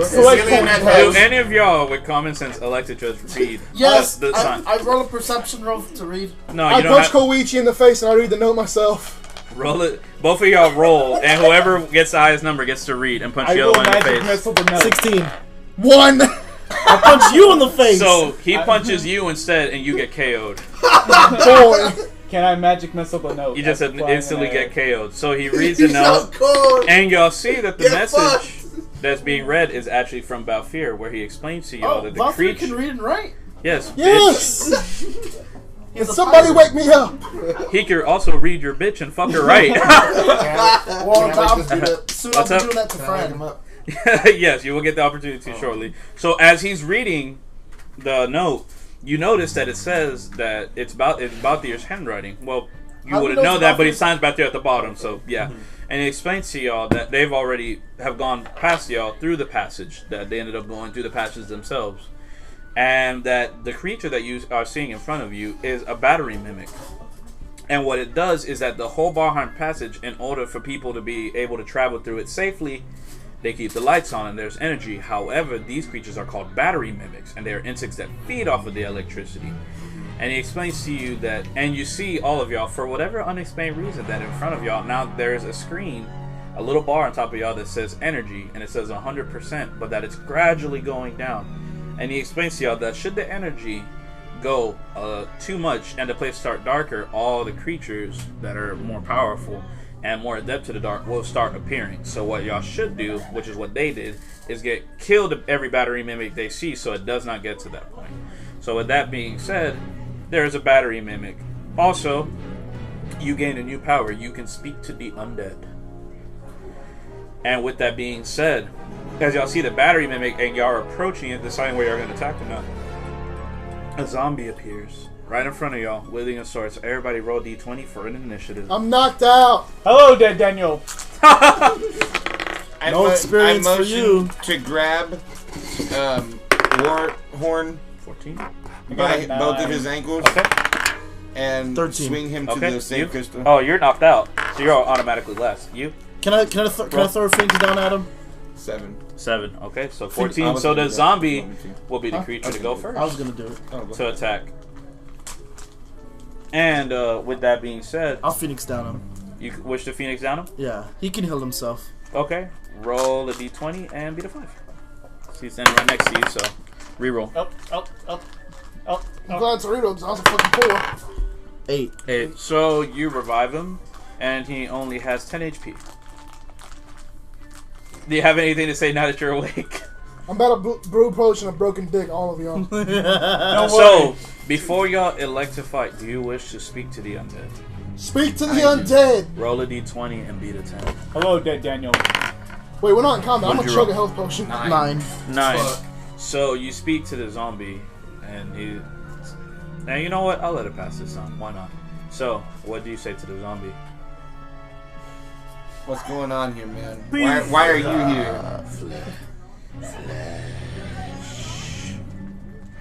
Select Sicilian point. head Do any of y'all with common sense like to just read? Yes, the sign? I roll a perception roll to read. No, I you don't punch have Koichi in the face and I read the note myself. roll it. Both of y'all roll, and whoever gets the highest number gets to read and punch I the roll other one in the magic face. missile the note. 16. 1. I punch you in the face. So he punches you instead, and you get KO'd. Boy. Can I magic missile the note? You just That's flying instantly in the get air. KO'd. So he reads the note, cold. and y'all see that the Get message fucked. that's being read is actually from Balfir, where he explains to y'all Oh, that the Valkyrie creature. can read and write. Yes. Yes. He's a Somebody pirate. wake me up. He can also read your bitch and fuck her right. Well, Can I make this I'll- soon I'll What's be up? doing that to Can I wake him Fred. up? Yes, you will get the opportunity to shortly. So as he's reading the note, you notice that it says that it's Balthier's handwriting. Well, you How do wouldn't you know know it's that, but he Balthier? signs back there at the bottom. So yeah, and he explains to y'all that they've already have gone past y'all through the passage. That they ended up going through the passage themselves, and that the creature that you are seeing in front of you is a battery mimic. And what it does is that the whole Valheim passage, in order for people to be able to travel through it safely, They keep the lights on and there's energy. However, these creatures are called battery mimics, and they are insects that feed off of the electricity. And he explains to you that, and you see all of y'all, for whatever unexplained reason, that in front of y'all, now there's a screen, a little bar on top of y'all that says energy, and it says 100%, but that it's gradually going down. And he explains to y'all that should the energy go too much and the place start darker, all the creatures that are more powerful and more adept to the dark will start appearing. So what y'all should do, which is what they did, is killed every battery mimic they see so it does not get to that point. So with that being said, there is a battery mimic. Also, you gain a new power. You can speak to the undead. And with that being said, as y'all see the battery mimic and y'all are approaching it, deciding where you're going to attack or not, a zombie appears right in front of y'all, wielding a sword. So everybody roll d20 for an initiative. I'm knocked out. Hello there, Daniel. No experience for you. To grab Warhorn 14. by both of his ankles Okay. and 13. swing him to Okay. the same crystal. Oh, you're knocked out. So you're automatically less. You? Can I throw Phoenix down at him? 7. 7. Okay, so I 14. was So gonna the do that. zombie Huh? will be the creature to go first I was gonna do it. Oh, go to ahead. attack. And with that being said, I'll Phoenix down him. you wish to Phoenix down him? Yeah, he can heal himself. Okay. Roll a d20 and beat a 5. So he's standing right next to you, so reroll. Up. I'm glad Cerritos was a fucking poor. 8. Hey, so you revive him, and he only has 10 HP. Do you have anything to say now that you're awake? I'm about to brew potion of broken dick, all of y'all. Don't So, worry. before y'all elect to fight, do you wish to speak to the undead? Speak to the undead. Roll a d20 and beat a 10. Hello there, Daniel. Wait, we're not in combat. I'm What'd gonna you chug roll? a health potion. 9. 9. Fuck. So you speak to the zombie, and he. Now you know what? I'll let it pass this time. Why not? So, what do you say to the zombie? What's going on here, man? Why are you here?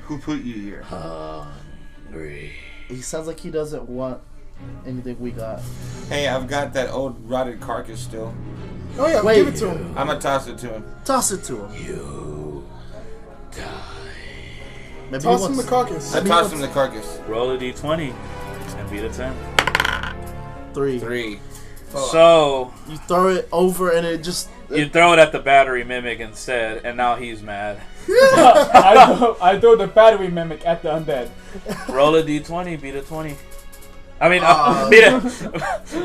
Who put you here? He sounds like he doesn't want anything we got. Hey, I've got that old rotted carcass still. Oh yeah, Wait. give it to him. I'm gonna toss it to him. Toss it to him. You die. Maybe Toss he him wants, the carcass. I tossed him the carcass. Roll a d20 and beat a 10. 3. 3. So, You throw it over and it just... you throw it at the battery mimic instead, and now he's mad. I throw the battery mimic at the undead. Roll a d20, beat a 20. I mean, beat a...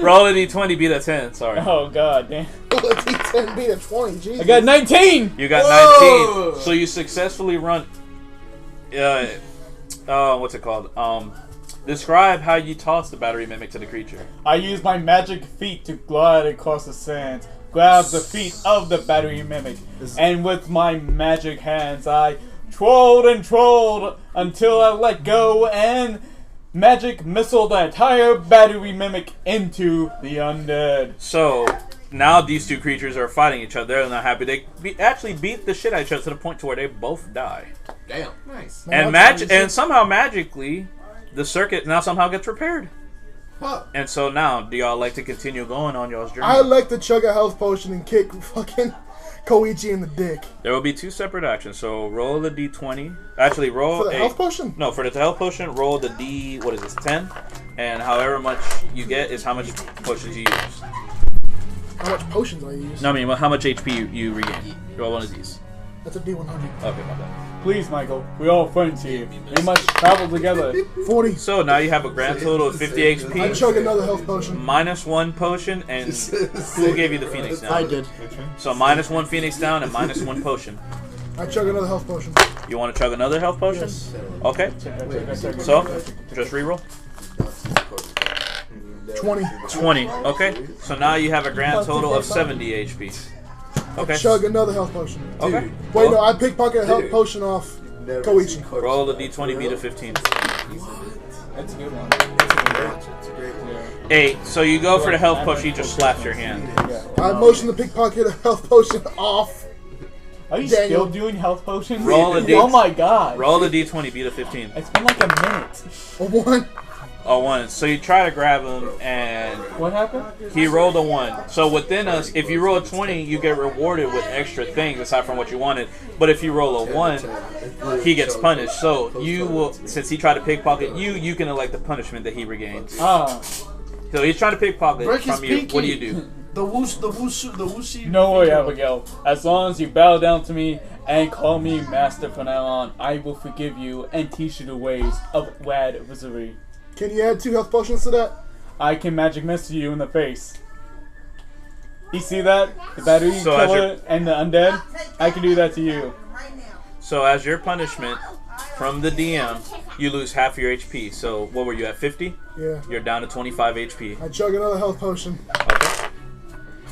roll a d20, beat a 10, sorry. Oh god damn. Let's eat 10 beat a 20. Jesus. I got 19! You got Whoa! 19. So you successfully run... what's it called? Describe how you toss the battery mimic to the creature. I use my magic feet to glide across the sand, grab the feet of the battery mimic, and with my magic hands I trolled and trolled until I let go and magic missile the entire battery mimic into the undead. So, now these two creatures are fighting each other. They're not happy. They actually beat the shit out of each other to the point to where they both die. Damn. Nice. And somehow magically, the circuit now somehow gets repaired. Huh. And so now, do y'all like to continue going on y'all's journey? I like to chug a health potion and kick fucking Koichi in the dick. There will be 2 separate actions. So roll the d20. Actually, roll For the a health potion? No, for the health potion, roll the d. What is this? 10. And however much you get is how much potions you use. How much potions I use? No, I mean how much HP you regain. Roll one of these. That's a D100. Okay, my bad. Please, Michael, we're all friends here. We must travel together. 40. So now you have a grand total of 50 I HP, chug another health potion. minus 1 potion, and who gave you the Phoenix down? I did. So minus 1 Phoenix down and minus 1 potion. I chug another health potion. You want to chug another health potion? Yes. Okay. So just reroll. 20. 20. Okay. So now you have a grand total of 70 HP. Okay. Chug another health potion. Okay. Wait, no, I pickpocket a health potion off Koichi. Roll the d20, beat a 15. That's a good one. 8. So you go for the health potion, he just slaps your hand. I motion to pickpocket a health potion off. Are you Daniel. still doing health potions? Roll a d- Oh my god. Roll the d20, beat a 15. It's been like a minute. A 1. A 1. So you try to grab him, and What happened? he rolled a 1. So within us, if you roll a 20, you get rewarded with extra things aside from what you wanted. But if you roll a 1, he gets punished. So you will, since he tried to pickpocket you, you can elect the punishment that he regains. Ah, So he's trying to pickpocket Break his from you. pinky. What do you do? The whooshy. no worry, Abigail. As long as you bow down to me and call me master from now on, I will forgive you and teach you the ways of wad wizardry. Can you add 2 health potions to that? I can magic missile you in the face. You see that? The battery So as killer and the undead? I can do that to you. So as your punishment from the DM, you lose half your HP. So what were you at, 50? Yeah. You're down to 25 HP. I chug another health potion. Okay.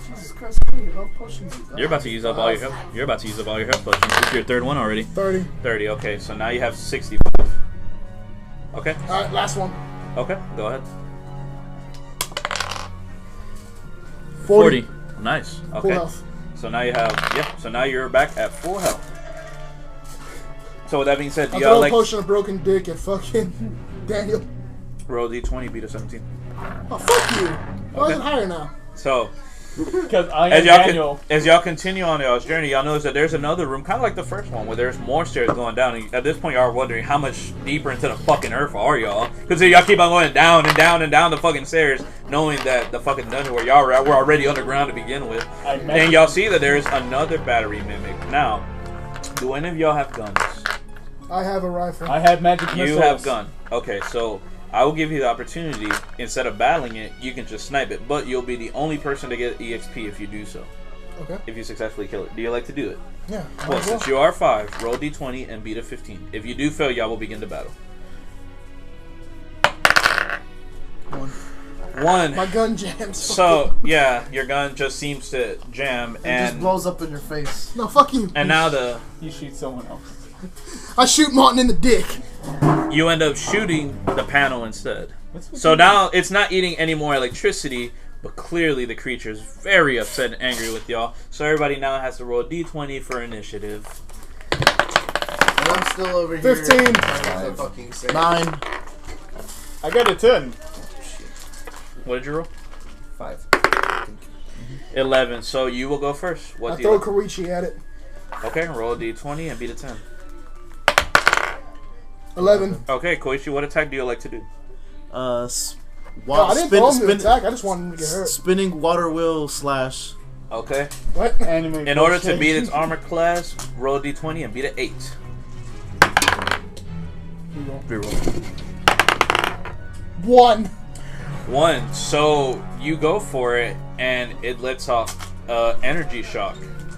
Jesus Christ, how many health potions you got? You're about to use up all your health. You're about to use up all your health potions. It's your third one already. 30. 30. Okay. So now you have 65. Okay. Alright, last one. Okay. Go ahead. 40. Nice. Full Okay. health. So now you have So now you're back at full health. So with that being said, do I you throw a like potion of broken dick at fucking Daniel. roll D20, beat a 17? Oh, fuck you. Why is it higher now? So Because I as am Daniel. as y'all continue on y'all's journey, y'all notice that there's another room, kind of like the first one, where there's more stairs going down. And at this point, y'all are wondering how much deeper into the fucking earth are y'all? Because y'all keep on going down and down and down the fucking stairs, knowing that the fucking dungeon where y'all were at, we're already underground to begin with. And y'all see that there's another battery mimic. Now, do any of y'all have guns? I have a rifle. I have magic missiles. You have gun. Okay, so I will give you the opportunity, instead of battling it, you can just snipe it, but you'll be the only person to get EXP if you do so. Okay. If you successfully kill it. Do you like to do it? Yeah. Well, since you are 5, roll D20 and beat a 15. If you do fail, y'all will begin the battle. 1. My gun jams. So, yeah, your gun just seems to jam, It just and blows up in your face. No, fuck you. now the You shoot someone else. I shoot Martin in the dick. you end up shooting the panel instead. So now it's not eating any more electricity, but clearly the creature is very upset and angry with y'all. So everybody now has to roll D20 for initiative. And I'm still over here. 15. trying to fucking say 9. I got a 10. What did you roll? 5. 11. So you will go first. What I do throw you? Karichi at it. Okay, roll a D20 and beat a 10. 11. Okay, Koichi, what attack do you like to do? No, I didn't throw him to attack. I just wanted him to get hurt. Spinning water wheel slash. Okay. What? Anime In order to bullshit. beat its armor class, roll a D20 and beat an 8. Reroll. 1. 1. So you go for it, and it lets off energy shock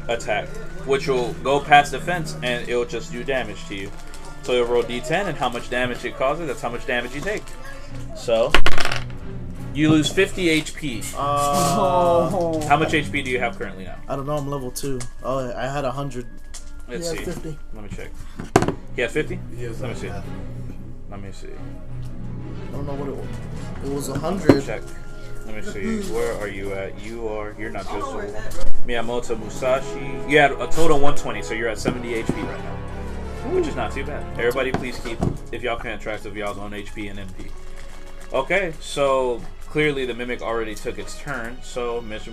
attack, which will go past defense, and it will just do damage to you. So you'll roll D10, and how much damage it causes, that's how much damage you take. So you lose 50 HP. How much HP do you have currently now? I don't know. I'm level 2. Oh, I had 100. Let's Yeah, see. 50. Let me check. He has 50? Yes, Let me see. Let me see. I don't know what it was. It was 100. Check. Let me see. Where are you at? You're not Joseph. Miyamoto Musashi. You had a total of 120, so you're at 70 HP right now. Which is not too bad. Everybody please keep, if y'all can't track of y'all's own HP and MP. Okay, so clearly the Mimic already took its turn, so Mr.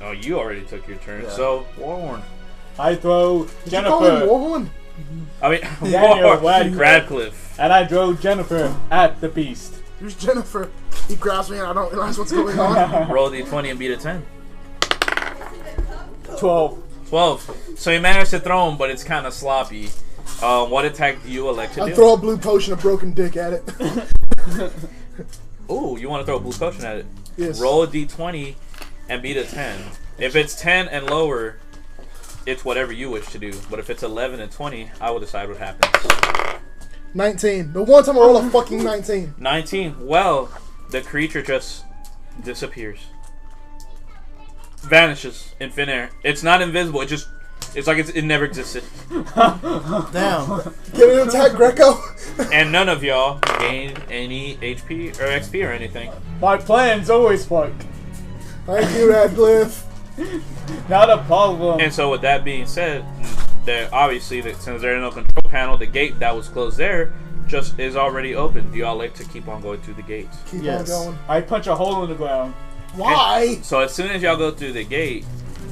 Oh, you already took your turn, so Warhorn. I throw Did you call him Jennifer. Warhorn? I mean, Daniel Radcliffe. Radcliffe. And I throw Jennifer at the beast. Who's Jennifer? He grabs me and I don't realize what's going on. Roll D20 and beat a 10. 12. 12. So you managed to throw him, but it's kind of sloppy. What attack do you elect to I do? throw a blue potion of broken dick at it. Ooh, you want to throw a blue potion at it? Yes. Roll a D20 and beat a 10. If it's 10 and lower, it's whatever you wish to do. But if it's 11 and 20, I will decide what happens. 19. The one time I roll a fucking 19. 19. Well, the creature just disappears. Vanishes in thin air. It's not invisible. It's like it never existed. Damn. Can we attack Greco? And none of y'all gained any HP or XP or anything. My plans always work. Thank you, Radcliffe. Not a problem. And so with that being said, there obviously, since there's no control panel, the gate that was closed there just is already open. Do y'all like to keep on going through the gates? Keep Yes. on going. I punch a hole in the ground. Why? So as soon as y'all go through the gate,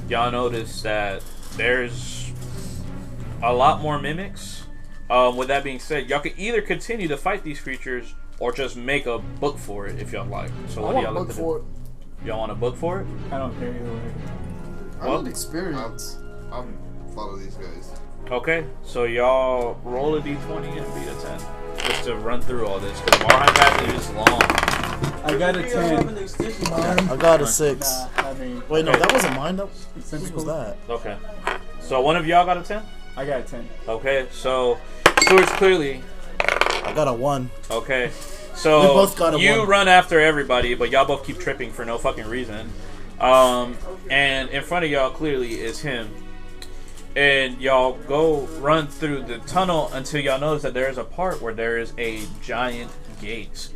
y'all notice that there's a lot more mimics. With that being said, y'all can either continue to fight these creatures or just make a book for it if y'all like. So I what do want y'all to like look to for do? it. Y'all want a book for it? I don't care either way. I Well, need experience. I'll follow these guys. Okay, so y'all roll a d20 and beat a 10. Just to run through all this, because Marheim Passage is long. I got a 10. I got a 6. Nah, I mean, Wait, no, Okay. that wasn't mine. That it's was that. Okay. So one of y'all got a 10? I got a 10. Okay, so Stewart's clearly. I got a 1. Okay. So We both got a you 1. run after everybody, but y'all both keep tripping for no fucking reason. And in front of y'all clearly is him. And y'all go run through the tunnel until y'all notice that there is a part where there is a giant gate.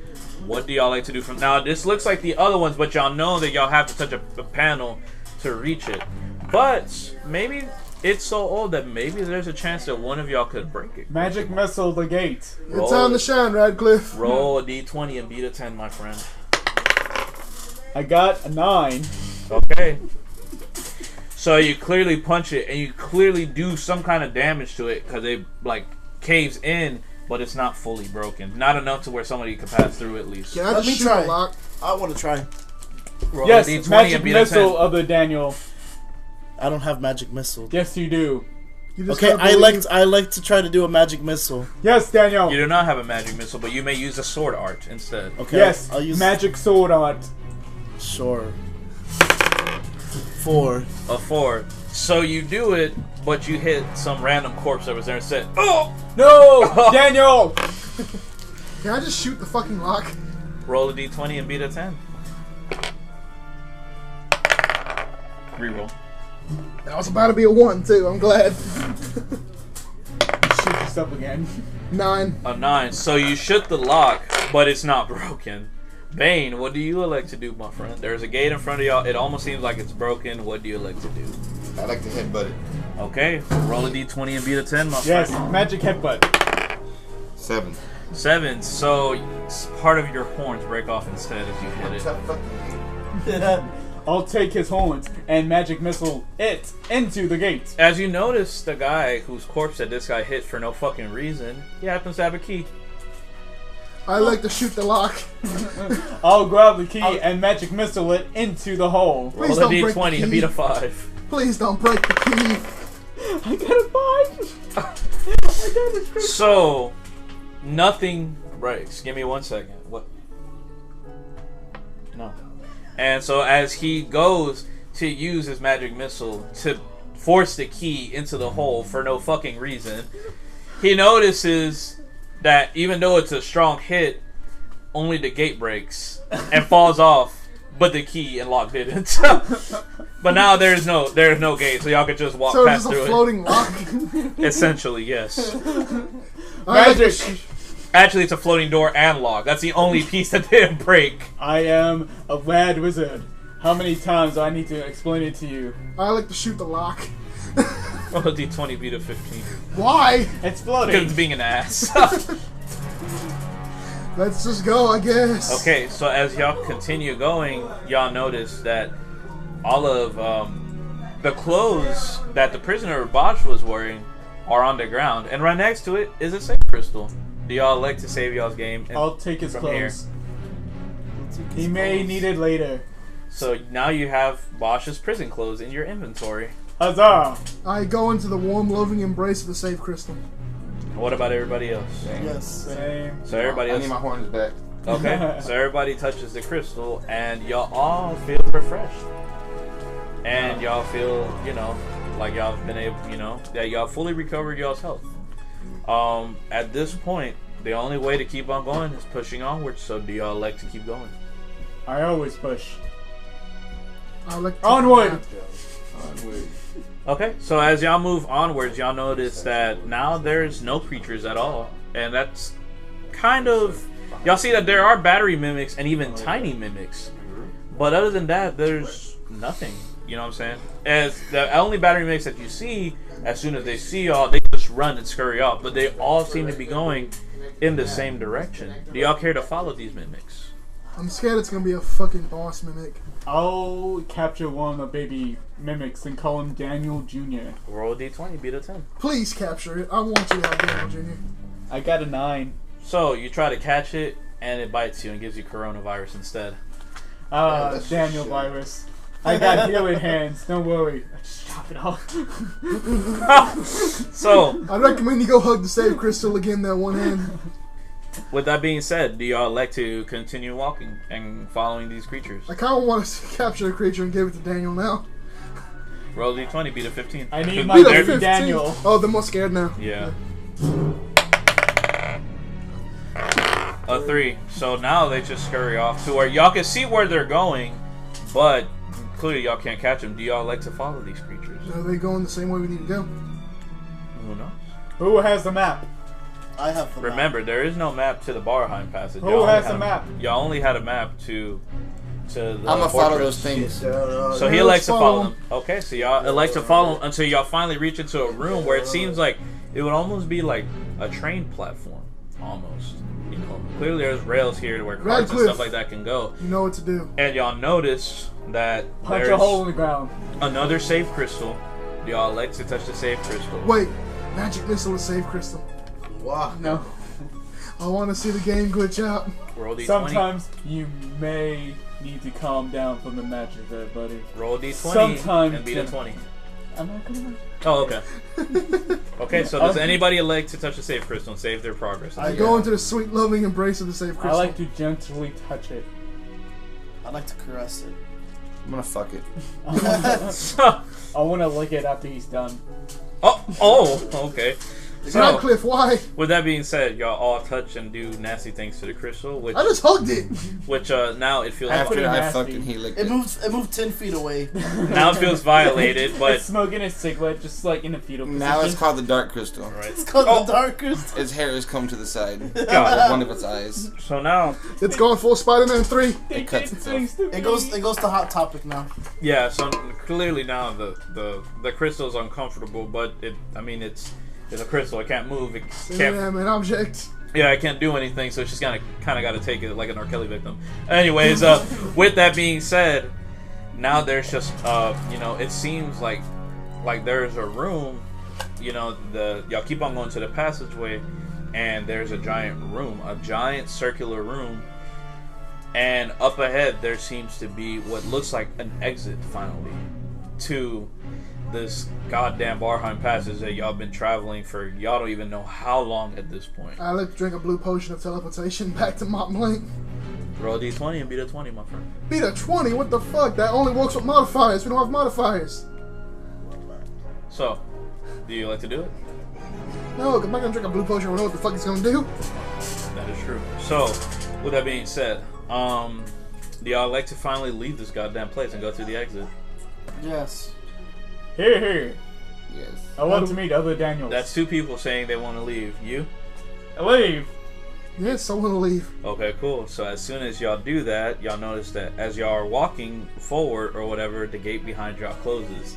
What do y'all like to do from now? This looks like the other ones, but y'all know that y'all have to touch a panel to reach it. But maybe it's so old that maybe there's a chance that one of y'all could break it. Magic missile the gate. It's time to shine, Radcliffe. Roll a d20 and beat a 10, my friend. I got a 9. Okay. So you clearly punch it, and you clearly do some kind of damage to it because it like caves in, but it's not fully broken. Not enough to where somebody could pass through at least. Can I Let just me shoot try. the lock? I want to try. Roll Yes, a d20 magic and beat a missile 10. of the Daniel. I don't have magic missile. Yes, you do. You just Okay, gotta I believe. like to try to do a magic missile. Yes, Daniel. You do not have a magic missile, but you may use a sword art instead. Okay, Yes, I'll use magic sword art. Sure. 4. A 4. So you do it, but you hit some random corpse that was there and said, "Oh!" No, Daniel. Can I just shoot the fucking lock? Roll a d20 and beat a 10. Reroll. That was about to be a 1 too. I'm glad. Shoot yourself again. 9. A 9. So you shoot the lock, but it's not broken. Bane, what do you like to do, my friend? There's a gate in front of y'all. It almost seems like it's broken. What do you like to do? I like to headbutt it. Okay, roll a d20 and beat a 10, my Yes, friend. magic headbutt. 7. 7. So part of your horns break off instead if you hit it. I'll take his horns and magic missile it into the gate. As you notice, the guy whose corpse that this guy hit for no fucking reason, he happens to have a key. I like to shoot the lock. I'll grab the key and magic missile it into the hole. Please Roll a don't break the d20 and key. beat a 5. Please don't break the key. I got a 5. So, nothing breaks. Give me 1 second. What? No. And so as he goes to use his magic missile to force the key into the hole for no fucking reason, he notices that even though it's a strong hit, only the gate breaks and falls off, but the key and lock didn't. But now there's no gate, so y'all could just walk So past it's just through a floating lock. it. Essentially, yes. I like to Magic. Actually, it's a floating door and lock. That's the only piece that didn't break. I am a rad wizard. How many times do I need to explain it to you? I like to shoot the lock. Roll a d20 beat a 15. Why? It's Because floating. it's being an ass. Let's just go, I guess. Okay, so as y'all continue going, y'all notice that all of the clothes that the prisoner Bosch was wearing are on the ground, and right next to it is a save crystal. Do y'all like to save y'all's game? I'll take his from here. clothes. He may need it later. So now you have Bosch's prison clothes in your inventory. Huzzah! I go into the warm, loving embrace of the safe crystal. What about everybody else? Yes. Same. So everybody I else. need my horns back. Okay, so everybody touches the crystal, and y'all all feel refreshed. And y'all feel, like y'all have been able, that y'all fully recovered y'all's health. At this point, the only way to keep on going is pushing onwards, so do y'all like to keep going? I always push. I like to Onward! Okay, so as y'all move onwards, y'all notice that now there's no creatures at all. And that's kind of... Y'all see that there are battery mimics and even tiny mimics. But other than that, there's nothing. You know what I'm saying? As the only battery mimics that you see, as soon as they see y'all, they just run and scurry off. But they all seem to be going in the same direction. Do y'all care to follow these mimics? I'm scared it's gonna be a fucking boss mimic. I'll capture one of the baby mimics and call him Daniel Jr. Roll a d20, beat a 10. Please capture it. I want you to have Daniel Jr. I got a 9. So you try to catch it, and it bites you and gives you coronavirus instead. that's Daniel shit. virus. I got healing hands. Don't worry. I just chop it off. So, I recommend you go hug the save crystal again. That one hand. with that being said, do y'all elect to continue walking and following these creatures? I kind of want to capture a creature and give it to Daniel now. Roll a d20, beat a 15. I need Beat my a baby 15. Daniel. Oh, they're more scared now. Yeah. A 3. So now they just scurry off to where y'all can see where they're going, but clearly y'all can't catch them. Do y'all like to follow these creatures? Are they going the same way we need to go? Who knows? Who has the map? I have the map. Remember, there is no map to the Barheim passage. Who Y'all has only the had map? Y'all only had a map to the I'm gonna follow those fortress. things. So he Yeah, elects let's to follow follow them. Okay, so y'all elect to follow them until y'all finally reach into a room where it seems like it would almost be like a train platform, almost. You know, clearly there's rails here where carts and Radcliffe. stuff like that can go. You know what to do. And y'all notice that Punch a there's hole in the ground. another save crystal. Do y'all elect to touch the save crystal? Wait, magic missile to save crystal. Wow. No. I want to see the game glitch out. Roll d20. Sometimes you may need to calm down from the magic there, buddy. Roll d20 Sometimes and beat a you- 20. I'm not gonna. Oh, okay. Okay, so does anybody elect to touch the save crystal and save their progress? I go into the sweet, loving embrace of the save I crystal. like to gently touch it. I like to caress it. I'm gonna fuck it. I want to lick it after he's done. oh, okay. So, Radcliffe, why? with that being said, y'all all touch and do nasty things to the crystal, which I just hugged it. now it feels Pretty After I nasty. fucked and he licked It it. moved 10 feet away. now it feels violated, It's but smoking a cigarette, just like in a fetal position. Now it's called the Dark Crystal. right. It's called the darkest. Its hair has come to the side. God. One of its eyes. So now, It's going full Spider-Man 3. They It cuts did itself. things to It me. goes to Hot Topic now. yeah. So clearly now the crystal's uncomfortable, but it's a crystal. It can't move. It can't. Yeah, man, object. Yeah, I can't do anything, so it's just kind of got to take it like an R. Kelly victim. Anyways, with that being said, now there's just it seems like there's a room. Y'all keep on going to the passageway, and there's a giant circular room, and up ahead there seems to be what looks like an exit finally to this goddamn Barheim passage that y'all been traveling for y'all don't even know how long at this point. I like to drink a blue potion of teleportation back to Mont Blanc. Roll a d20 and beat a 20, my friend. Beat a 20? What the fuck? That only works with modifiers. We don't have modifiers. So, do you like to do it? No, I'm not gonna drink a blue potion. I don't know what the fuck it's gonna do. That is true. So, with that being said, do y'all like to finally leave this goddamn place and go through the exit? Yes. Here. Yes. I want to meet other Daniels. That's two people saying they want to leave. You? Leave. Yes, I wanna leave. Okay, cool. So as soon as y'all do that, y'all notice that as y'all are walking forward or whatever, the gate behind y'all closes.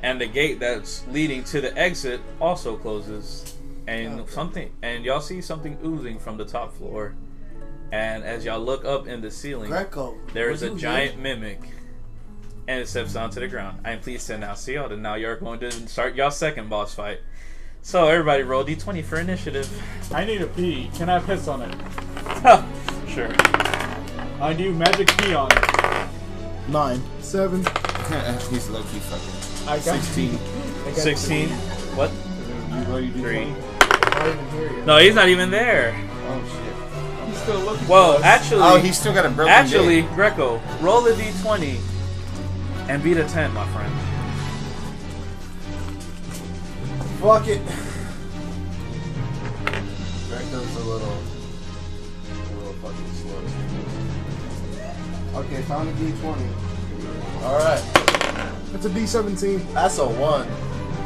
And the gate that's leading to the exit also closes. And and y'all see something oozing from the top floor. And as y'all look up in the ceiling, Greco. there is were a you giant mimic. And it steps onto the ground. I am pleased to announce to y'all that now you're going to start y'all second boss fight. So everybody roll d20 for initiative. I need a pee. Can I piss on it? Sure. I do magic pee on it. 9. 7. He's low key fucking. I got 16. I got 16. What? You 3. I don't even hear you. No, he's not even there. Oh shit. I'm still looking. Well, for us. actually, Oh, he's still got a broken gate. Greco, roll a d20 and beat a 10, my friend. Fuck it. Greco's a little fucking slow. Okay, found a D20. Alright. That's a D17. That's a 1.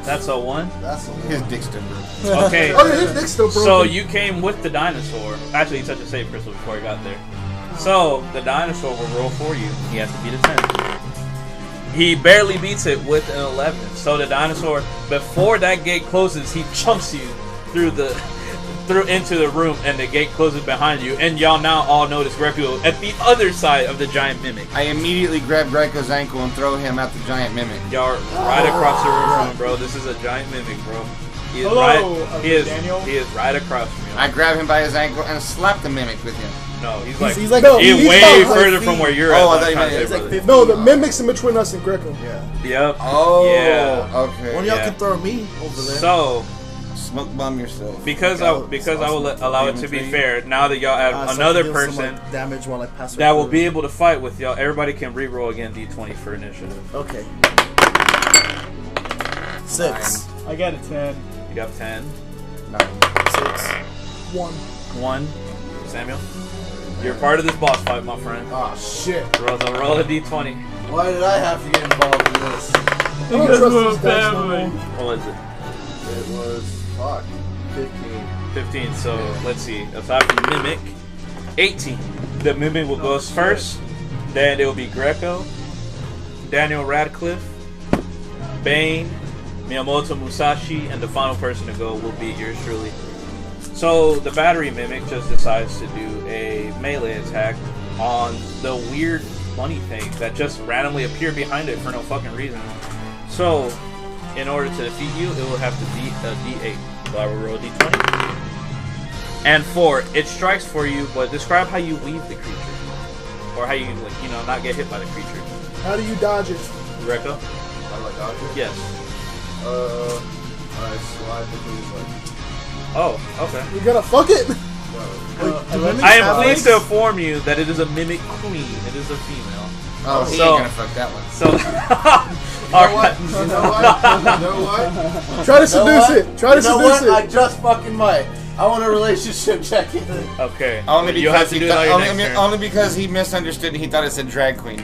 That's a 1. That's a His 1. dick's still broken. Okay. Oh, yeah, his dick's still broken. So you came with the dinosaur. Actually, you touched a save crystal before he got there. So the dinosaur will roll for you. He has to beat a 10. He barely beats it with an 11. So the dinosaur, before that gate closes, he chunks you through the through into the room, and the gate closes behind you, and y'all now all notice Greco at the other side of the giant mimic. I immediately grab Greco's ankle and throw him at the giant mimic. Y'all are right across the room from him, bro. This is a giant mimic, bro. He is Daniel. He is right across from you. I grab him by his ankle and slap the mimic with him. No, he's like no, he's he's way about further 5 from feet. where you're Oh, I at. thought you meant Like it's like 50. No, the mimic's in between us and Greco. Yeah. Yep. Oh, Yeah. okay. One of y'all Yeah. can throw me over there. So Smoke bomb yourself. because I will allow it to be fair. Now that y'all add So another I can deal some, person like, damage while I pass her that will through. be able to fight with y'all, everybody can re-roll again D20 for initiative. Okay. 6. I got a 10. You got 10, 9. 6. 1. Samuel, you're part of this boss fight, my friend. Oh shit! Roll a D20. Why did I have to get involved in this? I don't Because trust we're these dice no family. more. What is it? It was 15. 15. So let's see. Aside from Mimic, 18. The Mimic will go first. Then it will be Greco, Daniel Radcliffe, Bane, Miyamoto Musashi, and the final person to go will be yours truly. So the battery mimic just decides to do a melee attack on the weird bunny thing that just randomly appeared behind it for no fucking reason. So in order to defeat you, it will have to beat a D8. So I will roll a D20. And 4, it strikes for you, but describe how you leave the creature. Or how you, like, you know, not get hit by the creature. How do you dodge it? Greco? How do I dodge it? Yes. I slide between his legs. Oh, okay. You gotta fuck it? No. Do mimics I am have pleased legs? to inform you that it is a mimic queen. It is a female. Oh, he So- ain't gonna fuck that one. So, You know what? You know what? You know what? Try to seduce it. Try to You know seduce what? I it. just fucking might. I want a relationship check it. Okay. Only But you'll have because to he do it on your thought, next turn. only because he misunderstood and he thought it said drag queen.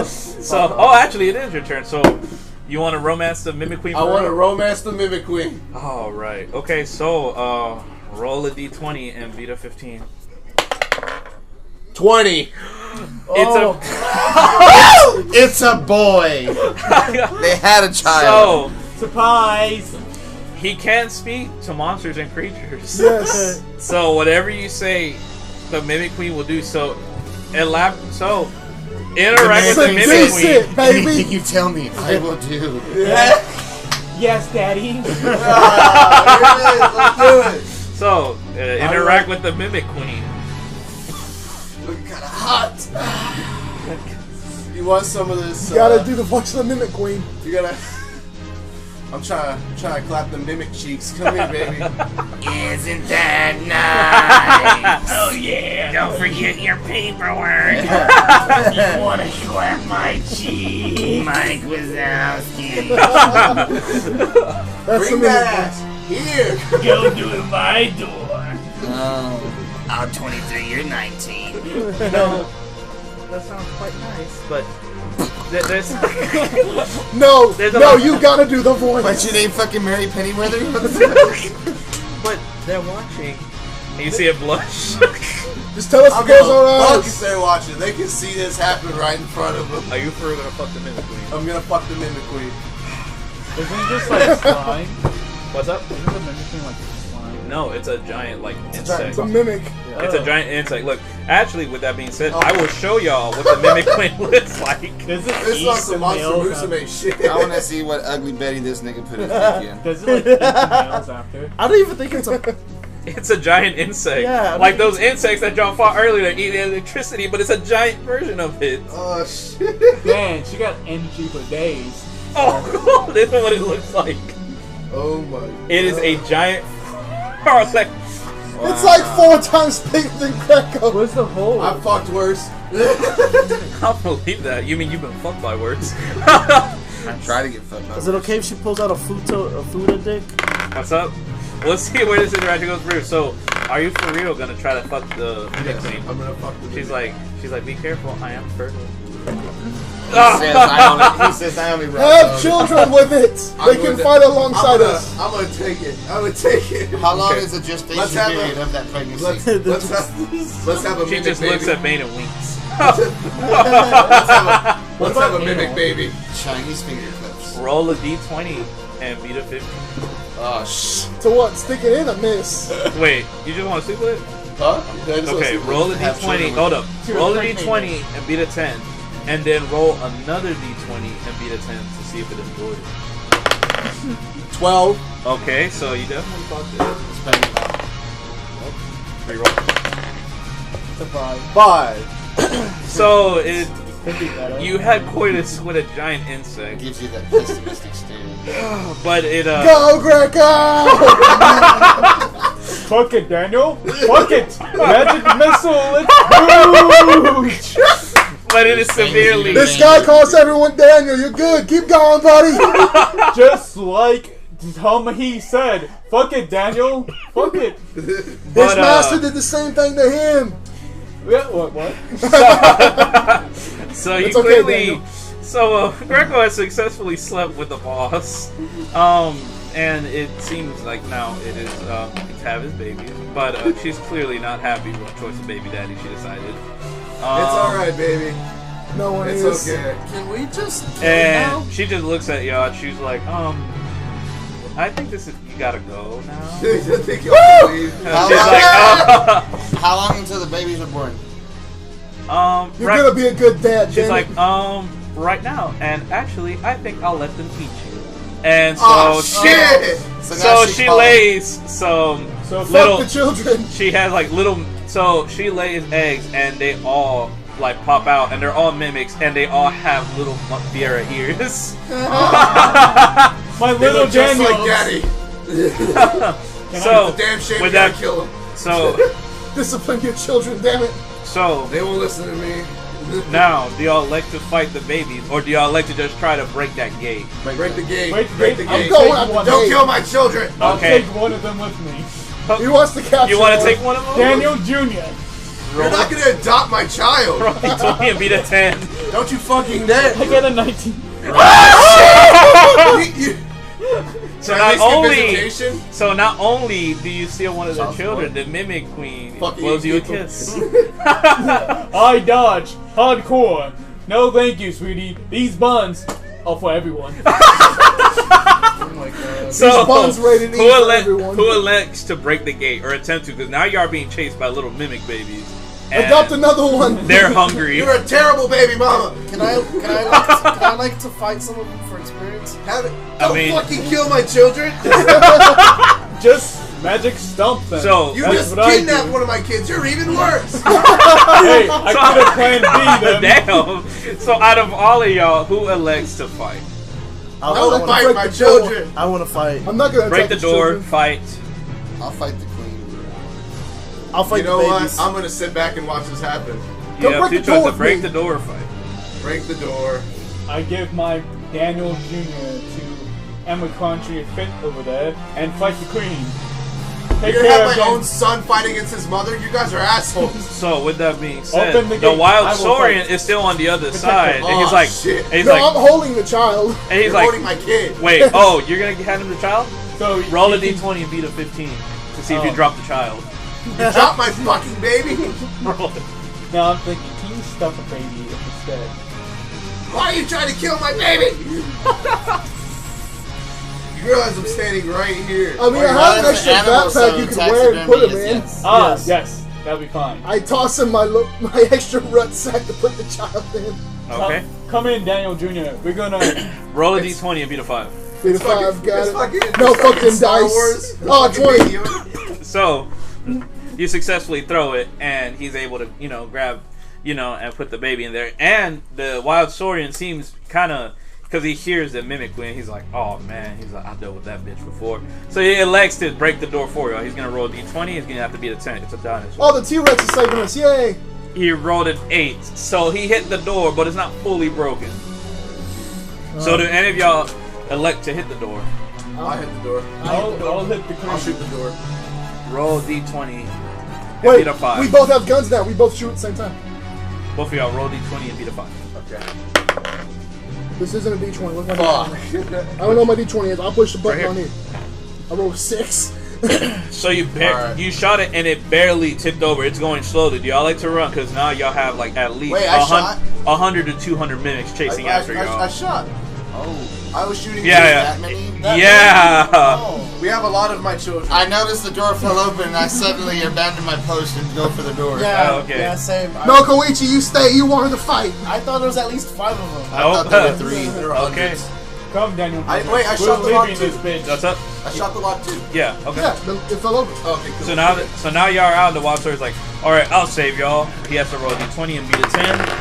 So, oh, actually, it is your turn. So, you want to romance the mimic queen? I for want to real? romance the mimic queen. All right. Okay. So, roll a d20 and beat a 15. 20. It's a boy. They had a child. So Surprise! he can speak to monsters and creatures. Yes. So whatever you say, the mimic queen will do. So, interact with the mimic Seduce queen. it, Anything baby. you tell me, I will do. Yes, Daddy. Let's do it. So, interact with the mimic queen. Looking kind of hot. You want some of this? You gotta do the voice of the mimic queen. You gotta. I'm trying to clap the mimic cheeks. Come here, baby. Isn't that nice? Oh yeah! Don't forget your paperwork. You want to slap my cheek, Mike Wazowski? That's the Bring mimic that voice. ass here. Go to my door. Oh, I'm 23. You're 19. No, that sounds quite nice, but there's No, There's a no, lot- you gotta do the voice. What's your name? Fucking Mary Pennyweather? but they're watching. And you see it blush. Just tell us I'm the girls gonna are fuck if us. they're watching. They can see this happen right in front of them. Are you for real gonna fuck the mimic queen? I'm gonna fuck the mimic queen. Isn't it just like slime? What's up? Isn't the mimicking like slime? No, it's a giant like insect. It's a mimic. It's a giant insect. Look, actually, with that being said, I will show y'all what the mimic queen looks like. Does it This eat like some the Monster nails Musume shit. I want to see what ugly Betty this nigga put his dick in. Does it like eat the nails after? I don't even think it's a. It's a giant insect. Yeah, I like mean- those insects that y'all fought earlier that eat electricity, but it's a giant version of it. Oh shit. Man, she got energy for days. Oh, this is what it looks like. Oh my. It is a giant. like, It's like 4 times bigger than Greco. What's the hole? I fucked worse. I'll believe that. You mean you've been fucked by words? I try to get fucked up. Is it okay if she pulls out a Fuda dick? What's up? Let's see where this interaction goes through. So, are you for real gonna try to fuck the mimic queen? I'm gonna fuck the She's mimic. like, be careful, I am fertile. He says I only rock Have those. children with it. I'm They can going to- fight alongside us. I'm gonna take it. I'm gonna take it. How long Okay. is the gestation Let's have period a- of that pregnancy? Let's have a She mimic just baby. looks at Bane and winks. Let's have a mimic anal? baby. Chinese finger clips. Roll a d20 and beat a 50. Oh, shit. To what? Stick it in a miss. Wait, you just want to sleep with it? Huh? Yeah, I just Okay, wanna see roll a if I have d20. children Hold with up. You're Roll a impregnated. d20 and beat a 10. And then roll another d20 and beat a 10 to see if it enjoyed it. 12. Okay, so you definitely fucked it. Spend it now. Reroll. Surprise. 5. So it, Could be better. you had coitus with a giant insect, Gives you that pessimistic stare. but it Go, Greco! Fuck it, Daniel. Fuck it. Magic missile. It's huge. but it is severely. This guy calls everyone Daniel. You're good. Keep going, buddy. Just like he said. Fuck it, Daniel. Fuck it. His But, master did the same thing to him. Yeah, what? So you It's okay, clearly, Daniel. so Greco has successfully slept with the boss, and it seems like now it is to have his baby, but she's clearly not happy with the choice of baby daddy she decided. It's alright, baby. No one It's is. okay. Can we just kill And now? she just looks at y'all. And she's like, I think this is you gotta go now. I think you have to leave. She's like, How long until the babies are born? You're right- gonna be a good dad, She's Jenny. like, right now, and actually, I think I'll let them teach you. And so Oh, she, shit! So, so now she calling. lays some So little. Fuck the children. She has like little. So she lays eggs, and they all like pop out, and they're all mimics, and they all have little Viera ears. my They little look just Daniel. like daddy. So It's a damn shame with you gotta that, kill him. so Discipline your children, damn it. so They won't listen to me. now, do y'all like to fight the babies, or do y'all like to just try to break that gate? Break the gate. Wait, Break the I'm gate. going taking out the one. gate. Don't kill my children. I'll Okay. take one of them with me. He wants to capture You want to one. take one of them? Daniel Jr. You're not gonna adopt my child. Roll d20 and beat a 10. Don't you fucking dare. I got a 19. So At not least get only, visitation. so not only do you steal one of their children, the mimic queen Fucking blows you a people. kiss. I dodge. Hardcore. No thank you, sweetie. These buns are for everyone. So buns rated E who, for everyone. who elects to break the gate or attempt to? Because now you are being chased by little mimic babies. And Adopt another one. They're hungry. You're a terrible baby mama. Can I like to fight some of them for experience? Have it. I Don't mean- fucking kill my children. Just magic stump them. So You That's just what I kidnapped do. one of my kids. You're even worse. Hey, I could have planned B them. damn. So out of all of y'all, who elects to fight? I Don't wanna fight break my the door. children. I want to fight. I'm not gonna Break attack the door, children. fight. I'll fight the queen. I'll fight You know the what? babies. I'm gonna sit back and watch this happen. You Come have break two the door choices: with break me. the door or fight. Break the door. I give my Daniel Jr. to Emma Country fit over there and fight the queen. Take You're gonna care have of my them. own son fight against his mother. You guys are assholes. So with that being said, Open the the gate. wild I will Saurian fight. is still on the other Protect side, them. and he's Oh, like, shit. and he's No, like, I'm holding the child. and he's You're like, holding my kid. wait, oh, you're gonna hand him the child? So Roll a you can- d20 and beat a 15 to see if you Oh. drop the child. You dropped my fucking baby. Roll it. Now I'm thinking, can you stuff a baby instead? Why are you trying to kill my baby? You realize I'm standing right here. I mean, I Well, have an it's extra an animal, backpack so you can wear and taxidermy put him is in. yes. Ah, Yes. yes, that'll be fine. I toss him my extra rucksack to put the child in. Okay. Come in, Daniel Jr. We're gonna. Roll a d20 and beat a 5. Be the It's fucking- 5, got it's it. fucking- No it's fucking fucking Star dice. Wars. Oh, Fucking 20. video. So you successfully throw it, and he's able to, grab, and put the baby in there. And the wild Saurian seems kind of, because he hears the mimic queen, he's like, oh man, he's like, I dealt with that bitch before. So he elects to break the door for you. He's gonna roll a d20. He's gonna have to beat a 10. It's a dinosaur. Oh, the T-Rex is saving us. Yay. He rolled an 8, so he hit the door, but it's not fully broken. So do any of y'all elect to hit the door? I hit the door. I'll hit the queen. I'll shoot the door. Roll a d20 and Wait, beat a 5. we both have guns now. We both shoot at the same time. Both of y'all roll d20 and beat a 5. Okay. This isn't a D20. What's my Fuck. D20? I don't know what my D20 is. I'll push the button Right on here. here. I rolled a 6. So you Alright. you shot it and it barely tipped over. It's going slowly. Do y'all like to run? Because now y'all have like at least Wait, I shot? 100 to 200 mimics chasing after y'all. I shot. Oh. I was shooting Yeah, that many. Yeah. Oh. We have a lot of my children. I noticed the door fell open and I suddenly abandoned my post and go for the door. Yeah, Oh, okay. yeah, same. No, Koichi, you stay. You want her to fight. I thought there was at least 5 of them. I thought there were 3. There were Okay. hundreds. Come, Daniel. I We're shot the lock leaving too. this bitch. What's up? I shot the lock too. Yeah. Okay. Yeah, it fell over. Okay, cool. So now y'all are out. The Wild Sword's like, all right, I'll save y'all. He has to roll a d20 and beat a 10.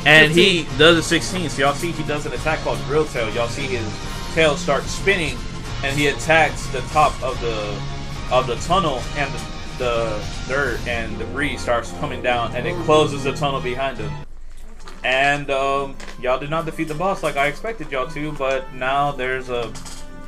And he does a 16. So y'all see he does an attack called Drill Tail. Y'all see his tail start spinning, and he attacks the top of the tunnel, and the dirt and debris starts coming down, and it closes the tunnel behind him. And y'all did not defeat the boss like I expected y'all to, but now there's a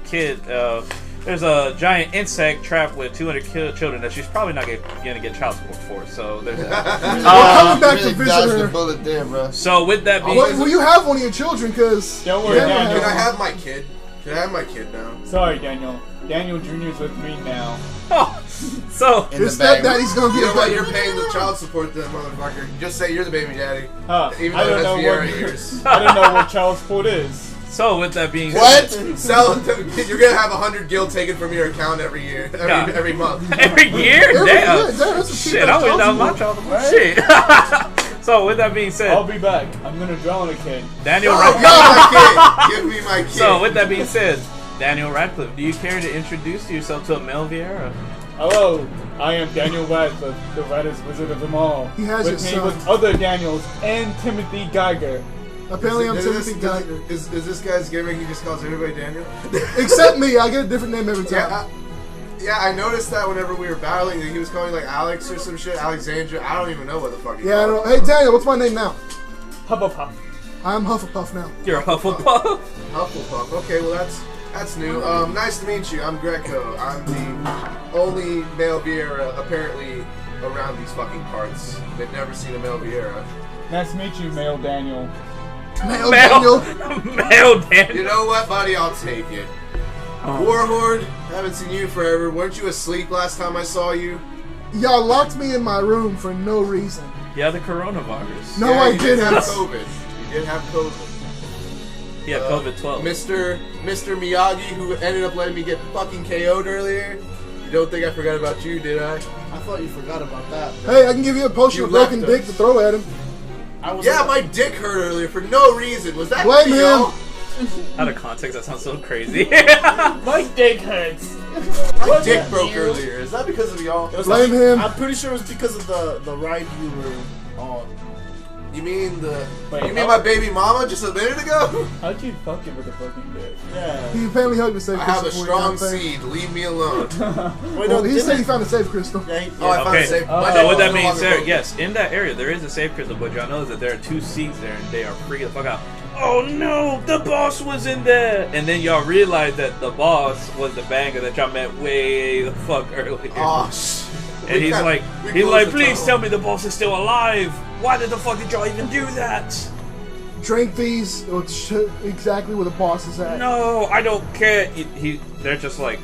kid. There's a giant insect trapped with 200 children that she's probably not gonna get child support for. So there's that. We're coming back really to visit dodged the her. bullet there, bro. So with that being, Well, you have one of your children, because... Don't worry, Yeah. Daniel. Can I have my kid? Can I have my kid now? Sorry, Daniel. Daniel Jr.'s with me now. so In Your the bag. stepdaddy's gonna be You know a what? baby. You're paying the child support to that motherfucker. Just say you're the baby daddy. Huh, Even I though don't it know has Vieira what ears. I don't know what child support is. So with that being What? Sell. You're gonna have 100 gil taken from your account every year, Yeah. every month. every year, Yeah, damn. that's a Shit, I wish that was my child support. Shit. So with that being said, I'll be back. I'm gonna drown a kid. Daniel Oh, Radcliffe. give me my kid. So with that being said, Daniel Radcliffe, do you care to introduce yourself to Mel Vieira? Hello, I am Daniel Radcliffe, the reddest wizard of them all. He has with your me son. with other Daniels and Timothy Geiger. Apparently, I'm Is Timothy Geiger. Is this guy's gimmick? He just calls everybody Daniel. Except me, I get a different name every time. Yeah, I noticed that whenever we were battling, that he was calling like Alex or some shit, Alexandra. I don't even know what the fuck. He Yeah, I called. don't. Hey, Daniel, what's my name now? Hufflepuff. I'm Hufflepuff now. You're a Hufflepuff. Hufflepuff. Okay, well that's new. Nice to meet you. I'm Greco. I'm the only male Vieira apparently around these fucking parts. They've never seen a male Vieira. Nice to meet you, male Daniel. Male Daniel. Mel Daniel. You know what, buddy? I'll take it. Warhorde, haven't seen you forever. Weren't you asleep last time I saw you? Y'all locked me in my room for no reason. Yeah, the coronavirus. No, yeah, I you did didn't. have COVID. You did have COVID. Yeah, COVID-12. Mr. Miyagi, who ended up letting me get fucking KO'd earlier. You don't think I forgot about you, did I? I thought you forgot about that. Hey, I can give you a potion You of broken left dick us. to throw at him. I was Yeah, my dick hurt earlier for no reason. Was that Blame me, him. y'all? Out of context, that sounds so crazy. My dick hurts. My dick broke earlier. Is that because of y'all? It was Blame him. I'm pretty sure it was because of the ride you were on. You mean Wait, you mean my baby mama just a minute ago? How'd you fuck it with a fucking dick? Yeah. He apparently hugged the safe I crystal. have a before he strong got back. seed. Leave me alone. Wait, Well, no, he said didn't- he found a safe crystal. Yeah, he, Oh, I yeah. found a Okay, safe. Oh. my so dick with that no being longer said, broken. yes, in that area there is a safe crystal, but y'all know that there are 2 seeds there, and they are freaking the fuck out. Oh no, the boss was in there! And then y'all realize that the boss was the banger that y'all met way the fuck earlier. Oh, shit. and he's like, please tell me the boss is still alive. Why did the fuck did y'all even do that? Drink these. It'll show exactly where the boss is at. No, I don't care. They're just like,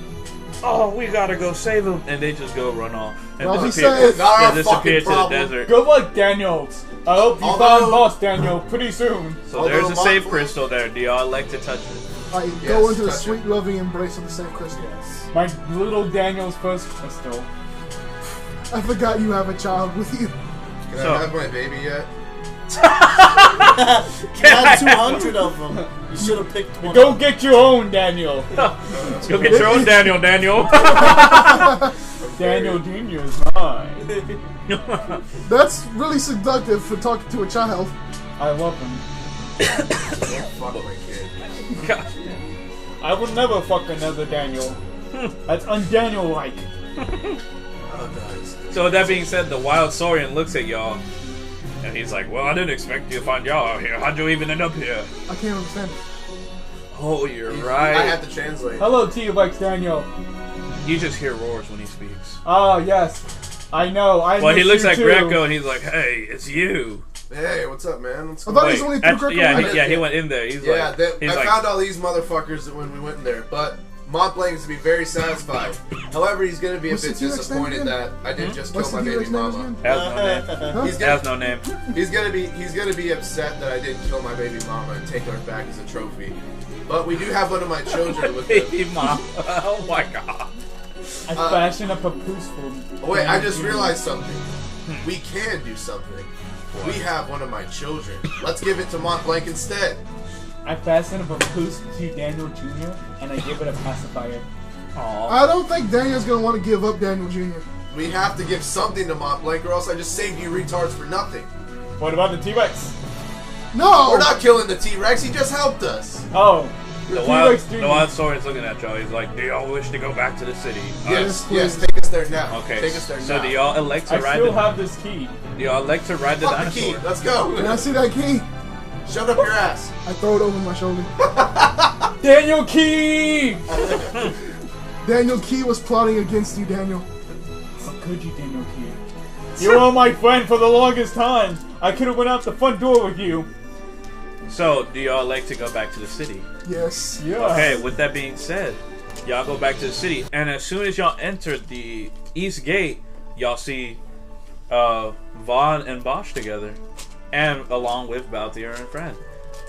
oh, we gotta go save him, and they just go run off and Well, he disappear. said- Not our They disappear fucking to the problem. desert. Good luck, Daniels. I hope you Although- find boss, Daniel, pretty soon. So there's a Although safe Monfort- crystal there. Do y'all like to touch it? Like, Yes, go into the touch sweet, loving embrace of the safe crystal. My little Daniel's first crystal. I forgot you have a child with you. Can So- I have my baby yet? You had 200 of them. You should have picked one. Go get your own, Daniel. Go get your own Daniel. Daniel Jr. is mine. That's really seductive for talking to a child. I love him. Fuck my kid. God. I will never fuck another Daniel. That's un-Daniel-like. Oh, guys. So with that being said, the wild saurian looks at y'all, and he's like, "Well, I didn't expect you to find y'all out here. How'd you even end up here?" I can't understand it. Oh, you're I right. had to translate. Hello, T-Rex Daniel. You just hear roars when he speaks. Ah, yes. I know. I Well, he miss looks you at too. Greco, and he's like, "Hey, it's you." Hey, what's up, man? What's I going thought on? he was only Actually, through yeah, Greco. he went in there. He's Yeah, like, he's I like, found all these motherfuckers when we went in there, but Mont Blanc is to be very satisfied. However, he's going to be a What's bit the T-Rex name disappointed again? that I didn't just What's kill the my baby T-Rex name mama. again? Has no name. He's Has gonna, no name. he's gonna be upset that I didn't kill my baby mama and take her back as a trophy. But we do have one of my children with him. Baby mom. Oh my god. I fashion a papoose for. Oh, wait, I just realized something. We can do something. We have one of my children. Let's give it to Mont Blanc instead. I fasten a papoose to Daniel Jr. and I give it a pacifier. Aw. I don't think Daniel's gonna want to give up Daniel Jr. We have to give something to Mont Blanc, or else I just saved you retards for nothing. What about the T-Rex? No! We're not killing the T-Rex. He just helped us. Oh, The T-Rex Jr. wild sword is looking at y'all. He's like, "Do y'all wish to go back to the city?" Yes, please. yes. Take us there now. Okay. Take us there So now. do y'all elect to I ride still the? have this key. Do y'all elect to ride the Fuck the key. dinosaur? Let's go. Can I see that key? Shut up your ass. I throw it over my shoulder. Daniel Key! Daniel Key was plotting against you, Daniel. How could you, Daniel Key? You were my friend for the longest time. I could have went out the front door with you. So do y'all elect to go back to the city? Yes. Yeah. Okay. With that being said, y'all go back to the city, and as soon as y'all enter the east gate, y'all see Vaughn and Bosch together, and along with Balthier and Friend.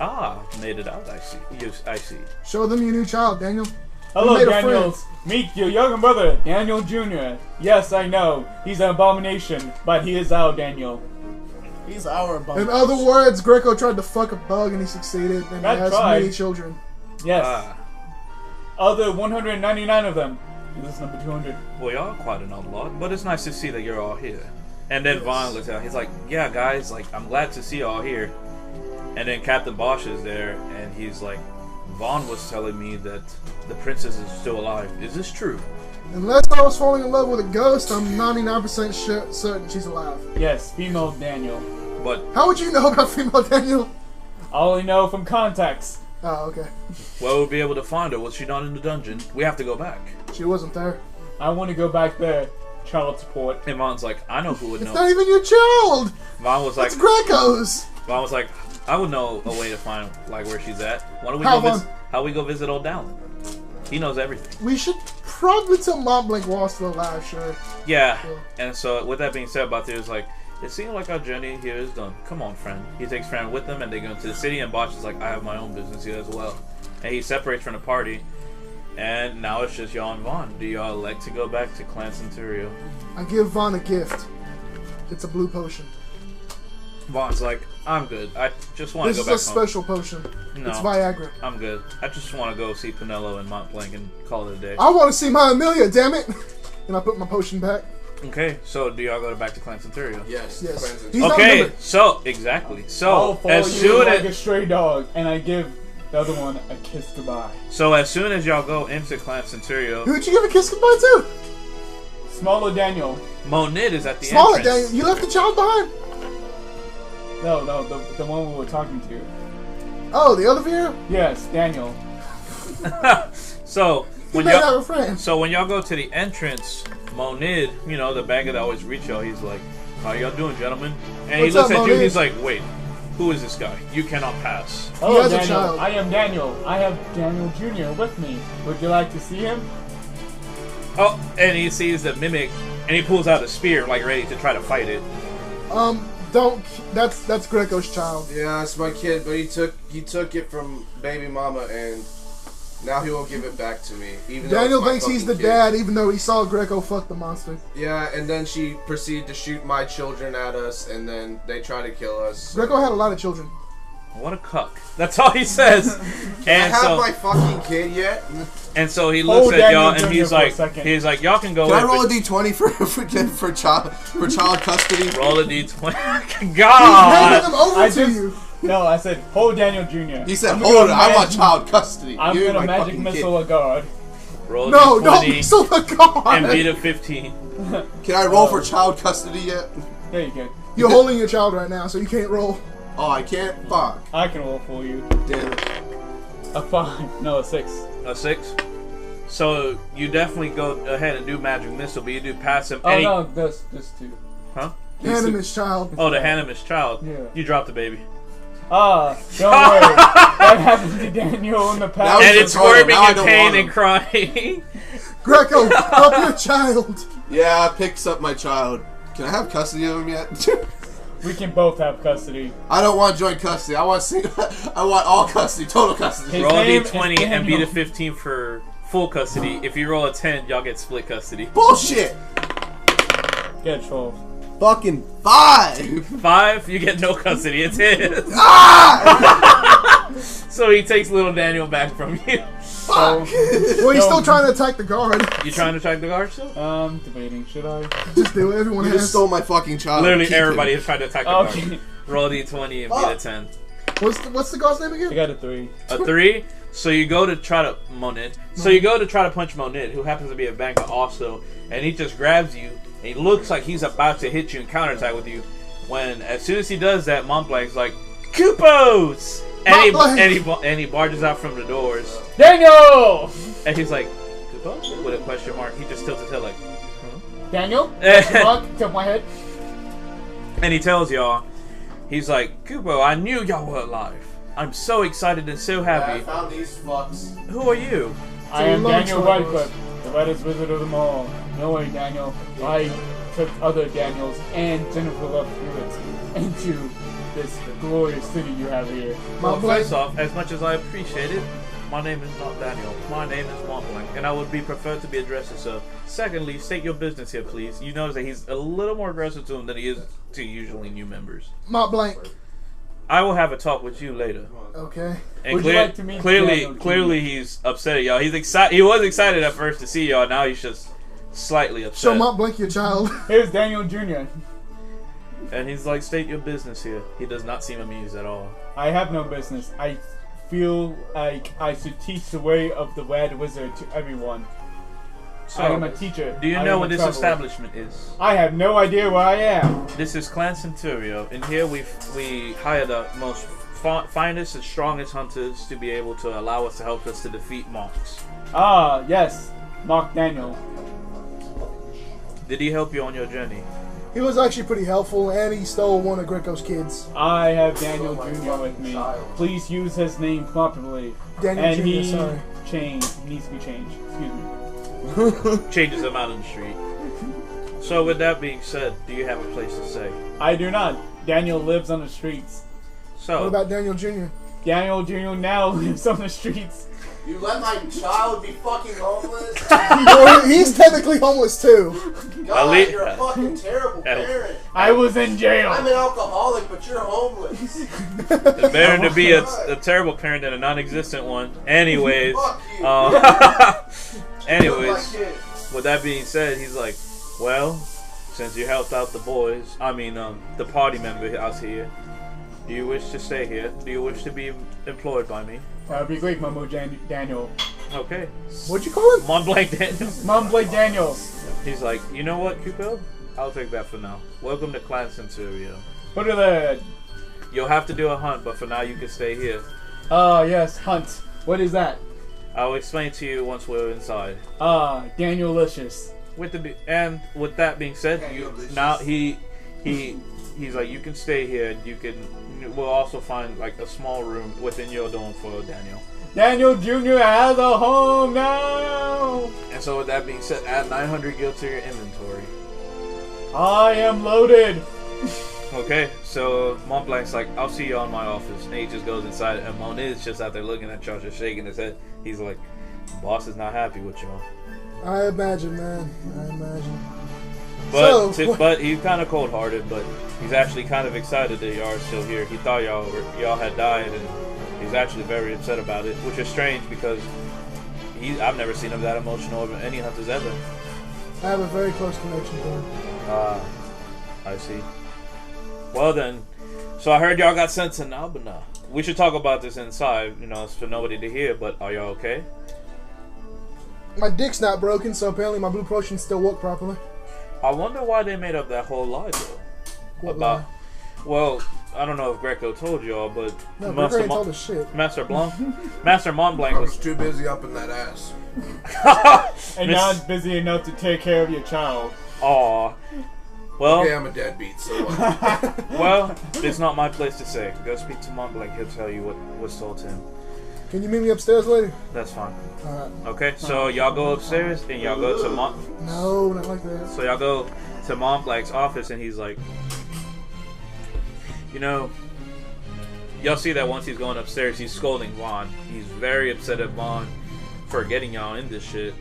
Ah, made it out. I see. I see. Show them your new child, Daniel. Hello, made a Daniel. friend. Meet your younger brother, Daniel Jr. Yes, I know. He's an abomination, but he is our Daniel. He's our In bum. other words, Greco tried to fuck a bug and he succeeded, and he I has tried. many children. Yes. Ah, Other 199 of them. This is number 200. well, y'all are quite an odd lot, but it's nice to see that you're all here. And then Vaughn looks out. He's like, "Yeah, guys, like I'm glad to see y'all here." And then Captain Bosch is there, and he's like, "Vaughn was telling me that the princess is still alive. Is this true?" Unless I was falling in love with a ghost, I'm 99% certain she's alive. Yes, female Daniel. But How would you know about female Daniel? I only know from context. Oh, okay. well, we'll be able to find her. Was she not in the dungeon? We have to go back. She wasn't there. I want to go back there. Child support. And Vaughn's like, "I know who would It's know." not even your child! Vaughn was like, It's Greco's! Vaughn was like, "I would know a way to find like where she's at. Why don't we How, go visit? Vaughn? How we go visit Old Dowling? He knows everything." We should probably tell Mont Blanc while still alive, sure. Yeah. Cool. And so with that being said, Balthier is like, "It seems like our journey here is done. Come on, friend." He takes Friend with him, and they go into the city. And Bosch is like, "I have my own business here as well." And he separates from the party. And now it's just y'all and Vaughn. Do y'all elect to go back to Clan Centurio? I give Vaughn a gift. It's a blue potion. Vaughn's like, "I'm good. I just want This to is go a back home. special potion. No. It's Viagra. I'm good. I just want to go see Pinello and Mont Blanc and call it a day." I want to see my Amelia, damn it! And I put my potion back. Okay, so do y'all go back to Clan Centurio? Yes. Yes. Friends and- He's not Okay, numbered. so exactly. I'll So follow as you soon like as a stray dog, and I give the other one a kiss goodbye. y'all go into Clan Centurio, Who'd you give a kiss goodbye to? Smaller Daniel. Monid is at the Smaller entrance. Daniel. You left the child behind? No, the one we were talking to. Oh, the other Vera? Yes, Daniel. So He when may y'all have a friend. so when y'all go to the entrance, Monid, you know, the bagger that always reach y'all, he's like, "How y'all doing, gentlemen?" And he What's looks up, at you, Monid? he's like, "Wait, who is this guy? You cannot pass." Hello, has a Daniel. child. I am Daniel. I have Daniel Jr. with me. Would you like to see him? Oh, and he sees the mimic, and he pulls out a spear, like ready to try to fight it. Don't. That's Greco's child. Yeah, it's my kid, but he took it from baby mama, and now he won't give it back to me. Even though Daniel it's my thinks he's the fucking kid. dad, even though he saw Greco fuck the monster. Yeah, and then she proceeded to shoot my children at us, and then they try to kill us. Greco had a lot of children. What a cuck. That's all he says. I And have so my fucking kid yet? and so he Hold looks at Daniel y'all and Jr. he's for a like second. y'all can go Can I in, roll a but d20 for child custody? roll a d20. Handing God. them over I to just- you. No, I said, hold Daniel Jr. He said, I'm "Hold gonna it, I want mag- child custody." I'm Give me gonna my magic fucking missile a guard. Roll a No, don't d20 missile the god. and beat a 15. kid. Can I roll for child custody yet? There you go. You're holding your child right now, so you can't roll. Oh, I can't. Fuck. I can roll for you. Damn it. A 5. No, a 6. A 6. So you definitely go ahead and do magic missile, but you do pass him. Oh and he- no, this 2. Huh? Hand him his child. Oh, to hand him his child. Yeah. You drop the baby. Don't worry. That happened to Daniel in the past. And it's retarded. squirming Now I in don't pain want and him. crying. Greco, help your child. Yeah, picks up my child. Can I have custody of him yet? We can both have custody. I don't want joint custody. I want I want all custody, total custody. His Roll a name is d20 and beat a Daniel. 15 for full custody. If you roll a 10, y'all get split custody. Bullshit. Get 12. Fucking 5. 5, you get no custody. It's his. Ah! So he takes little Daniel back from you. Fuck. Well, he's still trying to attack the guard. You trying to track the guard still? Debating. Should I? Just do it. Everyone You has. just stole my fucking child. Literally Keep everybody him. is trying to attack the guard. Okay. Roll a d20 and beat a 10. What's the guard's name I again? got a 3. A 3. So you go to try to Monid. So you go to try to punch Monid, who happens to be a banker also, and he just grabs you. And he looks like he's about to hit you and counterattack with you. When as soon as he does that, Montblanc's like, "Coupos!" And he barges out from the doors. Daniel! And he's like, "Coupos?" With a question mark. He just tilts his head like, Daniel? Question mark, tilt my head. and he tells y'all, he's like, "Kupo, I knew y'all were alive. I'm so excited and so I happy. found these fucks. Who are you?" I am long Daniel story, Radcliffe, the reddest wizard of them all. No way, Daniel. I took other Daniels and Jennifer Love Hewitt into this glorious city you have here. Well, first off, as much as I appreciate it, my name is not Daniel. My name is Montblanc, and I would be preferred to be addressed as so. Secondly, state your business here, please. You notice that he's a little more aggressive to him than he is to usually new members. Mont Blanc. I will have a talk with you later. Okay. And Would you like to meet Daniel, clearly, he's upset at y'all. He's excited. He was excited at first to see y'all. Now he's just slightly upset. Show Mont Blanc your child. Here's Daniel Jr. And he's like, "State your business here." He does not seem amused at all. I have no business. I feel like I should teach the way of the Red Wizard to everyone. So, I am a teacher. do you I know am what a this traveler. establishment is? I have no idea where I am. This is Clan Centurio, and here we hire the most finest and strongest hunters to be able to allow us to help us to defeat monks. Ah, yes. Mark Daniel. Did he help you on your journey? He was actually pretty helpful, and he stole one of Greco's kids. I have Daniel Jr. with me. Please use his name properly. Daniel And Jr., he sorry. needs to be changed. Excuse me. Changes him out in the street. So with that being said, do you have a place to stay? I do not. Daniel lives on the streets. So What about Daniel Jr.? Daniel Jr. now lives on the streets. You let my child be fucking homeless? Well, he's technically homeless too. God, Ali- you're a fucking terrible parent. I was in jail. I'm an alcoholic, but you're homeless. it's better to be a terrible parent than a non-existent one. Anyways, Fuck you. anyways, My kid. with that being said, he's like, "Well, since you helped out the boys, the party member out here, do you wish to stay here? Do you wish to be employed by me?" That would be great, Momo Daniel. Okay. What'd you call him? Montblanc Daniel. Mom Blake Daniels. He's like, "You know what, Cupido? I'll take that for now. Welcome to Clan Centurio. Put it there. You'll have to do a hunt, but for now you can stay here. Yes, Hunt. What is that? I'll explain to you once we're inside." Daniel Licious. With that being said, now he's like, "You can stay here. We'll also find like a small room within your dorm for Daniel." Daniel Jr. has a home now. And so with that being said, add 900 gil to your inventory. I am loaded. Okay, so Montblanc's like, "I'll see you in my office." And he just goes inside, and Monid's just out there looking at y'all, just shaking his head. He's like, "Boss is not happy with y'all." I imagine, man. I imagine. But he's kind of cold-hearted, but he's actually kind of excited that y'all are still here. He thought y'all had died, and he's actually very upset about it, which is strange because I've never seen him that emotional over any hunters ever. I have a very close connection to him. I see. Well then, so I heard y'all got sent to Nabana. We should talk about this inside, it's for nobody to hear, but are y'all okay? My dick's not broken, so apparently my blue potions still work properly. I wonder why they made up that whole lie, though. What about, lie? well, I don't know if Greco told y'all, but No, Greco ain't told us shit. Master Montblanc I was was too busy up in that ass. And not busy enough to take care of your child. Aw. Well, Okay, I'm a deadbeat, so what? well, it's not my place to say. Go speak to Montblanc. He'll tell you what was told to him. Can you meet me upstairs later? That's fine. Alright. Okay, so y'all go upstairs and y'all go to No, not like that. So y'all go to Montblanc's office and he's like, you know, y'all see that once he's going upstairs, he's scolding Vaughn. He's very upset at Vaughn for getting y'all in this shit.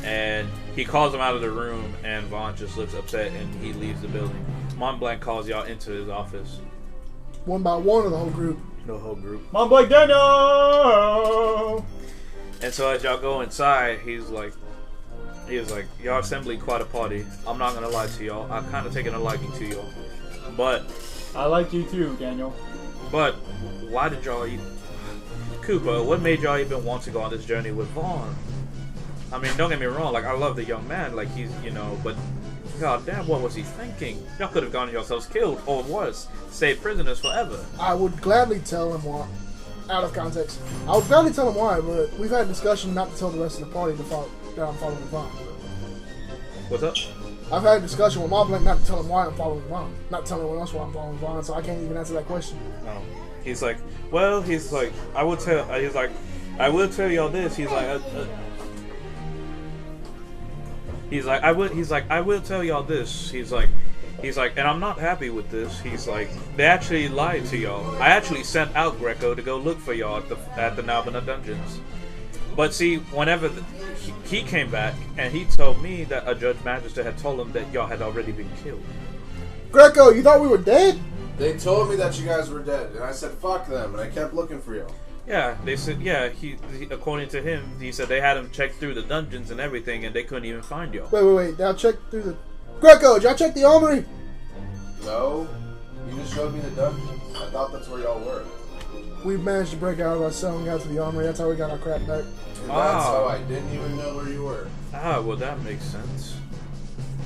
And he calls him out of the room, and Vaughn just looks upset and he leaves the building. Montblanc calls y'all into his office. One by one of the whole group. The whole group. Montblanc Daniel! And so as y'all go inside, he's like, y'all assembling quite a party. I'm not gonna lie to y'all. I've kind of taken a liking to y'all. But I like you too, Daniel. But why did y'all Koopa, what made y'all even want to go on this journey with Vaughn? I mean, don't get me wrong, like, I love the young man, like, he's, you know, but god damn, what was he thinking? Y'all could have gotten yourselves killed, or worse, stayed prisoners forever. I would gladly tell him why. Out of context. I would gladly tell him why, but we've had a discussion not to tell the rest of the party that I'm following Vaughn. What's up? I've had a discussion with Montblanc not to tell him why I'm following Vaughn. Not telling anyone else why I'm following Vaughn, so I can't even answer that question. No. He's like, well, he's like, I will tell y'all this. I will tell y'all this. He's like, and I'm not happy with this. He's like, they actually lied to y'all. I actually sent out Greco to go look for y'all at the Nalbina dungeons. But see, whenever he came back, and he told me that a Judge Magister had told him that y'all had already been killed. Greco, you thought we were dead? They told me that you guys were dead, and I said fuck them, and I kept looking for you. Yeah, they said, yeah, he according to him, he said they had him check through the dungeons and everything, and they couldn't even find y'all. Wait. Now check through the... Greco, did y'all check the armory? No, you just showed me the dungeons. I thought that's where y'all were. We managed to break out of our cell and got to the armory. That's how we got our crap back. And that's how I didn't even know where you were. Ah, well, that makes sense.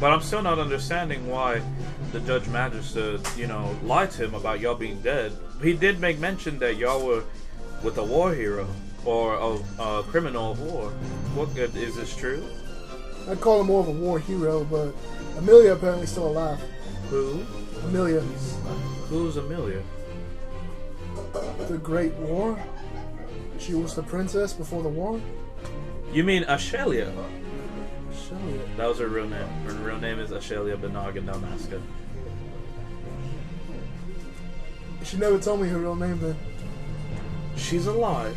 But I'm still not understanding why the Judge Magister, you know, lied to him about y'all being dead. He did make mention that y'all were with a war hero or a criminal of war. What is this true? I'd call him more of a war hero, but Amelia apparently still alive. Who? Amelia. Who's Amelia? The Great War? She was the princess before the war? You mean Ashelia? Amelia. That was her real name. Her real name is Ashelia Banaga Dalmasca. She never told me her real name then. She's alive.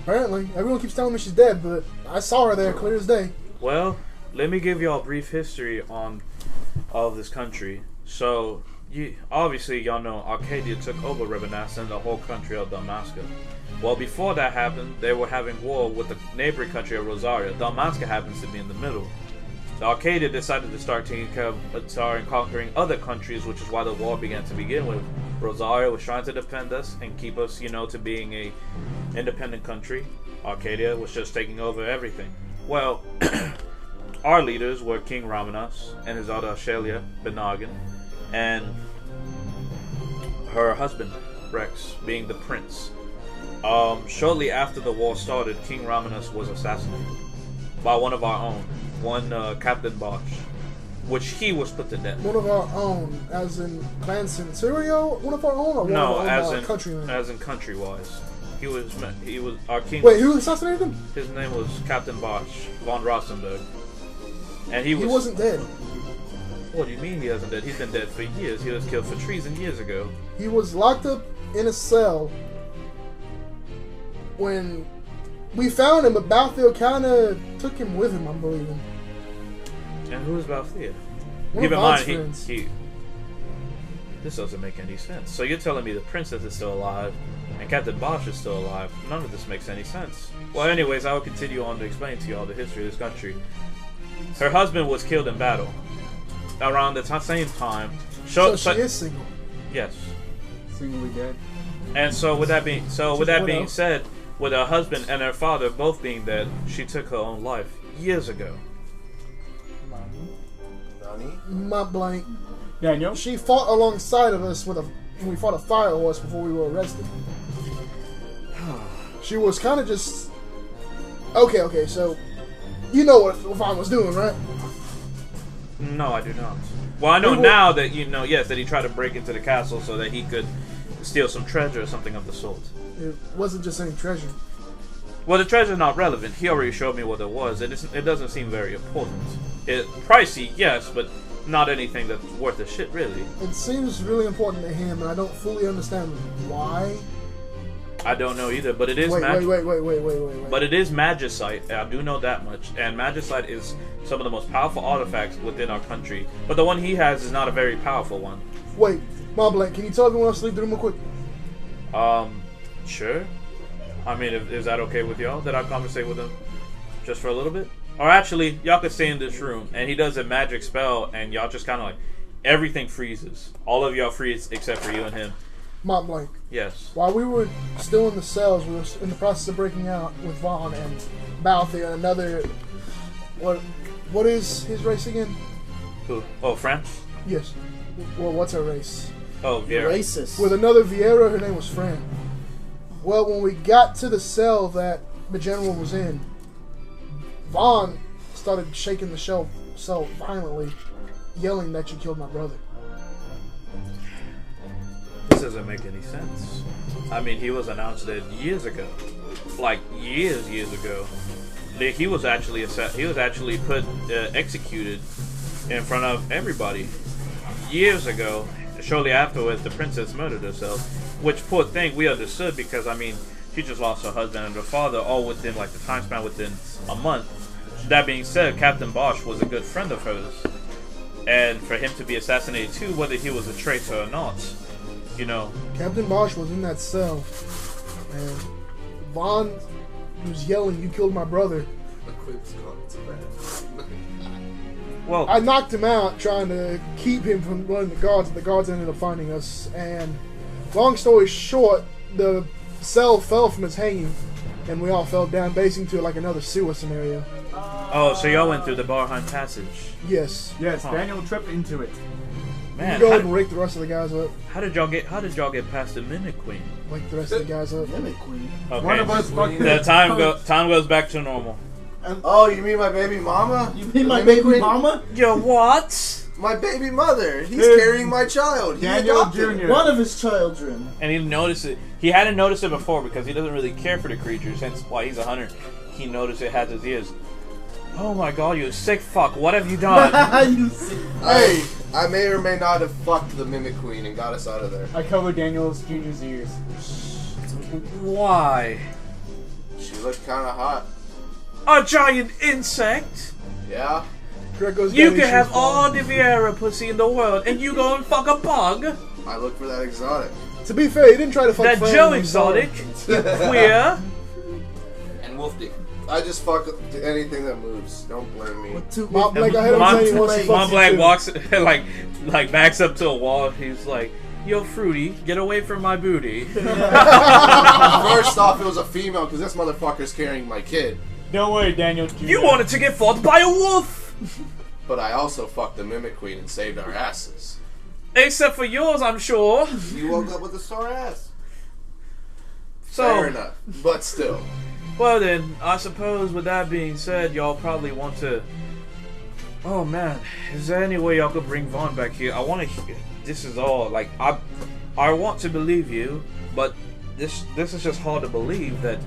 Apparently. Everyone keeps telling me she's dead, but I saw her there clear as day. Well, let me give y'all a brief history of this country. So, obviously y'all know Arcadia took over Rebanassa and the whole country of Dalmasca. Well, before that happened, they were having war with the neighboring country of Rosaria. Dalmasca happens to be in the middle. So Arcadia decided to start conquering other countries, which is why the war began to begin with. Rosaria was trying to defend us and keep us, you know, to being a independent country. Arcadia was just taking over everything. Well, our leaders were King Ramanas and his daughter Ashelia Benagan, and her husband Rex, being the prince. Shortly after the war started, King Ramanas was assassinated by one of our own, Captain Bosch, which he was put to death. One of our own, as in Clan Centurio? One of our own, or one No, of our own, countrymen. As in country-wise. He was our king. Wait, who assassinated him? His name was Captain Bosch von Rosenberg, and he wasn't dead. What do you mean he hasn't dead? He's been dead for years. He was killed for treason years ago. He was locked up in a cell when we found him, but Balthiel kind of took him with him, I'm believing. And who is Balthiel? One Keep of in mind, friends. this doesn't make any sense. So you're telling me the princess is still alive, and Captain Bosch is still alive. None of this makes any sense. Well, anyways, I will continue on to explain to y'all the history of this country. Her husband was killed in battle. Around the same time. So she is single. Yes. Singly dead. And so with that being said, with her husband and her father both being dead, she took her own life years ago. Nani? My blank. Daniel? She fought alongside of us when we fought a fire horse before we were arrested. She was kind of just... Okay, so... You know what Vaughn was doing, right? No, I do not. Well, I know now that yes, that he tried to break into the castle so that he could steal some treasure or something of the sort. It wasn't just any treasure. Well, the treasure's not relevant. He already showed me what it was. It doesn't seem very important. Pricey, yes, but not anything that's worth a shit, really. It seems really important to him, and I don't fully understand why. I don't know either, but it is Wait. But it is magicite. I do know that much. And magicite is some of the most powerful artifacts within our country. But the one he has is not a very powerful one. Wait, Mom Blank, can you tell everyone else to leave the room real quick? Sure. I mean, is that okay with y'all that I conversate with him just for a little bit? Or actually, y'all could stay in this room, and he does a magic spell, and y'all just kind of like, everything freezes. All of y'all freeze except for you and him. Mont Blanc. Yes. While we were still in the cells, we were in the process of breaking out with Vaughn and Balthier, another... What is his race again? Who? Oh, France? Yes. Well, what's her race? Oh, Vieira. Racist. With another Vieira, her name was Fran. Well, when we got to the cell that the general was in, Vaughn started shaking the cell violently, yelling that you killed my brother. This doesn't make any sense. I mean, he was announced dead years ago. Like, years ago. He was actually executed in front of everybody. Years ago. Shortly afterwards, the princess murdered herself. Which, poor thing, we understood because, I mean, she just lost her husband and her father all within, like, the time span within a month. That being said, Captain Bosch was a good friend of hers. And for him to be assassinated too, whether he was a traitor or not, you know. Captain Bosch was in that cell, and Vaughn was yelling, "You killed my brother." Well, I knocked him out trying to keep him from running the guards, but the guards ended up finding us. And long story short, the cell fell from its hanging, and we all fell down, basing to like another sewer scenario. oh, so y'all went through the Barheim Passage. Yes. Yes, Daniel tripped into it. Man, You go ahead and rake the rest of the guys up. how did y'all get past the Mimic Queen? Wake the rest of the guys up. Mimic Queen. Okay. One of us fucked The it. time goes back to normal. Oh, you mean my baby mama? You mean my The baby Queen? mama? Yo, what? My baby mother. He's Dude. carrying my child. He Daniel adopted Jr. her. One of his children. And he noticed it. He hadn't noticed it before because he doesn't really care for the creatures. Hence why he's a hunter. He noticed it has his ears. Oh my god, you sick fuck! What have you done? You see. Hey, I may or may not have fucked the Mimic Queen and got us out of there. I covered Daniel's Jr.'s ears. Why? She looked kind of hot. A giant insect? Yeah. Greco's You got can have issues, all the Vieira pussy in the world, and you go and fuck a bug? I look for that exotic. To be fair, he didn't try to fuck That Fran, Joe I'm sorry. Exotic? You queer? And Wolf Dick. I just fuck anything that moves. Don't blame me. Mont Blanc, I had him Mon saying he wants to fuck you Black too. walks like backs up to a wall. He's like, "Yo, Fruity, get away from my booty." First off, it was a female because this motherfucker's carrying my kid. Don't worry, Daniel Jr. You wanted to get fought by a wolf, But I also fucked the Mimic Queen and saved our asses. except for yours, I'm sure. You woke up with a sore ass. So, Fair enough. But still. well then, I suppose with that being said, y'all probably want to. Oh man, is there any way y'all could bring Vaughn back here? I want to. This is all like I want to believe you, but this is just hard to believe that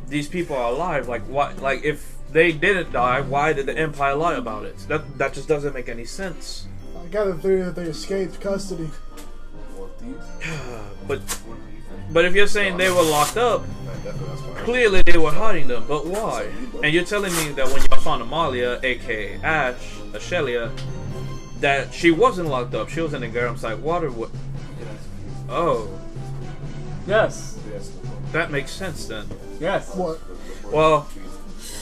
these people are alive. Like what? Like if they didn't die, why did the Empire lie about it? That just doesn't make any sense. I got the theory that they escaped custody. But if you're saying they were locked up, That's fine. clearly they were hiding them. But why? And you're telling me that when y'all found Amalia, aka Ash, Ashelia, that she wasn't locked up. She was in the Garamsite water. Oh, Yes. that makes sense then. Yes. What? Well,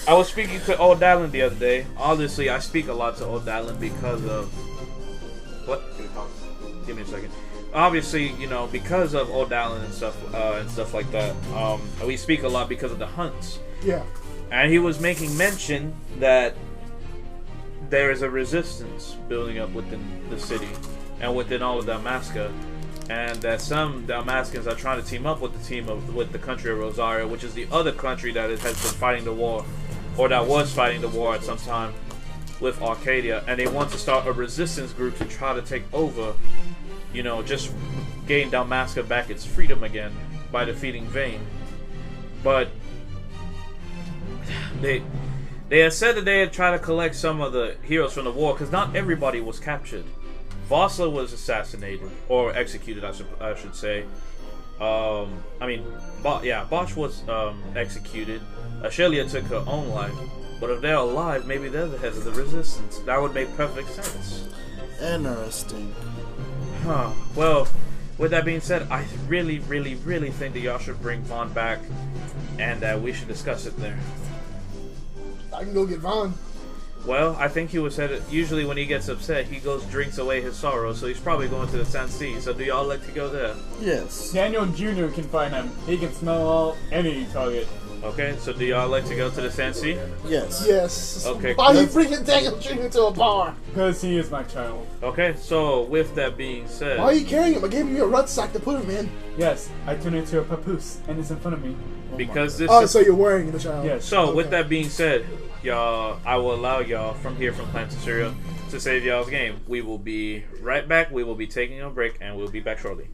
I was speaking to Old Dallin the other day. Obviously, I speak a lot to Old Dallin because of... What? Give me a second. Obviously, you know, because of Old Dallin and stuff like that. We speak a lot because of the hunts. Yeah. And he was making mention that there is a resistance building up within the city and within all of Dalmasca, and that some Dalmascans are trying to team up with the country of Rosaria, which is the other country that has been fighting the war, or that was fighting the war at some time. with Arcadia, and they want to start a resistance group to try to take over. You know, just gain Dalmasca back its freedom again by defeating Vayne. But they had said that they had tried to collect some of the heroes from the war, because not everybody was captured. Vossler was assassinated, or executed, I should say. Bosch was executed. Ashelia took her own life. But if they're alive, maybe they're the heads of the resistance. That would make perfect sense. Interesting. Huh. Well, with that being said, I really, really, really think that y'all should bring Vaughn back, and we should discuss it there. I can go get Vaughn. Well, I think he was headed. Usually, when he gets upset, he goes drinks away his sorrow. So he's probably going to the Sansi. So do y'all like to go there? Yes. Daniel Jr. can find him. He can smell out any target. Okay. So do y'all like to go to the Sansi? Yes. Yes. Okay. Why are you bringing Daniel Jr. to a bar? Because he is my child. Okay. So with that being said, Why are you carrying him? I gave you a rucksack to put him in. Yes, I turned into a papoose, and it's in front of me. because this. Oh, is, so you're wearing the child. Yes. So Okay. with that being said, y'all, I will allow y'all from here from Planet Syria to save y'all's game. We will be right back. We will be taking a break, and we'll be back shortly.